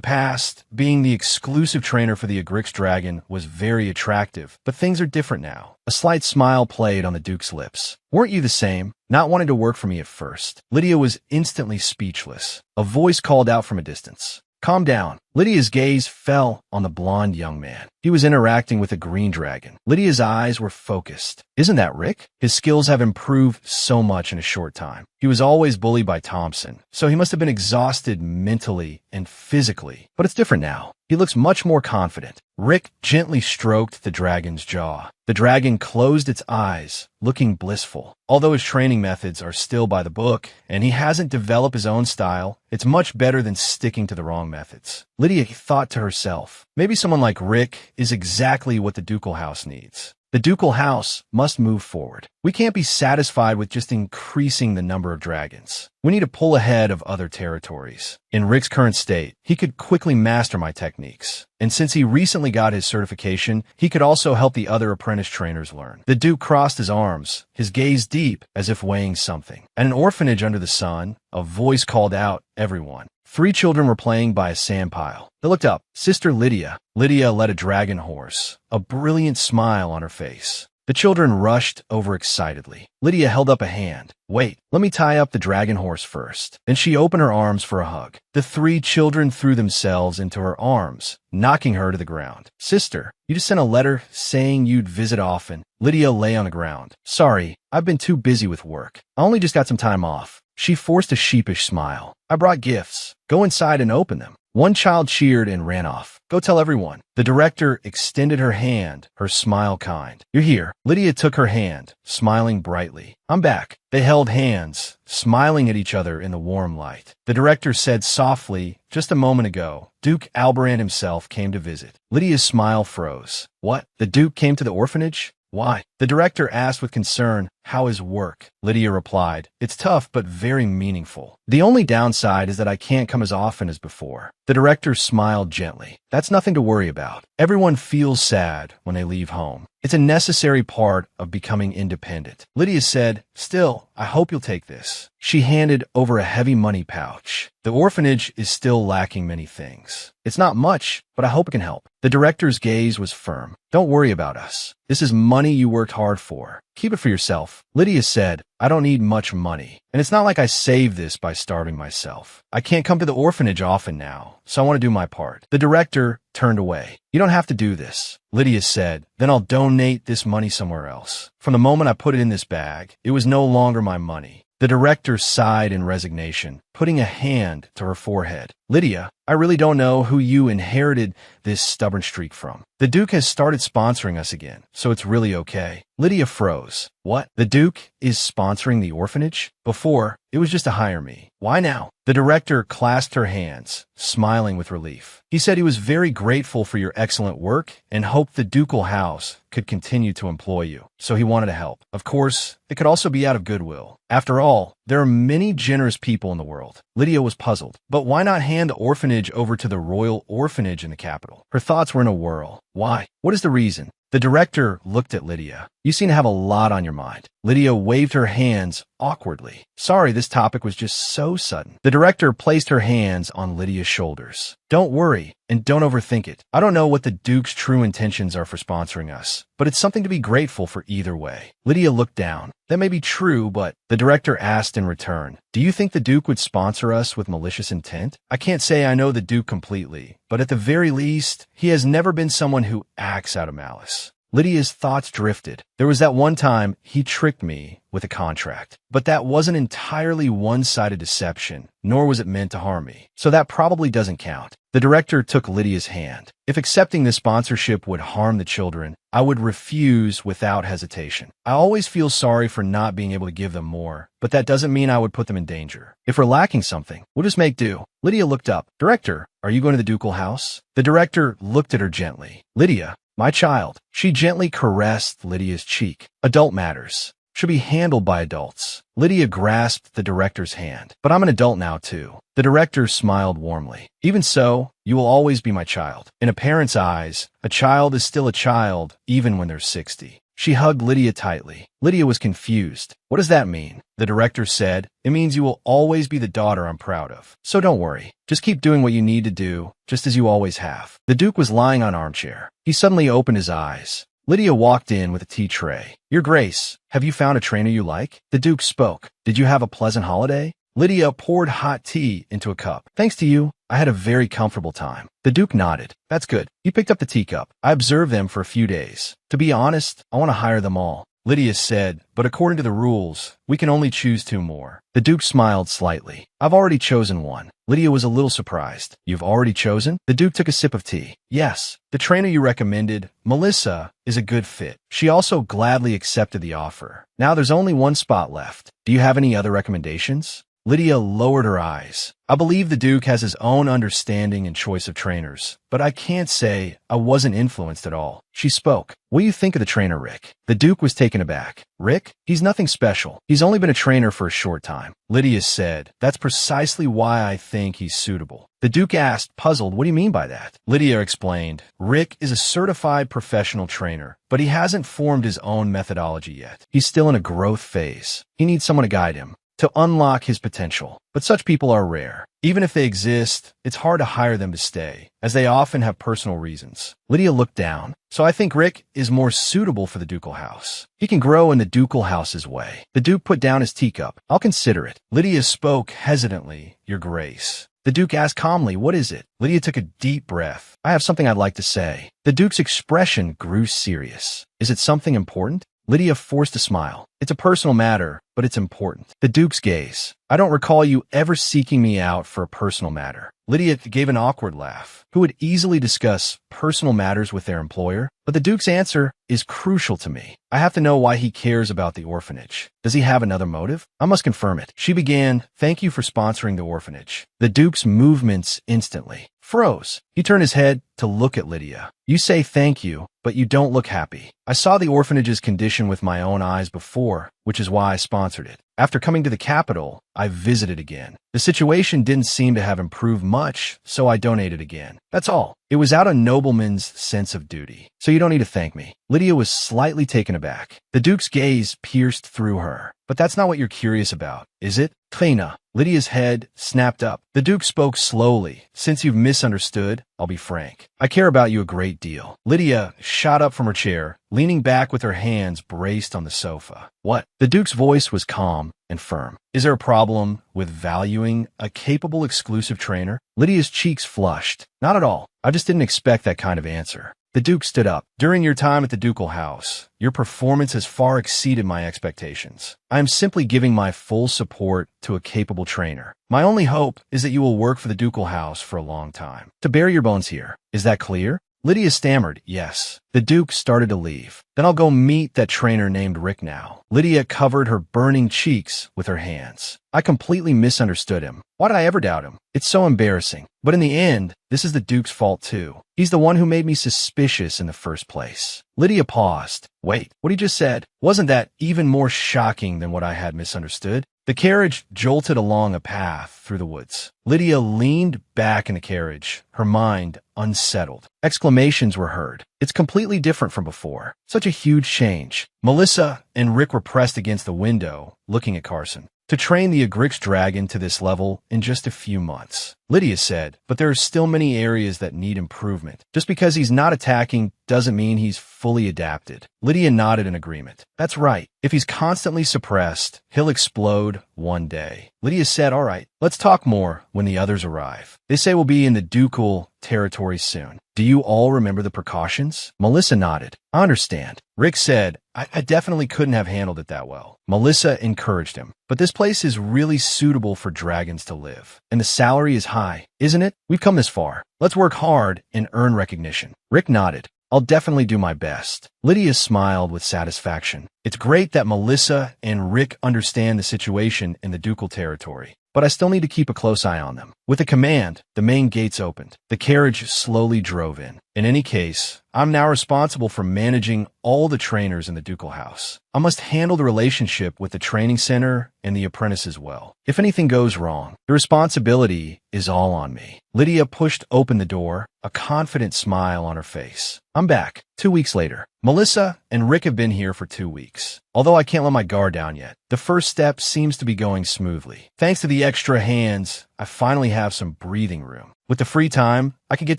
past, being the exclusive trainer for the Agrix Dragon was very attractive, but things are different now." A slight smile played on the Duke's lips. "Weren't you the same? Not wanting to work for me at first?" Lydia was instantly speechless. A voice called out from a distance. "Calm down." Lydia's gaze fell on the blonde young man. He was interacting with a green dragon. Lydia's eyes were focused. "Isn't that Rick? His skills have improved so much in a short time. He was always bullied by Thompson, so he must have been exhausted mentally and physically. But it's different now. He looks much more confident." Rick gently stroked the dragon's jaw. The dragon closed its eyes, looking blissful. Although his training methods are still by the book, and he hasn't developed his own style, it's much better than sticking to the wrong methods. Lydia thought to herself, maybe someone like Rick is exactly what the ducal house needs. The ducal house must move forward. We can't be satisfied with just increasing the number of dragons. We need to pull ahead of other territories. In Rick's current state, he could quickly master my techniques. And since he recently got his certification, he could also help the other apprentice trainers learn. The Duke crossed his arms, his gaze deep as if weighing something. At an orphanage under the sun, a voice called out, "Everyone." 3 children were playing by a sandpile. They looked up. Sister Lydia. Lydia led a dragon horse, a brilliant smile on her face. The children rushed over excitedly. Lydia held up a hand. "Wait, let me tie up the dragon horse first." Then she opened her arms for a hug. The 3 children threw themselves into her arms, knocking her to the ground. "Sister, you just sent a letter saying you'd visit often." Lydia lay on the ground. "Sorry, I've been too busy with work. I only just got some time off." She forced a sheepish smile. I brought gifts. Go inside and open them. One child cheered and ran off. Go tell everyone. The director extended her hand, her smile kind. You're here. Lydia took her hand, smiling brightly. I'm back. They held hands, smiling at each other in the warm light. The director said softly, just a moment ago, Duke Albarant himself came to visit. Lydia's smile froze. What? The Duke came to the orphanage? Why? The director asked with concern, how is work? Lydia replied, it's tough but very meaningful. The only downside is that I can't come as often as before. The director smiled gently. That's nothing to worry about. Everyone feels sad when they leave home. It's a necessary part of becoming independent. Lydia said, still, I hope you'll take this. She handed over a heavy money pouch. The orphanage is still lacking many things. It's not much, but I hope it can help. The director's gaze was firm. Don't worry about us. This is money you worked hard for. Keep it for yourself. Lydia said, I don't need much money. And it's not like I saved this by starving myself. I can't come to the orphanage often now, so I want to do my part. The director turned away. You don't have to do this. Lydia said, then I'll donate this money somewhere else. From the moment I put it in this bag, it was no longer my money. The director sighed in resignation, putting a hand to her forehead. Lydia, I really don't know who you inherited this stubborn streak from. The Duke has started sponsoring us again, so it's really okay. Lydia froze. What? The Duke is sponsoring the orphanage? Before, it was just to hire me. Why now? The director clasped her hands, smiling with relief. He said he was very grateful for your excellent work and hoped the ducal house could continue to employ you, so he wanted to help. Of course, it could also be out of goodwill. After all, there are many generous people in the world. Lydia was puzzled. But why not hand the orphanage over to the royal orphanage in the capital? Her thoughts were in a whirl. Why? What is the reason? The director looked at Lydia. You seem to have a lot on your mind. Lydia waved her hands awkwardly. Sorry, this topic was just so sudden. The director placed her hands on Lydia's shoulders. Don't worry, and don't overthink it. I don't know what the Duke's true intentions are for sponsoring us, but it's something to be grateful for either way. Lydia looked down. That may be true, but the director asked in return, do you think the Duke would sponsor us with malicious intent? I can't say I know the Duke completely, but at the very least, he has never been someone who acts out of malice. Lydia's thoughts drifted. There was that one time he tricked me with a contract, but that wasn't entirely one-sided deception, nor was it meant to harm me, so that probably doesn't count. The director took Lydia's hand. If accepting this sponsorship would harm the children, I would refuse without hesitation. I always feel sorry for not being able to give them more, but that doesn't mean I would put them in danger. If we're lacking something, we'll just make do. Lydia looked up. Director, are you going to the ducal house? The director looked at her gently. Lydia, my child. She gently caressed Lydia's cheek. Adult matters should be handled by adults. Lydia grasped the director's hand. But I'm an adult now, too. The director smiled warmly. Even so, you will always be my child. In a parent's eyes, a child is still a child, even when they're 60. She hugged Lydia tightly. Lydia was confused. What does that mean? The director said, it means you will always be the daughter I'm proud of. So don't worry. Just keep doing what you need to do, just as you always have. The Duke was lying on an armchair. He suddenly opened his eyes. Lydia walked in with a tea tray. Your Grace, have you found a trainer you like? The Duke spoke. Did you have a pleasant holiday? Lydia poured hot tea into a cup. Thanks to you, I had a very comfortable time. The Duke nodded. That's good. You picked up the teacup. I observed them for a few days. To be honest, I want to hire them all. Lydia said, but according to the rules, we can only choose 2 more. The Duke smiled slightly. I've already chosen one. Lydia was a little surprised. You've already chosen? The Duke took a sip of tea. Yes, the trainer you recommended, Melissa, is a good fit. She also gladly accepted the offer. Now there's only 1 spot left. Do you have any other recommendations? Lydia lowered her eyes. I believe the Duke has his own understanding and choice of trainers, but I can't say I wasn't influenced at all. She spoke. What do you think of the trainer, Rick? The Duke was taken aback. Rick? He's nothing special. He's only been a trainer for a short time. Lydia said, that's precisely why I think he's suitable. The Duke asked, puzzled, what do you mean by that? Lydia explained, Rick is a certified professional trainer, but he hasn't formed his own methodology yet. He's still in a growth phase. He needs someone to guide him, to unlock his potential. But such people are rare. Even if they exist, it's hard to hire them to stay, as they often have personal reasons. Lydia looked down. So I think Rick is more suitable for the ducal house. He can grow in the ducal house's way. The Duke put down his teacup. I'll consider it. Lydia spoke hesitantly, Your Grace. The Duke asked calmly, what is it? Lydia took a deep breath. I have something I'd like to say. The Duke's expression grew serious. Is it something important? Lydia forced a smile. It's a personal matter, but it's important. The Duke's gaze. I don't recall you ever seeking me out for a personal matter. Lydia gave an awkward laugh. Who would easily discuss personal matters with their employer? But the Duke's answer is crucial to me. I have to know why he cares about the orphanage. Does he have another motive? I must confirm it. She began, thank you for sponsoring the orphanage. The Duke's movements instantly froze. He turned his head to look at Lydia. You say thank you, but you don't look happy. I saw the orphanage's condition with my own eyes before, which is why I sponsored it. After coming to the capital, I visited again. The situation didn't seem to have improved much, so I donated again. That's all. It was out of nobleman's sense of duty. So you don't need to thank me. Lydia was slightly taken aback. The Duke's gaze pierced through her. But that's not what you're curious about, is it? Trina. Lydia's head snapped up. The Duke spoke slowly. Since you've misunderstood, I'll be frank. I care about you a great deal. Lydia shot up from her chair, leaning back with her hands braced on the sofa. What? The Duke's voice was calm and firm. Is there a problem with valuing a capable exclusive trainer? Lydia's cheeks flushed. Not at all. I just didn't expect that kind of answer. The Duke stood up. During your time at the ducal house, your performance has far exceeded my expectations. I am simply giving my full support to a capable trainer. My only hope is that you will work for the ducal house for a long time. To bury your bones here. Is that clear? Lydia stammered, yes. The Duke started to leave. Then I'll go meet that trainer named Rick now. Lydia covered her burning cheeks with her hands. I completely misunderstood him. Why did I ever doubt him? It's so embarrassing. But in the end, this is the Duke's fault too. He's the one who made me suspicious in the first place. Lydia paused. Wait, what he just said, wasn't that even more shocking than what I had misunderstood? The carriage jolted along a path through the woods. Lydia leaned back in the carriage, her mind unsettled. Exclamations were heard. It's completely different from before. Such a huge change. Melissa and Rick were pressed against the window, looking at Carson. To train the Agrix dragon to this level in just a few months. Lydia said, but there are still many areas that need improvement. Just because he's not attacking doesn't mean he's fully adapted. Lydia nodded in agreement. That's right. If he's constantly suppressed, he'll explode one day. Lydia said, all right, let's talk more when the others arrive. They say we'll be in the ducal territory soon. Do you all remember the precautions? Melissa nodded. I understand. Rick said, I definitely couldn't have handled it that well. Melissa encouraged him. But this place is really suitable for dragons to live. And the salary is high, isn't it? We've come this far. Let's work hard and earn recognition. Rick nodded. I'll definitely do my best. Lydia smiled with satisfaction. It's great that Melissa and Rick understand the situation in the ducal territory. But I still need to keep a close eye on them. With a command, the main gates opened. The carriage slowly drove in. In any case, I'm now responsible for managing all the trainers in the ducal house. I must handle the relationship with the training center and the apprentices well. If anything goes wrong, the responsibility is all on me. Lydia pushed open the door, a confident smile on her face. I'm back. 2 weeks later. Melissa and Rick have been here for 2 weeks. Although I can't let my guard down yet, the first step seems to be going smoothly. Thanks to the extra hands, I finally have some breathing room. With the free time, I can get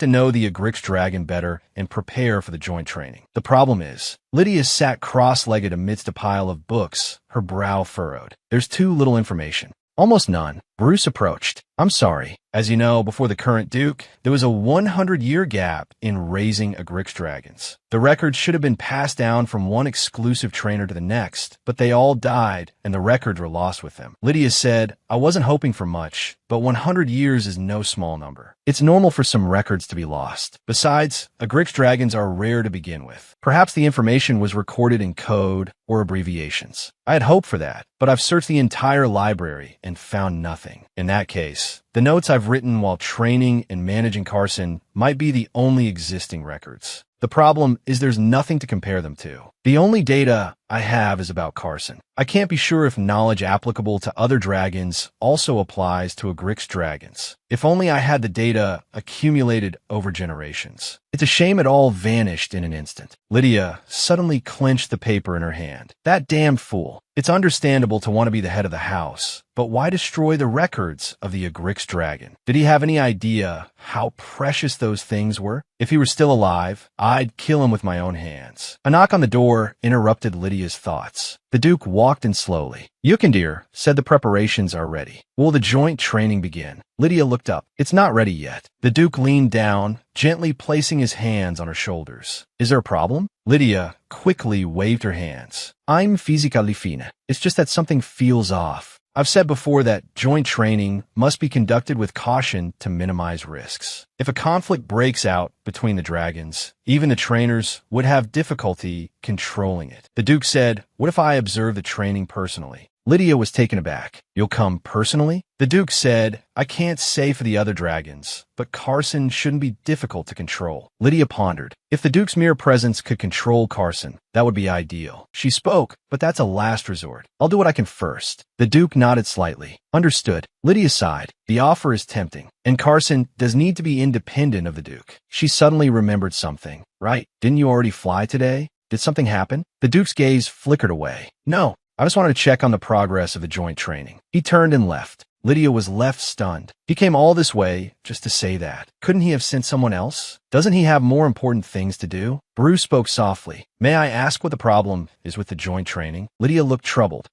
to know the Agrix dragon better and prepare for the joint training. The problem is, Lydia sat cross-legged amidst a pile of books, her brow furrowed. There's too little information. Almost none. Bruce approached. I'm sorry. As you know, before the current Duke, there was a 100-year gap in raising Agrix dragons. The records should have been passed down from one exclusive trainer to the next, but they all died, and the records were lost with them. Lydia said, I wasn't hoping for much, but 100 years is no small number. It's normal for some records to be lost. Besides, Agrix dragons are rare to begin with. Perhaps the information was recorded in code or abbreviations. I had hoped for that, but I've searched the entire library and found nothing. In that case, the notes I've written while training and managing Carson might be the only existing records. The problem is there's nothing to compare them to. The only data I have is about Carson. I can't be sure if knowledge applicable to other dragons also applies to Agrix dragons. If only I had the data accumulated over generations. It's a shame it all vanished in an instant. Lydia suddenly clenched the paper in her hand. That damn fool. It's understandable to want to be the head of the house, but why destroy the records of the Agrix dragon? Did he have any idea how precious those things were? If he were still alive, I'd kill him with my own hands. A knock on the door interrupted Lydia's thoughts. The Duke walked in slowly. Yukendir said the preparations are ready. Will the joint training begin? Lydia looked up. It's not ready yet. The Duke leaned down, gently placing his hands on her shoulders. Is there a problem? Lydia quickly waved her hands. I'm physically fine. It's just that something feels off. I've said before that joint training must be conducted with caution to minimize risks. If a conflict breaks out between the dragons, even the trainers would have difficulty controlling it. The Duke said, "What if I observe the training personally?" Lydia was taken aback. "You'll come personally?" The Duke said, "I can't say for the other dragons, but Carson shouldn't be difficult to control." Lydia pondered. If the Duke's mere presence could control Carson, that would be ideal. She spoke, "But that's a last resort. I'll do what I can first." The Duke nodded slightly. "Understood." Lydia sighed. The offer is tempting, and Carson does need to be independent of the Duke. She suddenly remembered something. "Right, didn't you already fly today? Did something happen?" The Duke's gaze flickered away. "No. I just wanted to check on the progress of the joint training." He turned and left. Lydia was left stunned. He came all this way just to say that. Couldn't he have sent someone else? Doesn't he have more important things to do? Bruce spoke softly. "May I ask what the problem is with the joint training?" Lydia looked troubled.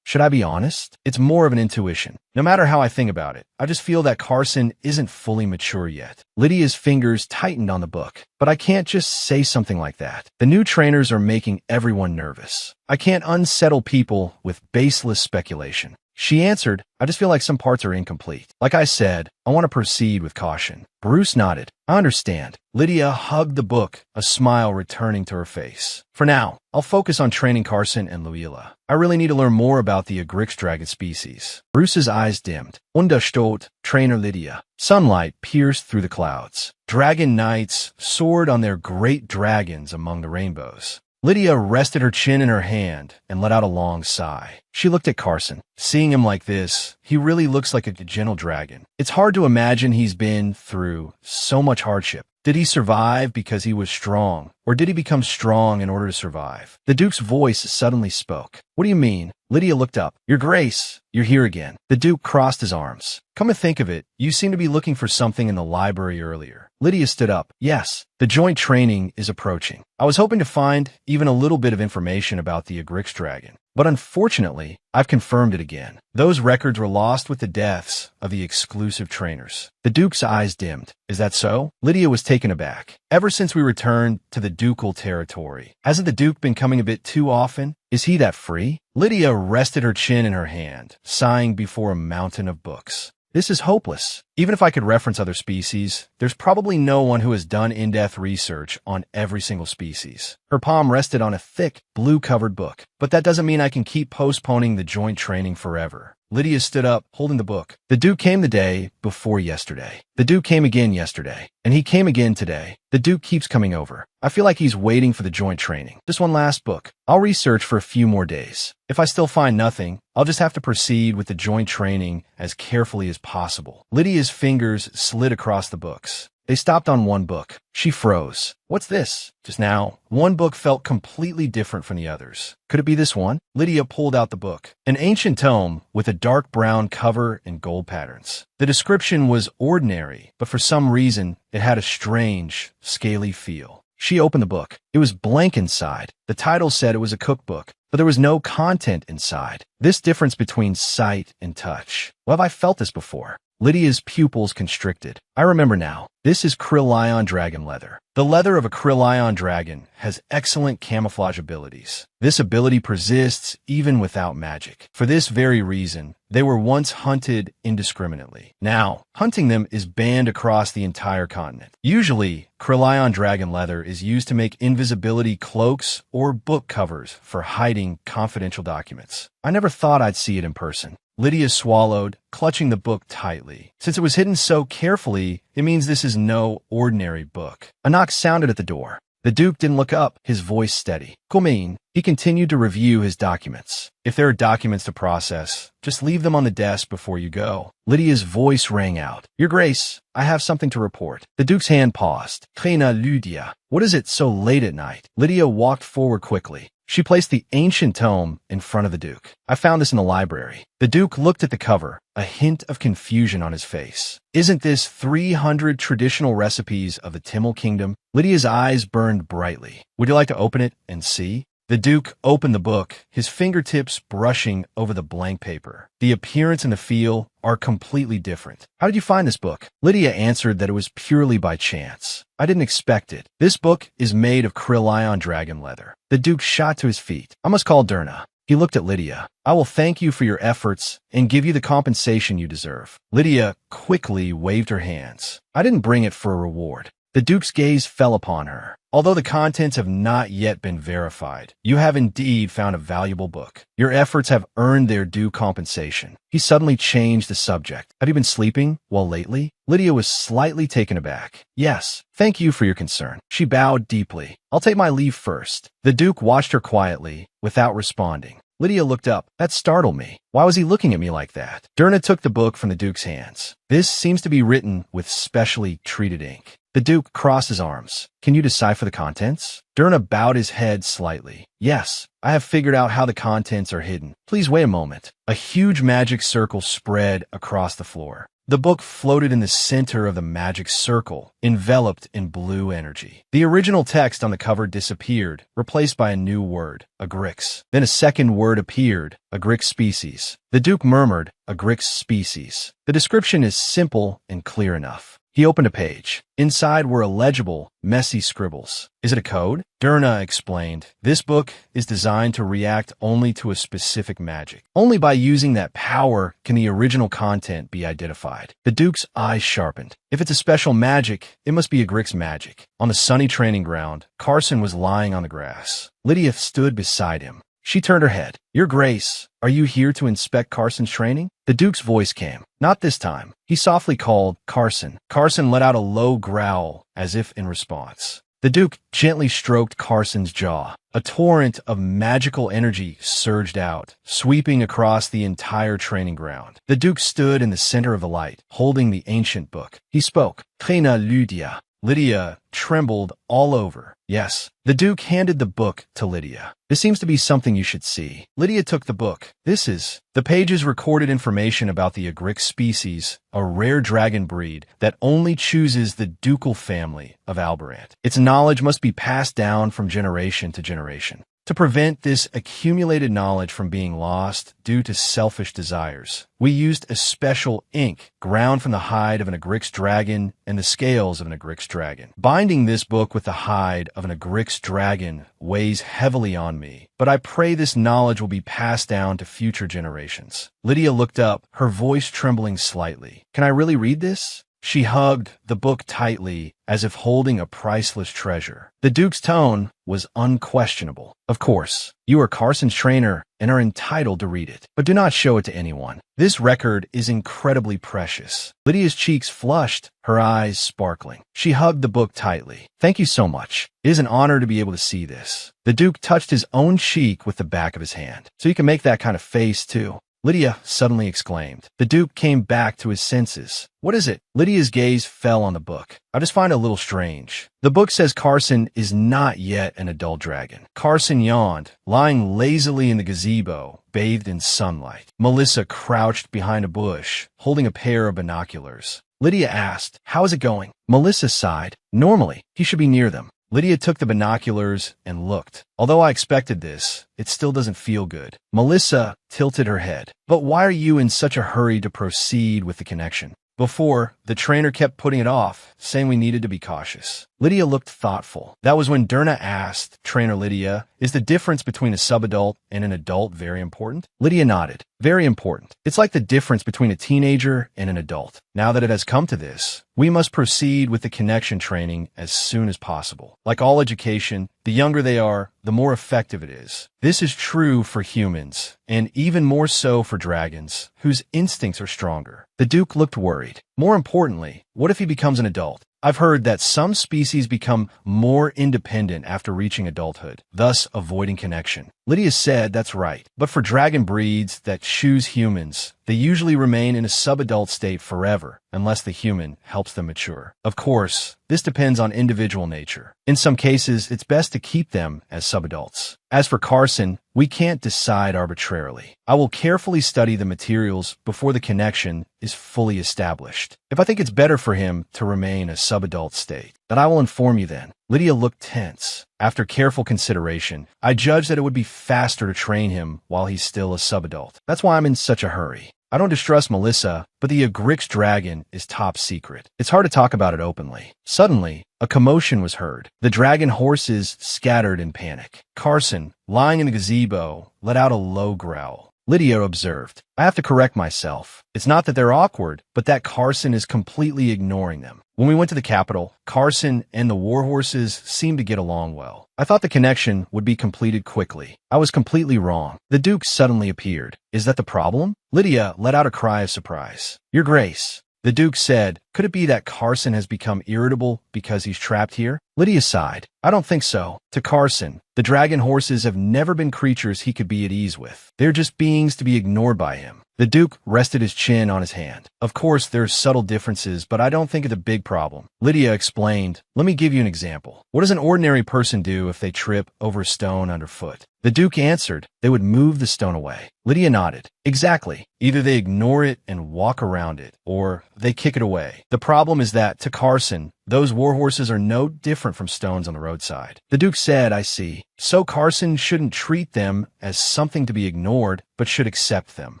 Should I be honest? It's more of an intuition. No matter how I think about it, I just feel that Carson isn't fully mature yet. Lydia's fingers tightened on the book. "But I can't just say something like that. The new trainers are making everyone nervous. I can't unsettle people with baseless speculation." She answered, "I just feel like some parts are incomplete. Like I said, I want to proceed with caution." Bruce nodded. "I understand." Lydia hugged the book, a smile returning to her face. "For now, I'll focus on training Carson and Luila. I really need to learn more about the dragon species." Bruce's eyes dimmed. Understood, Trainer Lydia. Sunlight pierced through the clouds. Dragon knights soared on their great dragons among the rainbows. Lydia rested her chin in her hand and let out a long sigh. She looked at Carson. Seeing him like this, he really looks like a gentle dragon. It's hard to imagine he's been through so much hardship. Did he survive because he was strong, or did he become strong in order to survive? The Duke's voice suddenly spoke. "What do you mean?" Lydia looked up. "Your Grace, you're here again." The Duke crossed his arms. "Come to think of it, you seem to be looking for something in the library earlier." Lydia stood up. "Yes, the joint training is approaching. I was hoping to find even a little bit of information about the dragon. But unfortunately, I've confirmed it again. Those records were lost with the deaths of the exclusive trainers." The Duke's eyes dimmed. "Is that so?" Lydia was taken aback. "Ever since we returned to the ducal territory, hasn't the Duke been coming a bit too often? Is he that free?" Lydia rested her chin in her hand, sighing before a mountain of books. "This is hopeless. Even if I could reference other species, there's probably no one who has done in-depth research on every single species." Her palm rested on a thick, blue-covered book. "But that doesn't mean I can keep postponing the joint training forever." Lydia stood up, holding the book. "The Duke came the day before yesterday. The Duke came again yesterday. And he came again today. The Duke keeps coming over. I feel like he's waiting for the joint training. Just one last book. I'll research for a few more days. If I still find nothing, I'll just have to proceed with the joint training as carefully as possible." Lydia's fingers slid across the books. They stopped on one book. She froze. "What's this?" Just now, one book felt completely different from the others. Could it be this one? Lydia pulled out the book. An ancient tome with a dark brown cover and gold patterns. The description was ordinary, but for some reason, it had a strange, scaly feel. She opened the book. It was blank inside. The title said it was a cookbook, but there was no content inside. This difference between sight and touch. Well, have I felt this before? Lydia's pupils constricted. "I remember now. This is Kryllion dragon leather. The leather of a Kryllion dragon has excellent camouflage abilities. This ability persists even without magic. For this very reason, they were once hunted indiscriminately. Now, hunting them is banned across the entire continent. Usually, Kryllion dragon leather is used to make invisibility cloaks or book covers for hiding confidential documents. I never thought I'd see it in person." Lydia swallowed, clutching the book tightly. Since it was hidden so carefully, it means this is no ordinary book. A knock sounded at the door. The Duke didn't look up, his voice steady. "Come in." He continued to review his documents. "If there are documents to process, just leave them on the desk before you go." Lydia's voice rang out. "Your Grace, I have something to report." The Duke's hand paused. "Trainer Lydia, what is it so late at night?" Lydia walked forward quickly. She placed the ancient tome in front of the Duke. "I found this in the library." The Duke looked at the cover, a hint of confusion on his face. "Isn't this 300 traditional recipes of the Timmel Kingdom?" Lydia's eyes burned brightly. "Would you like to open it and see?" The Duke opened the book, his fingertips brushing over the blank paper. The appearance and the feel are completely different. How did you find this book? Lydia answered that it was purely by chance. I didn't expect it. This book is made of krill-ion dragon leather. The Duke shot to his feet. I must call Durna. He looked at Lydia. I will thank you for your efforts and give you the compensation you deserve. Lydia quickly waved her hands. I didn't bring it for a reward. The Duke's gaze fell upon her. Although the contents have not yet been verified, you have indeed found a valuable book. Your efforts have earned their due compensation. He suddenly changed the subject. Have you been sleeping well lately? Lydia was slightly taken aback. Yes, thank you for your concern. She bowed deeply. I'll take my leave first. The Duke watched her quietly, without responding. Lydia looked up. That startled me. Why was he looking at me like that? Durna took the book from the Duke's hands. This seems to be written with specially treated ink. The Duke crossed his arms. Can you decipher the contents? Durna bowed his head slightly. Yes, I have figured out how the contents are hidden. Please wait a moment. A huge magic circle spread across the floor. The book floated in the center of the magic circle, enveloped in blue energy. The original text on the cover disappeared, replaced by a new word, agrix. Then a second word appeared, agrix species. The Duke murmured, agrix species. The description is simple and clear enough. He opened a page. Inside were illegible, messy scribbles. Is it a code? Durna explained. This book is designed to react only to a specific magic. Only by using that power can the original content be identified. The Duke's eyes sharpened. If it's a special magic, it must be a Grix magic. On the sunny training ground, Carson was lying on the grass. Lydia stood beside him. She turned her head. Your Grace, are you here to inspect Carson's training? The Duke's voice came. Not this time. He softly called, Carson. Carson let out a low growl, as if in response. The Duke gently stroked Carson's jaw. A torrent of magical energy surged out, sweeping across the entire training ground. The Duke stood in the center of the light, holding the ancient book. He spoke. Trina Lydia. Lydia trembled all over. Yes. The Duke handed the book to Lydia. This seems to be something you should see. Lydia took the book. The pages recorded information about the Agrix species, a rare dragon breed that only chooses the ducal family of Albarant. Its knowledge must be passed down from generation to generation. To prevent this accumulated knowledge from being lost due to selfish desires, we used a special ink ground from the hide of an Agrix dragon and the scales of an Agrix dragon. Binding this book with the hide of an Agrix dragon weighs heavily on me, but I pray this knowledge will be passed down to future generations. Lydia looked up, her voice trembling slightly. Can I really read this? She hugged the book tightly, as if holding a priceless treasure. The Duke's tone was unquestionable. Of course, you are Carson's trainer and are entitled to read it, but do not show it to anyone. This record is incredibly precious. Lydia's cheeks flushed, her eyes sparkling. She hugged the book tightly. Thank you so much. It is an honor to be able to see this. The Duke touched his own cheek with the back of his hand. So you can make that kind of face, too. Lydia suddenly exclaimed. The Duke came back to his senses. What is it? Lydia's gaze fell on the book. I just find it a little strange. The book says Carson is not yet an adult dragon. Carson yawned, lying lazily in the gazebo, bathed in sunlight. Melissa crouched behind a bush, holding a pair of binoculars. Lydia asked, how is it going? Melissa sighed. Normally, he should be near them. Lydia took the binoculars and looked. Although I expected this, it still doesn't feel good. Melissa tilted her head. But why are you in such a hurry to proceed with the connection? Before, the trainer kept putting it off, saying we needed to be cautious. Lydia looked thoughtful. That was when Durna asked, Trainer Lydia, is the difference between a subadult and an adult very important? Lydia nodded. Very important. It's like the difference between a teenager and an adult. Now that it has come to this, we must proceed with the connection training as soon as possible. Like all education, the younger they are, the more effective it is. This is true for humans, and even more so for dragons, whose instincts are stronger. The Duke looked worried. More importantly, what if he becomes an adult? I've heard that some species become more independent after reaching adulthood, thus avoiding connection. Lydia said that's right, but for dragon breeds that choose humans, they usually remain in a subadult state forever, unless the human helps them mature. Of course, this depends on individual nature. In some cases, it's best to keep them as subadults. As for Carson, we can't decide arbitrarily. I will carefully study the materials before the connection is fully established. If I think it's better for him to remain a subadult state, That I will inform you then. Lydia looked tense. After careful consideration, I judged that it would be faster to train him while he's still a subadult. That's why I'm in such a hurry. I don't distrust Melissa, but the Agrix dragon is top secret. It's hard to talk about it openly. Suddenly, a commotion was heard. The dragon horses scattered in panic. Carson, lying in the gazebo, let out a low growl. Lydia observed. I have to correct myself. It's not that they're awkward, but that Carson is completely ignoring them. When we went to the capital, Carson and the warhorses seemed to get along well. I thought the connection would be completed quickly. I was completely wrong. The Duke suddenly appeared. Is that the problem? Lydia let out a cry of surprise. Your Grace. The Duke said, could it be that Carson has become irritable because he's trapped here? Lydia sighed. I don't think so. To Carson, the dragon horses have never been creatures he could be at ease with. They're just beings to be ignored by him. The Duke rested his chin on his hand. Of course, there's subtle differences, but I don't think it's a big problem. Lydia explained, let me give you an example. What does an ordinary person do if they trip over a stone underfoot? The Duke answered, they would move the stone away. Lydia nodded. Exactly. Either they ignore it and walk around it, or they kick it away. The problem is that, to Carson, those warhorses are no different from stones on the roadside. The Duke said, I see. So Carson shouldn't treat them as something to be ignored, but should accept them.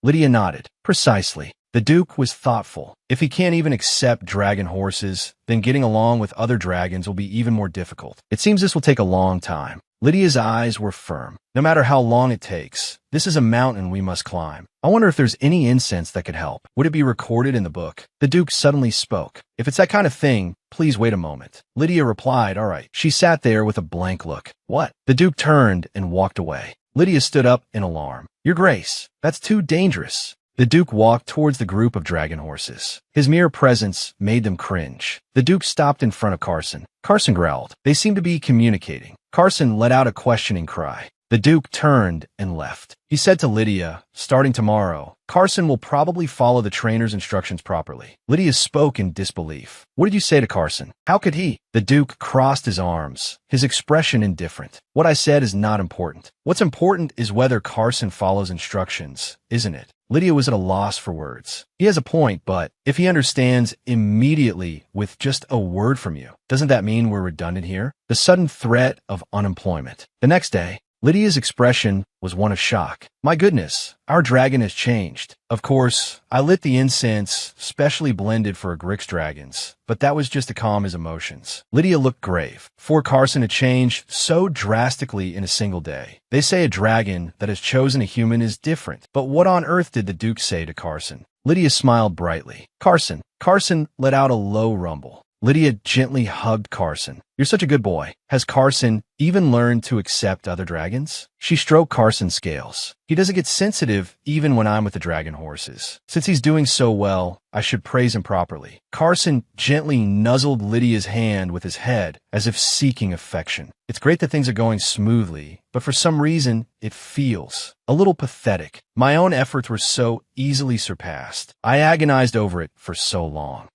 Lydia nodded. Precisely. The Duke was thoughtful. If he can't even accept dragon horses, then getting along with other dragons will be even more difficult. It seems this will take a long time. Lydia's eyes were firm. No matter how long it takes, this is a mountain we must climb. I wonder if there's any incense that could help. Would it be recorded in the book? The Duke suddenly spoke. If it's that kind of thing, please wait a moment. Lydia replied, all right. She sat there with a blank look. What? The Duke turned and walked away. Lydia stood up in alarm. Your Grace, that's too dangerous. The Duke walked towards the group of dragon horses. His mere presence made them cringe. The Duke stopped in front of Carson. Carson growled. They seemed to be communicating. Carson let out a questioning cry. The Duke turned and left. He said to Lydia, starting tomorrow, Carson will probably follow the trainer's instructions properly. Lydia spoke in disbelief. What did you say to Carson? How could he? The Duke crossed his arms, his expression indifferent. What I said is not important. What's important is whether Carson follows instructions, isn't it? Lydia was at a loss for words. He has a point, but if he understands immediately with just a word from you, doesn't that mean we're redundant here? The sudden threat of unemployment. The next day, Lydia's expression was one of shock. My goodness, our dragon has changed. Of course, I lit the incense, specially blended for Agrix dragons, but that was just to calm his emotions. Lydia looked grave. For Carson had changed so drastically in a single day. They say a dragon that has chosen a human is different, but what on earth did the Duke say to Carson? Lydia smiled brightly. Carson let out a low rumble. Lydia gently hugged Carson. You're such a good boy. Has Carson even learned to accept other dragons? She stroked Carson's scales. He doesn't get sensitive even when I'm with the dragon horses. Since he's doing so well, I should praise him properly. Carson gently nuzzled Lydia's hand with his head as if seeking affection. It's great that things are going smoothly, but for some reason, it feels a little pathetic. My own efforts were so easily surpassed. I agonized over it for so long.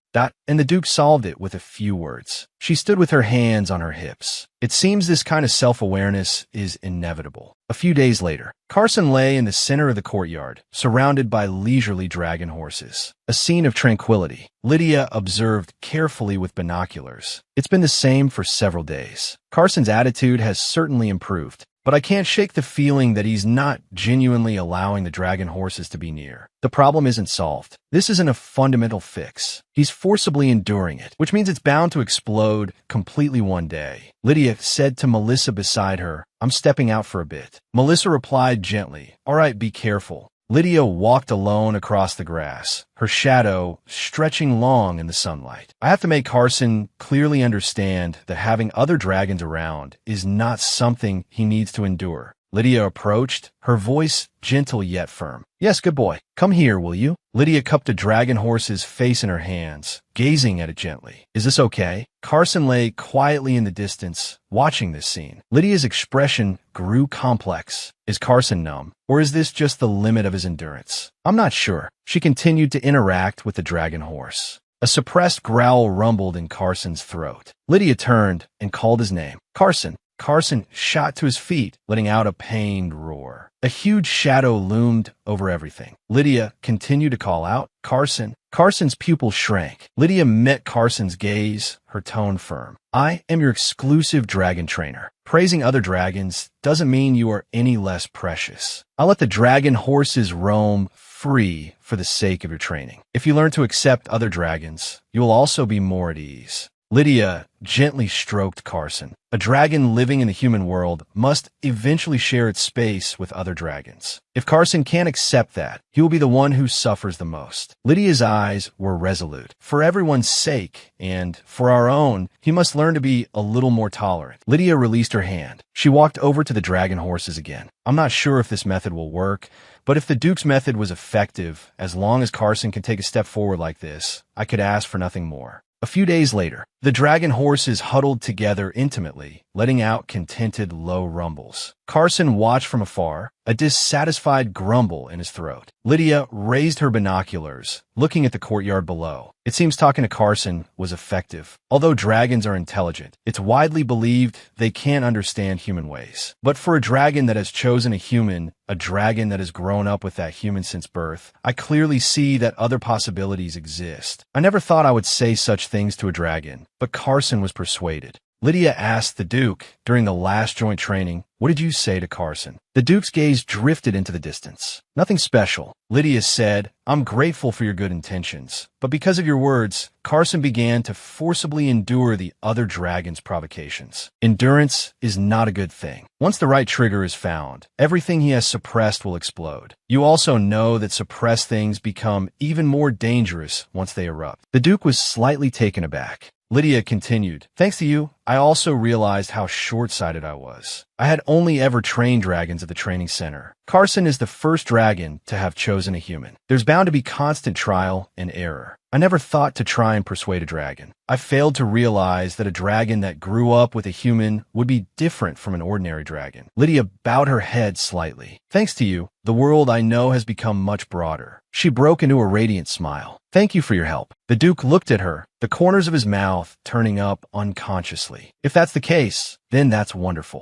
And the Duke solved it with a few words. She stood with her hands on her hips. It seems this kind of self-awareness is inevitable. A few days later, Carson lay in the center of the courtyard, surrounded by leisurely dragon horses. A scene of tranquility. Lydia observed carefully with binoculars. It's been the same for several days. Carson's attitude has certainly improved, but I can't shake the feeling that he's not genuinely allowing the dragon horses to be near. The problem isn't solved. This isn't a fundamental fix. He's forcibly enduring it, which means it's bound to explode completely one day. Lydia said to Melissa beside her, I'm stepping out for a bit. Melissa replied gently, all right, be careful. Lydia walked alone across the grass, her shadow stretching long in the sunlight. I have to make Carson clearly understand that having other dragons around is not something he needs to endure. Lydia approached, her voice gentle yet firm. Yes, good boy. Come here, will you? Lydia cupped a dragon horse's face in her hands, gazing at it gently. Is this okay? Carson lay quietly in the distance, watching this scene. Lydia's expression grew complex. Is Carson numb? Or is this just the limit of his endurance? I'm not sure. She continued to interact with the dragon horse. A suppressed growl rumbled in Carson's throat. Lydia turned and called his name. Carson. Carson shot to his feet, letting out a pained roar. A huge shadow loomed over everything. Lydia continued to call out, "Carson." Carson's pupils shrank. Lydia met Carson's gaze, her tone firm. "I am your exclusive dragon trainer. Praising other dragons doesn't mean you are any less precious. I'll let the dragon horses roam free for the sake of your training. If you learn to accept other dragons, you will also be more at ease." Lydia gently stroked Carson. A dragon living in the human world must eventually share its space with other dragons. If Carson can't accept that, he will be the one who suffers the most. Lydia's eyes were resolute. For everyone's sake, and for our own, he must learn to be a little more tolerant. Lydia released her hand. She walked over to the dragon horses again. "I'm not sure if this method will work, but if the Duke's method was effective, as long as Carson can take a step forward like this, I could ask for nothing more." A few days later, the dragon horses huddled together intimately, letting out contented low rumbles. Carson watched from afar, a dissatisfied grumble in his throat. Lydia raised her binoculars, looking at the courtyard below. It seems talking to Carson was effective. Although dragons are intelligent, it's widely believed they can't understand human ways. But for a dragon that has chosen a human, a dragon that has grown up with that human since birth, I clearly see that other possibilities exist. I never thought I would say such things to a dragon, but Carson was persuaded. Lydia asked the Duke during the last joint training, "What did you say to Carson?" The Duke's gaze drifted into the distance. "Nothing special." Lydia said, "I'm grateful for your good intentions, but because of your words, Carson began to forcibly endure the other dragon's provocations. Endurance is not a good thing. Once the right trigger is found, everything he has suppressed will explode. You also know that suppressed things become even more dangerous once they erupt." The Duke was slightly taken aback. Lydia continued, "Thanks to you, I also realized how short-sighted I was. I had only ever trained dragons at the training center. Carson is the first dragon to have chosen a human. There's bound to be constant trial and error. I never thought to try and persuade a dragon. I failed to realize that a dragon that grew up with a human would be different from an ordinary dragon." Lydia bowed her head slightly. "Thanks to you, the world I know has become much broader." She broke into a radiant smile. "Thank you for your help." The Duke looked at her, the corners of his mouth turning up unconsciously. "If that's the case, then that's wonderful.